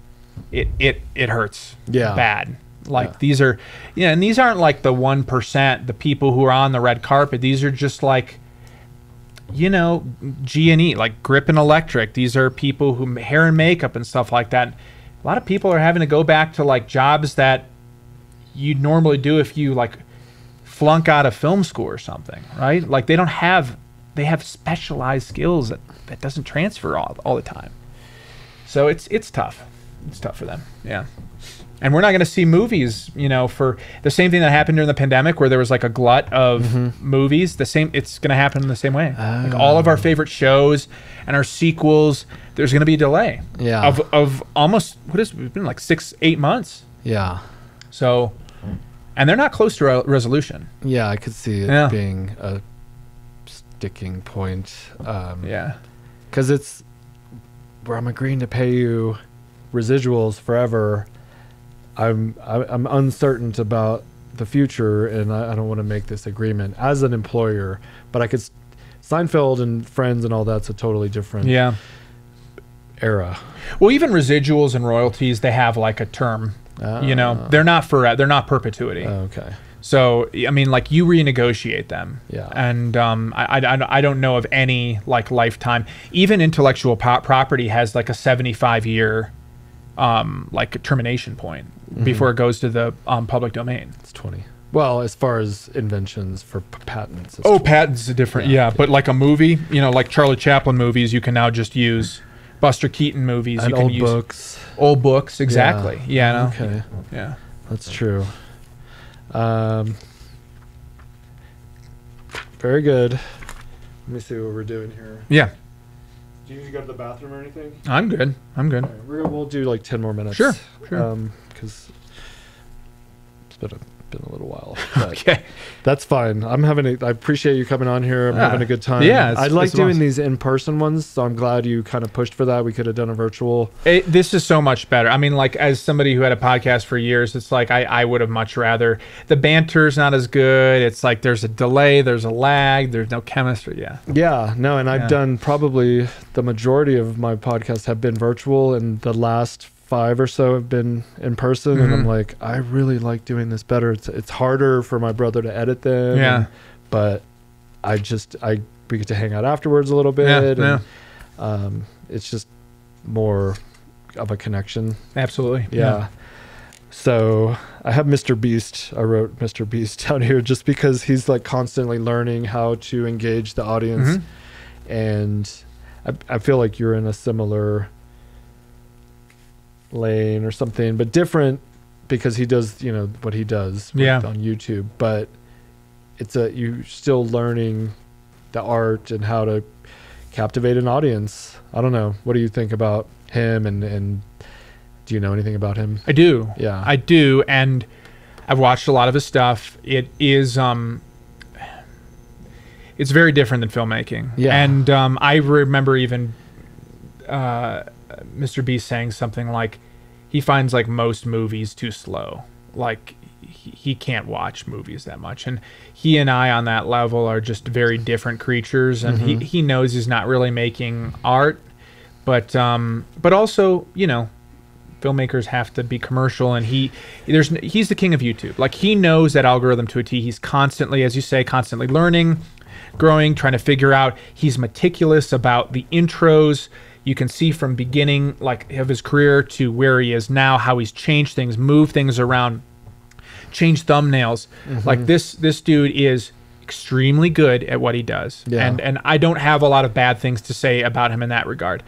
it hurts bad. Like these are, and these aren't like the 1%, the people who are on the red carpet. These are just like, you know, G&E, like Grip and Electric. These are people who hair and makeup and stuff like that. A lot of people are having to go back to like jobs that you'd normally do if you like flunk out of film school or something, right? Like they have specialized skills that doesn't transfer all the time. So it's tough. It's tough for them. Yeah. And we're not going to see movies, you know, for the same thing that happened during the pandemic, where there was like a glut of movies. It's going to happen in the same way. Like all of our favorite shows and our sequels, there's going to be a delay. Yeah. Of almost, it's been like 6-8 months. Yeah. So, and they're not close to a resolution. Yeah, I could see it being a sticking point. Yeah. Because it's where I'm agreeing to pay you residuals forever. I'm uncertain about the future, and I don't want to make this agreement as an employer. But I could, Seinfeld and Friends and all that's a totally different era. Well, even residuals and royalties, they have like a term. You know, they're not perpetuity. Okay. So I mean, like you renegotiate them. Yeah. And I don't know of any like lifetime. Even intellectual property has like a 75-year like termination point before it goes to the public domain. It's 20. Well, as far as inventions for patents. Oh, patents are different. Yeah, but like a movie, you know, like Charlie Chaplin movies, you can now just use. Buster Keaton movies. And you can old use books. Old books, exactly. Yeah. No? Okay. Yeah. That's true. Very good. Let me see what we're doing here. Yeah. Do you need to go to the bathroom or anything? I'm good. Right, we'll do like 10 more minutes. Sure. Because it's been a little while. Okay. That's fine. I appreciate you coming on here. I'm having a good time. Yeah. I like doing these in-person ones, so I'm glad you kind of pushed for that. We could have done a virtual. This is so much better. I mean, like as somebody who had a podcast for years, it's like I would have much rather. The banter's not as good. It's like there's a delay, there's a lag, there's no chemistry. Yeah. Yeah. No, and I've done probably the majority of my podcasts have been virtual, and the last 5 or so have been in person, and I'm like, I really like doing this better. It's harder for my brother to edit them. Yeah. But we get to hang out afterwards a little bit. And it's just more of a connection. Absolutely. Yeah. So I have Mr. Beast. I wrote Mr. Beast down here just because he's like constantly learning how to engage the audience. And I feel like you're in a similar lane or something, but different because he does, you know, what he does on YouTube, but you're still learning the art and how to captivate an audience. I don't know. What do you think about him, and do you know anything about him? I do. Yeah. I do, and I've watched a lot of his stuff. It is it's very different than filmmaking. Yeah. And I remember even Mr. Beast saying something like he finds like most movies too slow. Like he can't watch movies that much, and he and I on that level are just very different creatures, and he knows he's not really making art, but also, you know, filmmakers have to be commercial, and he's the king of YouTube. Like he knows that algorithm to a T. He's constantly, as you say, constantly learning, growing, trying to figure out. He's meticulous about the intros. You can see from beginning like of his career to where he is now, how he's changed things, moved things around, changed thumbnails. Like this dude is extremely good at what he does. Yeah. And I don't have a lot of bad things to say about him in that regard.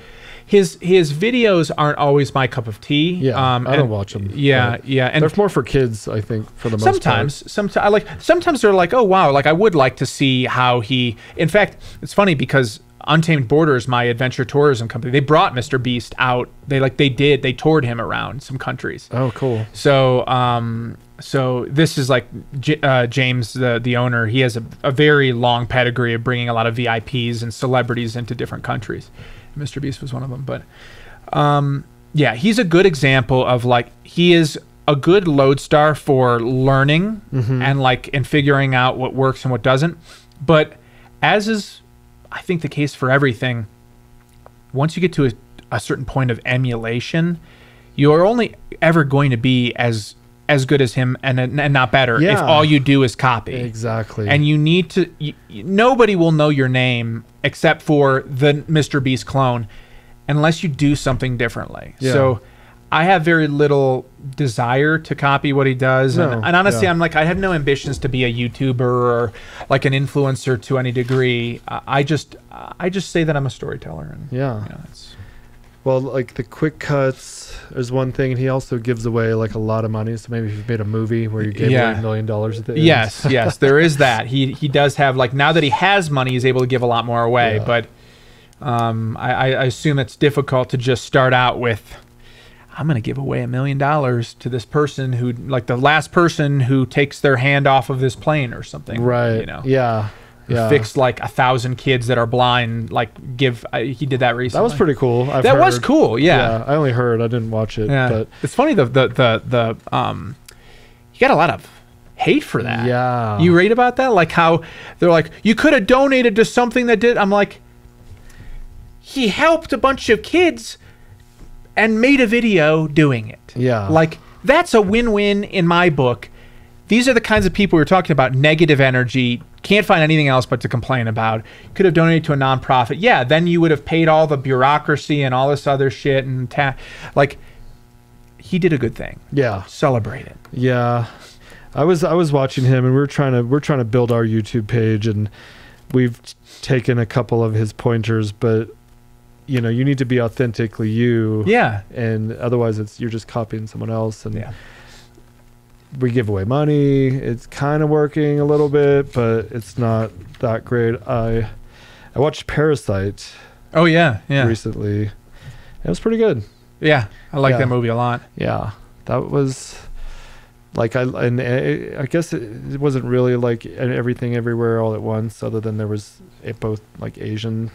His videos aren't always my cup of tea. Yeah, I don't watch them. Yeah, yeah, and they're more for kids, I think, for the most part. Sometimes they're like, oh wow, like I would like to see how he. In fact, it's funny because Untamed Borders, my adventure tourism company, they brought Mr. Beast out. They toured him around some countries. Oh, cool. So so this is like James, the owner. He has a very long pedigree of bringing a lot of VIPs and celebrities into different countries. Mr. Beast was one of them, but yeah, he's a good example of like he is a good lodestar for learning and figuring out what works and what doesn't. But as is, I think, the case for everything, once you get to a certain point of emulation, you are only ever going to be as good as him and not better if all you do is copy. Exactly. And you need to. Nobody will know your name except for the Mr. Beast clone, unless you do something differently. Yeah. So I have very little desire to copy what he does. No, and honestly, I'm like, I have no ambitions to be a YouTuber or like an influencer to any degree. I just say that I'm a storyteller. And, yeah. You know, Well, like the quick cuts is one thing, and he also gives away like a lot of money. So maybe if you made a movie where you gave away $1 million at the end. Yes, there is that. He does have, like, now that he has money, he's able to give a lot more away. Yeah. But I assume it's difficult to just start out with, I'm going to give away $1 million to this person who, like, the last person who takes their hand off of this plane or something. Right. You know. Yeah. Yeah. Fixed like 1,000 kids that are blind. Like, he did that recently. That was pretty cool. That was cool. Yeah. I only heard. I didn't watch it. Yeah. But it's funny. You got a lot of hate for that. Yeah. You read about that? Like how they're like, you could have donated to something that did. I'm like, he helped a bunch of kids and made a video doing it. Yeah. Like, that's a win-win in my book. These are the kinds of people we're talking about. Negative energy. Can't find anything else but to complain about. Could have donated to a nonprofit. Yeah, then you would have paid all the bureaucracy and all this other shit and like, he did a good thing. Yeah. Celebrate it. Yeah. I was watching him, and we're trying to build our YouTube page, and we've taken a couple of his pointers, but you know, you need to be authentically you. Yeah. And otherwise you're just copying someone else. And yeah. We give away money. It's kind of working a little bit, but it's not that great. I watched Parasite. Oh yeah, yeah. Recently, it was pretty good. Yeah, I like that movie a lot. Yeah, that was like I guess it wasn't really like everything everywhere all at once, other than there was both like Asian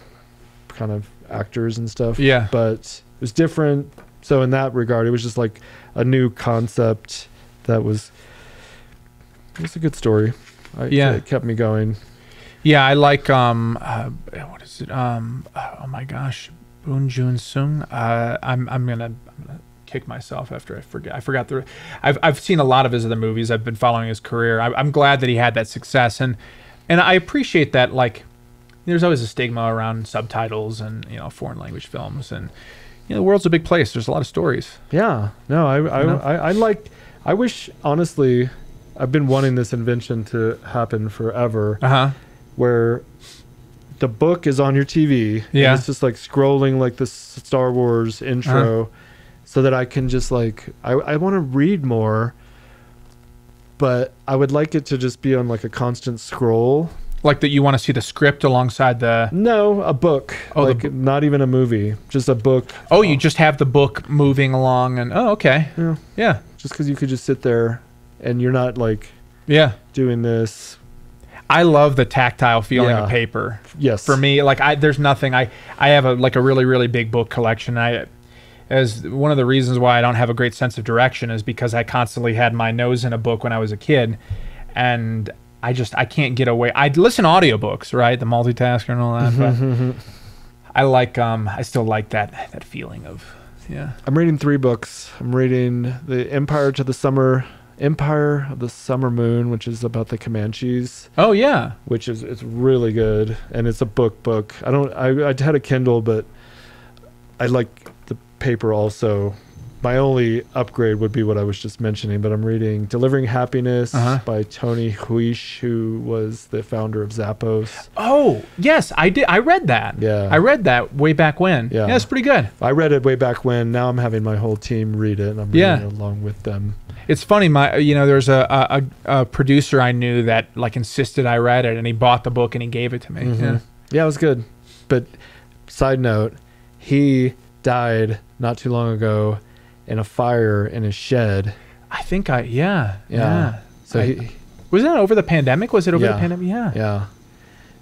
kind of actors and stuff. Yeah, but it was different. So in that regard, it was just like a new concept. It was a good story. It kept me going. Yeah, I like what is it? Oh my gosh, Boon Joon Sung. I'm gonna kick myself after I forgot I've seen a lot of his other movies. I've been following his career. I'm glad that he had that success, and I appreciate that. Like, there's always a stigma around subtitles and, you know, foreign language films, and you know, the world's a big place. There's a lot of stories. Yeah. No, I wish, honestly, I've been wanting this invention to happen forever, where the book is on your TV, and it's just like scrolling like the Star Wars intro, so that I can just like, I want to read more, but I would like it to just be on like a constant scroll. Like that you want to see the script alongside the... No, a book. Oh, like not even a movie, just a book. Oh, you just have the book moving along, and okay. Yeah. Just because you could just sit there and you're not like doing this. I love the tactile feeling of paper. Yes. For me, like there's nothing. I have a really, really big book collection. As one of the reasons why I don't have a great sense of direction is because I constantly had my nose in a book when I was a kid, and I can't get away. I listen to audiobooks, right? The multitasker and all that. But I like I still like that feeling of I'm reading 3 books. I'm reading The Empire of the Summer Moon, which is about the Comanches. Oh yeah. Which is, it's really good, and it's a book. I had a Kindle, but I like the paper also. My only upgrade would be what I was just mentioning, but I'm reading Delivering Happiness by Tony Huish, who was the founder of Zappos. Oh, yes, I did. I read that. Yeah. I read that way back when. Yeah, it's pretty good. I read it way back when. Now I'm having my whole team read it, and I'm reading it along with them. It's funny, there's a producer I knew that like insisted I read it, and he bought the book and he gave it to me. Yeah, it was good. But side note, he died not too long ago in a fire in his shed. I think So was that over the pandemic? Was it over the pandemic? Yeah. Yeah.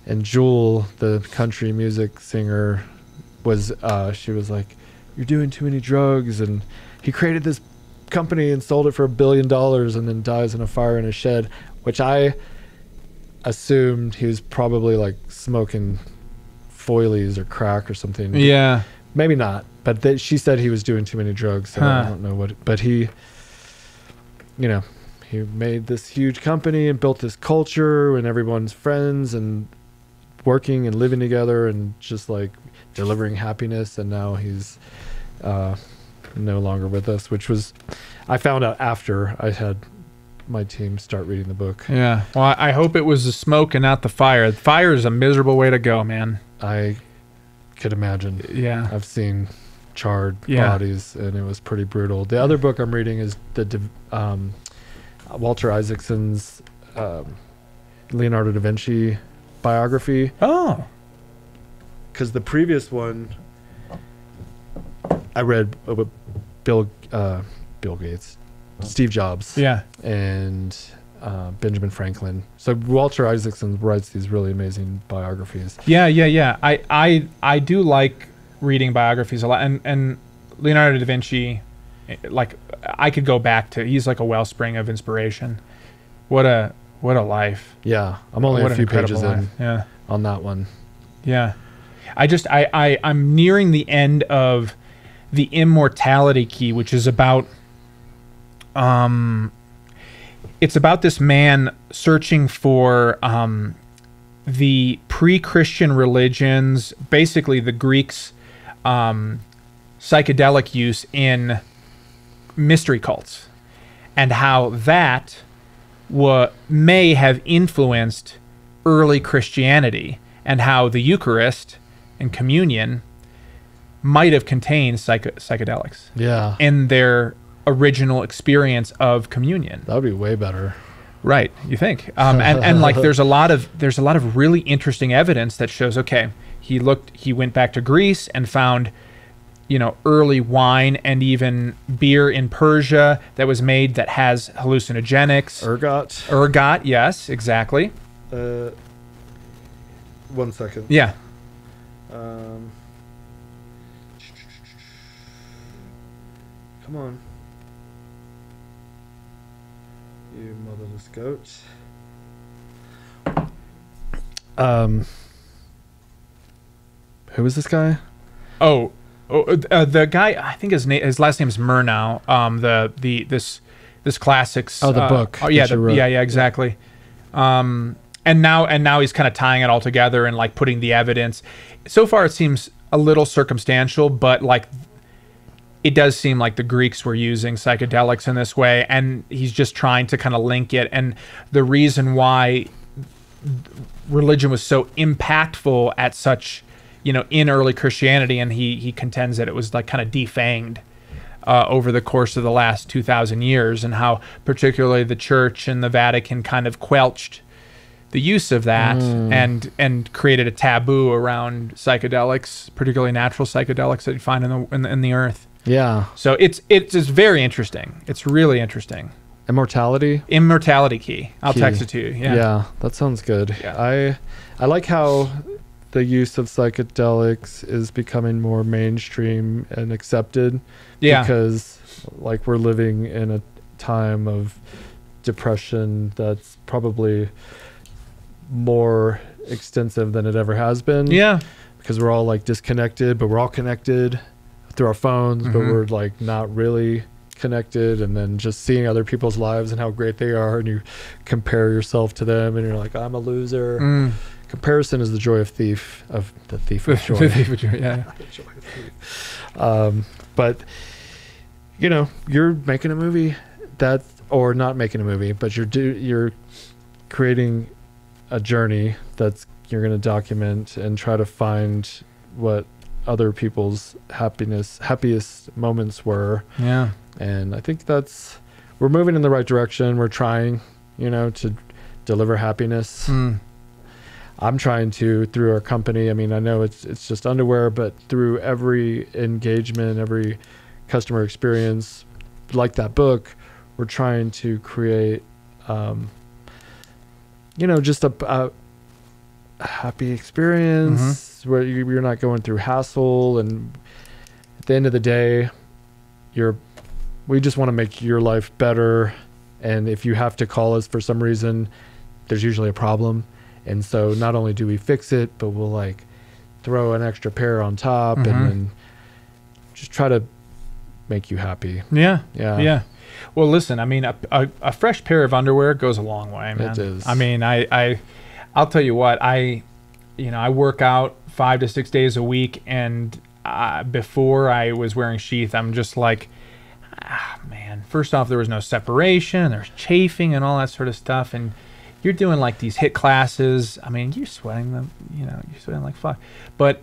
And Jewel, the country music singer, she was like, "You're doing too many drugs," and he created this company and sold it for $1 billion, and then dies in a fire in a shed, which I assumed he was probably like smoking foilies or crack or something. Yeah. Maybe not. But she said he was doing too many drugs, so I don't know what. But he made this huge company and built this culture, and everyone's friends and working and living together and just like delivering happiness. And now he's no longer with us, which was, I found out after I had my team start reading the book. Yeah. Well, I hope it was the smoke and not the fire. The fire is a miserable way to go, man. I could imagine. Yeah. I've seen charred bodies, and it was pretty brutal. The other book I'm reading is Walter Isaacson's Leonardo da Vinci biography. Oh. Because the previous one I read with Bill Gates, Steve Jobs, and Benjamin Franklin. So Walter Isaacson writes these really amazing biographies. Yeah. I do like reading biographies a lot, and Leonardo da Vinci, like, I could go back to. He's like a wellspring of inspiration. What a life. Yeah, I'm only a few pages in on that one. Yeah, I'm nearing the end of The Immortality Key, which is about it's about this man searching for the pre-Christian religions, basically the Greeks' psychedelic use in mystery cults, and how that may have influenced early Christianity, and how the Eucharist and communion might have contained psychedelics in their original experience of communion. That would be way better. Right, you think? And like there's a lot of really interesting evidence that shows, okay, he went back to Greece and found, early wine and even beer in Persia that was made that has hallucinogenics. Ergot, yes, exactly. 1 second. Yeah. Come on. You motherless goat. Who is this guy? The guy, I think his last name is Murnau. This classics. The book. Yeah, exactly. And now he's kind of tying it all together and like putting the evidence. So far, it seems a little circumstantial, but like it does seem like the Greeks were using psychedelics in this way, and he's just trying to kind of link it. And the reason why religion was so impactful at such, in early Christianity, and he contends that it was like kind of defanged over the course of the last 2,000 years, and how particularly the Church and the Vatican kind of quelched the use of that and created a taboo around psychedelics, particularly natural psychedelics that you find in the earth. Yeah. So it's just very interesting. It's really interesting. Immortality Key. I'll text it to you. Yeah, that sounds good. Yeah. I like how the use of psychedelics is becoming more mainstream and accepted. Yeah. Because like we're living in a time of depression that's probably more extensive than it ever has been. Yeah. Because we're all like disconnected, but we're all connected through our phones, but we're like not really connected. And then just seeing other people's lives and how great they are, and you compare yourself to them, and you're like, I'm a loser. Comparison is the joy of the thief of joy. The thief of joy, yeah. But you're making a movie or not making a movie, but you're creating a journey you're going to document and try to find what other people's happiest moments were. Yeah. And I think we're moving in the right direction. We're trying, to deliver happiness. I'm trying to, through our company. I mean, I know it's just underwear, but through every engagement, every customer experience, like that book, we're trying to create, just a happy experience where you're not going through hassle. And at the end of the day, we just want to make your life better. And if you have to call us for some reason, there's usually a problem. And so not only do we fix it, but we'll like throw an extra pair on top and then just try to make you happy. Yeah. Well, listen, I mean, a fresh pair of underwear goes a long way, man. It does. I mean, I'll tell you what, I work out 5 to 6 days a week, and before I was wearing SHEATH, I'm just like, man, first off, there was no separation, there's chafing and all that sort of stuff, and you're doing like these HIIT classes. I mean, you're sweating them, you're sweating like fuck. But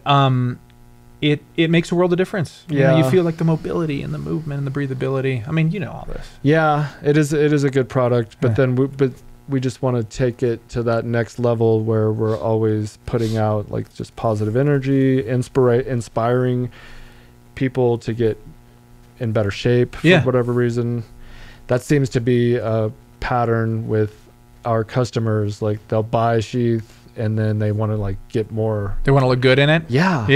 it makes a world of difference. Yeah. You know, you feel like the mobility and the movement and the breathability. I mean, you know all this. Yeah, it is a good product, but then we just want to take it to that next level where we're always putting out like just positive energy, inspiring people to get in better shape for whatever reason. That seems to be a pattern with our customers. Like they'll buy SHEATH and then they want to like get more. They want to look good in it. Yeah.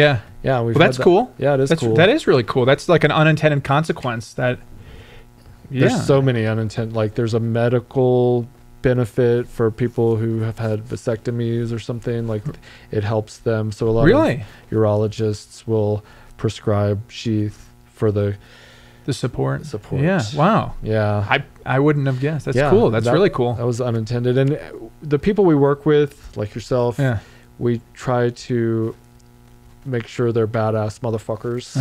Well, that's cool. Yeah, it is cool. That is really cool. That's like an unintended consequence. There's so many unintended. Like there's a medical benefit for people who have had vasectomies or something. Like it helps them. So a lot of urologists will prescribe SHEATH for the support. Yeah. Wow. Yeah. I wouldn't have guessed. That's cool. That's really cool. That was unintended. And the people we work with, like yourself, we try to make sure they're badass motherfuckers.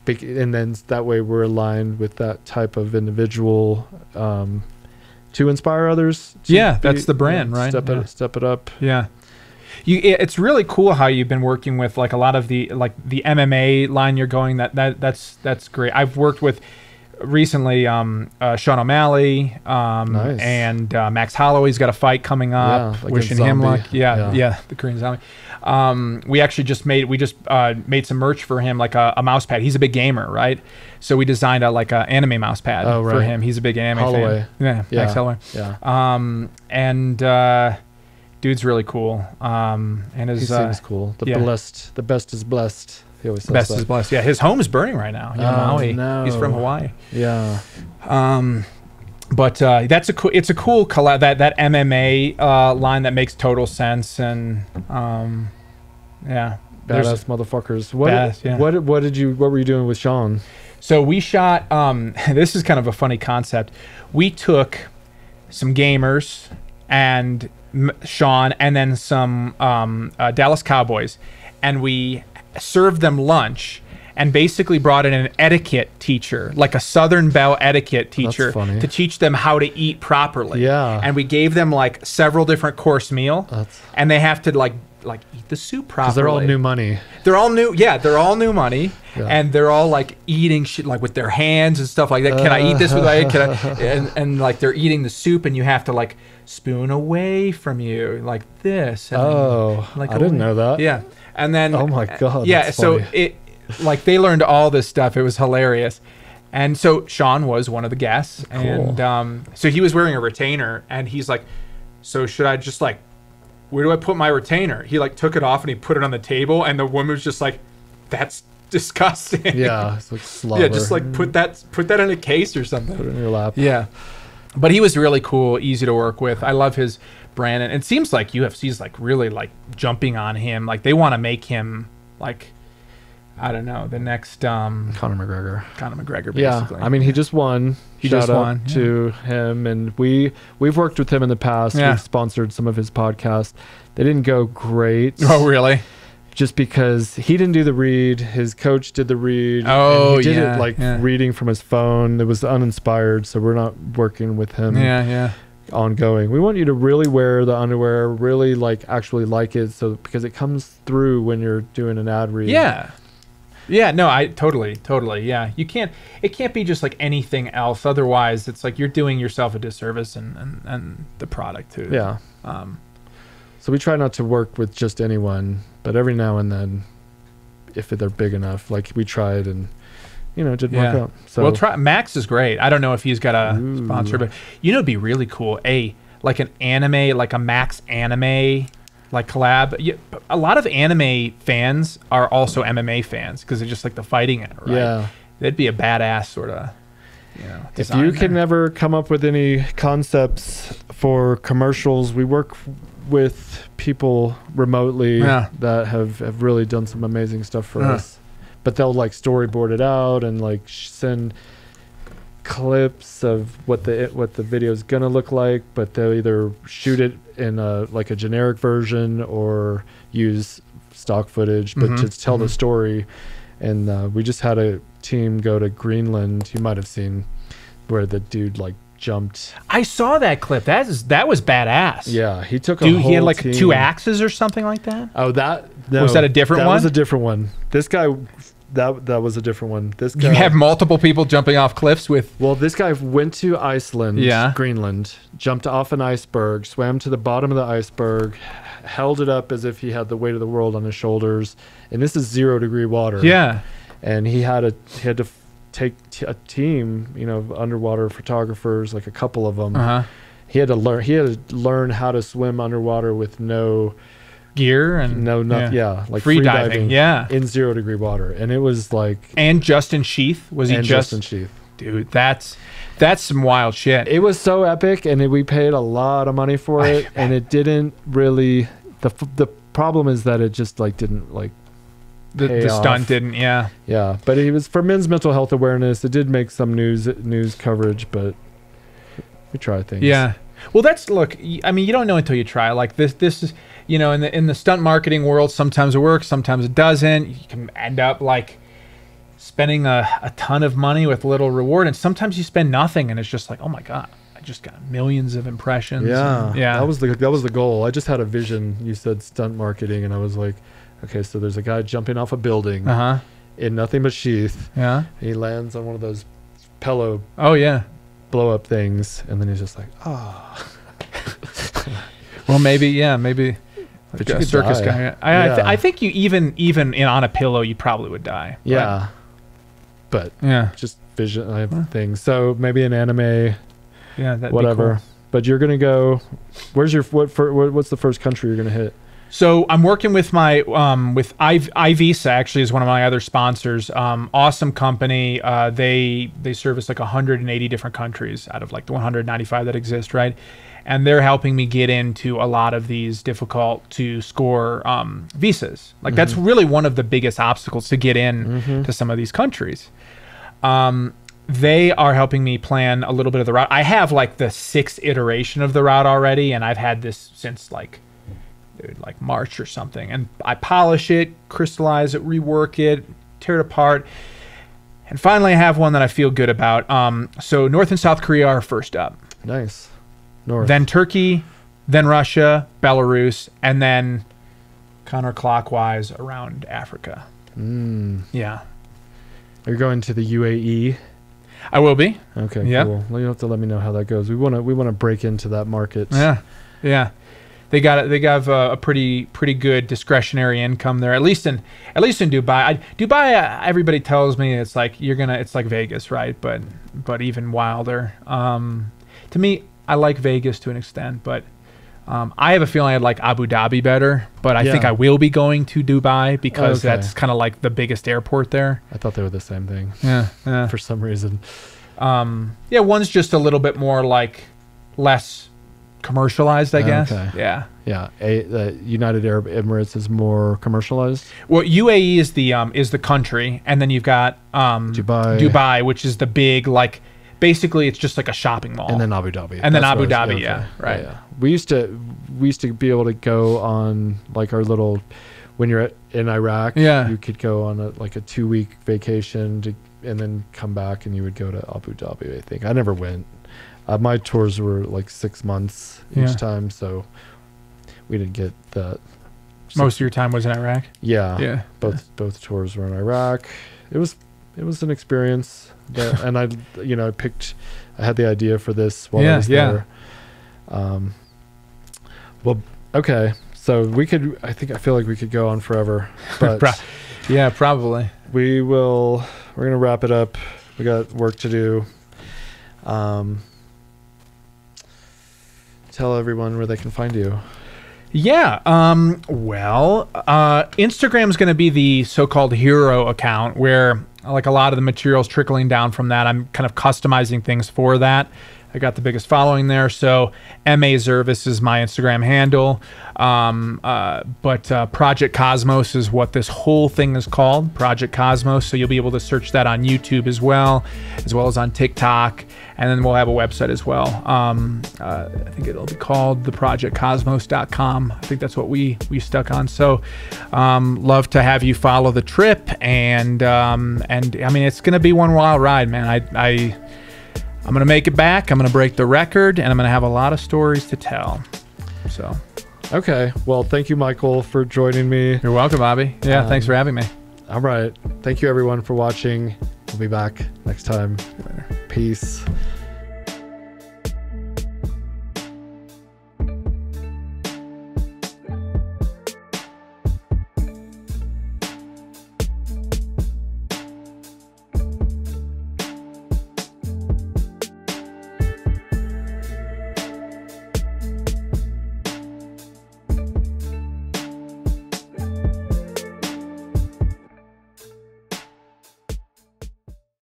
And then that way we're aligned with that type of individual to inspire others. That's the brand, right? Step it up. Yeah. It's really cool how you've been working with like a lot of the MMA line you're going. That's great. I've worked with recently Sean O'Malley nice. And Max Holloway's got a fight coming up. Wishing him luck. The Korean Zombie. We actually just made some merch for him, like a mouse pad. He's a big gamer, right? So we designed a anime mouse pad for him. He's a big anime fan. Max Holloway. And dude's really cool. And he seems cool. The best is blessed. He always says best that. is blessed. Yeah, his home is burning right now. Maui. No. He's from Hawaii. Yeah. But it's a cool collab. That MMA line that makes total sense. And badass motherfuckers. What were you doing with Sean? So we shot. This is kind of a funny concept. We took some gamers and Sean and then some Dallas Cowboys, and we served them lunch and basically brought in an etiquette teacher, like a Southern Belle etiquette teacher, to teach them how to eat properly. Yeah. And we gave them like several different course meal, and they have to like eat the soup properly. 'Cause they're all new money. They're all new. Yeah, they're all new money, and they're all like eating shit like with their hands and stuff like that. Can I eat this with my? Can I? And like they're eating the soup, and you have to like spoon away from you like this. And I didn't know that. Yeah, and then oh my god. Yeah, so it like they learned all this stuff. It was hilarious. And so Sean was one of the guests, and so he was wearing a retainer, and he's like, so should I just like, where do I put my retainer? He like took it off and he put it on the table, and the woman was just like, that's disgusting. Yeah, it's like slobber. Yeah, just like put that in a case or something. Put it in your lap. Yeah, but he was really cool, easy to work with. I love his brand, and it seems like UFC's like really like jumping on him. Like they want to make him like, I don't know, the next Conor McGregor. Basically. Yeah, I mean he just won. Shout out to him, and we've worked with him in the past. We've sponsored some of his podcasts. They didn't go great. Oh, really? Just because he didn't do the read, his coach did the read. Oh, and he did it like reading from his phone. It was uninspired, so we're not working with him. Ongoing. We want you to really wear the underwear, really like actually like it, so because it comes through when you're doing an ad read. Yeah, no, I totally. Yeah, it can't be just like anything else. Otherwise, it's like you're doing yourself a disservice and the product too. Yeah. So we try not to work with just anyone, but every now and then, if they're big enough, like we tried and it didn't work out. So try Max is great. I don't know if he's got a sponsor, but it'd be really cool. Like an anime, like a Max anime. Like collab. Yeah, a lot of anime fans are also MMA fans because they just like the fighting it, right? Yeah. That'd be a badass sort of, if you can ever come up with any concepts for commercials, we work with people remotely that have really done some amazing stuff for us. But they'll like storyboard it out and like send clips of what the video is gonna look like, but they'll either shoot it in a generic version or use stock footage, but to tell the story. And we just had a team go to Greenland. You might have seen where the dude like jumped. I saw that clip. That was badass. Yeah, he took a Dude, whole he had like team. 2 axes or something like that. Oh, no, was that a different one? That was a different one. This guy, that was a different one. This guy. You have multiple people jumping off cliffs with. Well, this guy went to Iceland, Greenland, jumped off an iceberg, swam to the bottom of the iceberg, held it up as if he had the weight of the world on his shoulders, and this is 0-degree water. Yeah, and he had to take a team, of underwater photographers, like a couple of them. He had to learn how to swim underwater with no gear and like free diving, in 0-degree water, and it was like. And Justin Sheath Justin Sheath, dude, that's some wild shit. It was so epic, and we paid a lot of money for it, and it didn't really. The problem is that it just like didn't like. The stunt didn't, yeah, but it was for men's mental health awareness. It did make some news coverage, but we try things. Yeah, well, look. I mean, you don't know until you try. Like this is, in the stunt marketing world, sometimes it works, sometimes it doesn't. You can end up like spending a ton of money with little reward, and sometimes you spend nothing, and it's just like, oh my god, I just got millions of impressions. Yeah, yeah, that was the goal. I just had a vision. You said stunt marketing, and I was like. Okay, so there's a guy jumping off a building in nothing but sheath. Yeah. He lands on one of those pillow blow up things, and then he's just like, oh. Well, maybe but you a could circus die. guy. I think you even on a pillow, you probably would die. Yeah. But just vision things. So maybe an anime. Yeah, that'd whatever. Be cool. But you're gonna go. What's the first country you're gonna hit? So I'm working with my with iVisa, actually is one of my other sponsors. Awesome company. They service like 180 different countries out of like the 195 that exist, right? And they're helping me get into a lot of these difficult to score visas. Like that's really one of the biggest obstacles to get in to some of these countries. They are helping me plan a little bit of the route. I have like the 6th iteration of the route already, and I've had this since like March or something, and I polish it, crystallize it, rework it, tear it apart, and finally I have one that I feel good about. So North and South Korea are first up. Nice. North. Then Turkey, then Russia, Belarus, and then counterclockwise around Africa. Yeah. Are you going to the UAE? I will be. Okay, cool. Well, you have to let me know how that goes. We want to break into that market. Yeah. They got a pretty good discretionary income there, at least in Dubai. Dubai, everybody tells me it's like Vegas, right? But even wilder. To me, I like Vegas to an extent, but I have a feeling I'd like Abu Dhabi better. But I think I will be going to Dubai because that's kind of like the biggest airport there. I thought they were the same thing. Yeah. For some reason. One's just a little bit more like less commercialized, I guess. Okay. Yeah. The United Arab Emirates is more commercialized. Well, UAE is the country, and then you've got Dubai, which is the big like. Basically, it's just like a shopping mall. And then Abu Dhabi. And then Abu Dhabi, right. Yeah. We used to be able to go on like our little. When you're in Iraq, you could go on a 2-week vacation and then come back, and you would go to Abu Dhabi. I think I never went. My tours were like 6 months each time, so we didn't get that. Most of your time was in Iraq? Yeah. Both tours were in Iraq. It was an experience, and I had the idea for this while I was there. Well, okay, so I feel like we could go on forever, but yeah, probably. We're gonna wrap it up. We got work to do. Tell everyone where they can find you. Yeah. Instagram's going to be the so-called hero account where like a lot of the materials trickling down from that. I'm kind of customizing things for that. I got the biggest following there. So MA Zervos is my Instagram handle. But Project Cosmos is what this whole thing is called, Project Cosmos. So you'll be able to search that on YouTube as well as on TikTok. And then we'll have a website as well. I think it'll be called theprojectcosmos.com. I think that's what we stuck on. So love to have you follow the trip. And I mean, it's going to be one wild ride, man. I'm going to make it back. I'm going to break the record, and I'm going to have a lot of stories to tell. So, okay. Well, thank you, Michael, for joining me. You're welcome, Bobby. Yeah, thanks for having me. All right. Thank you, everyone, for watching. We'll be back next time. Peace.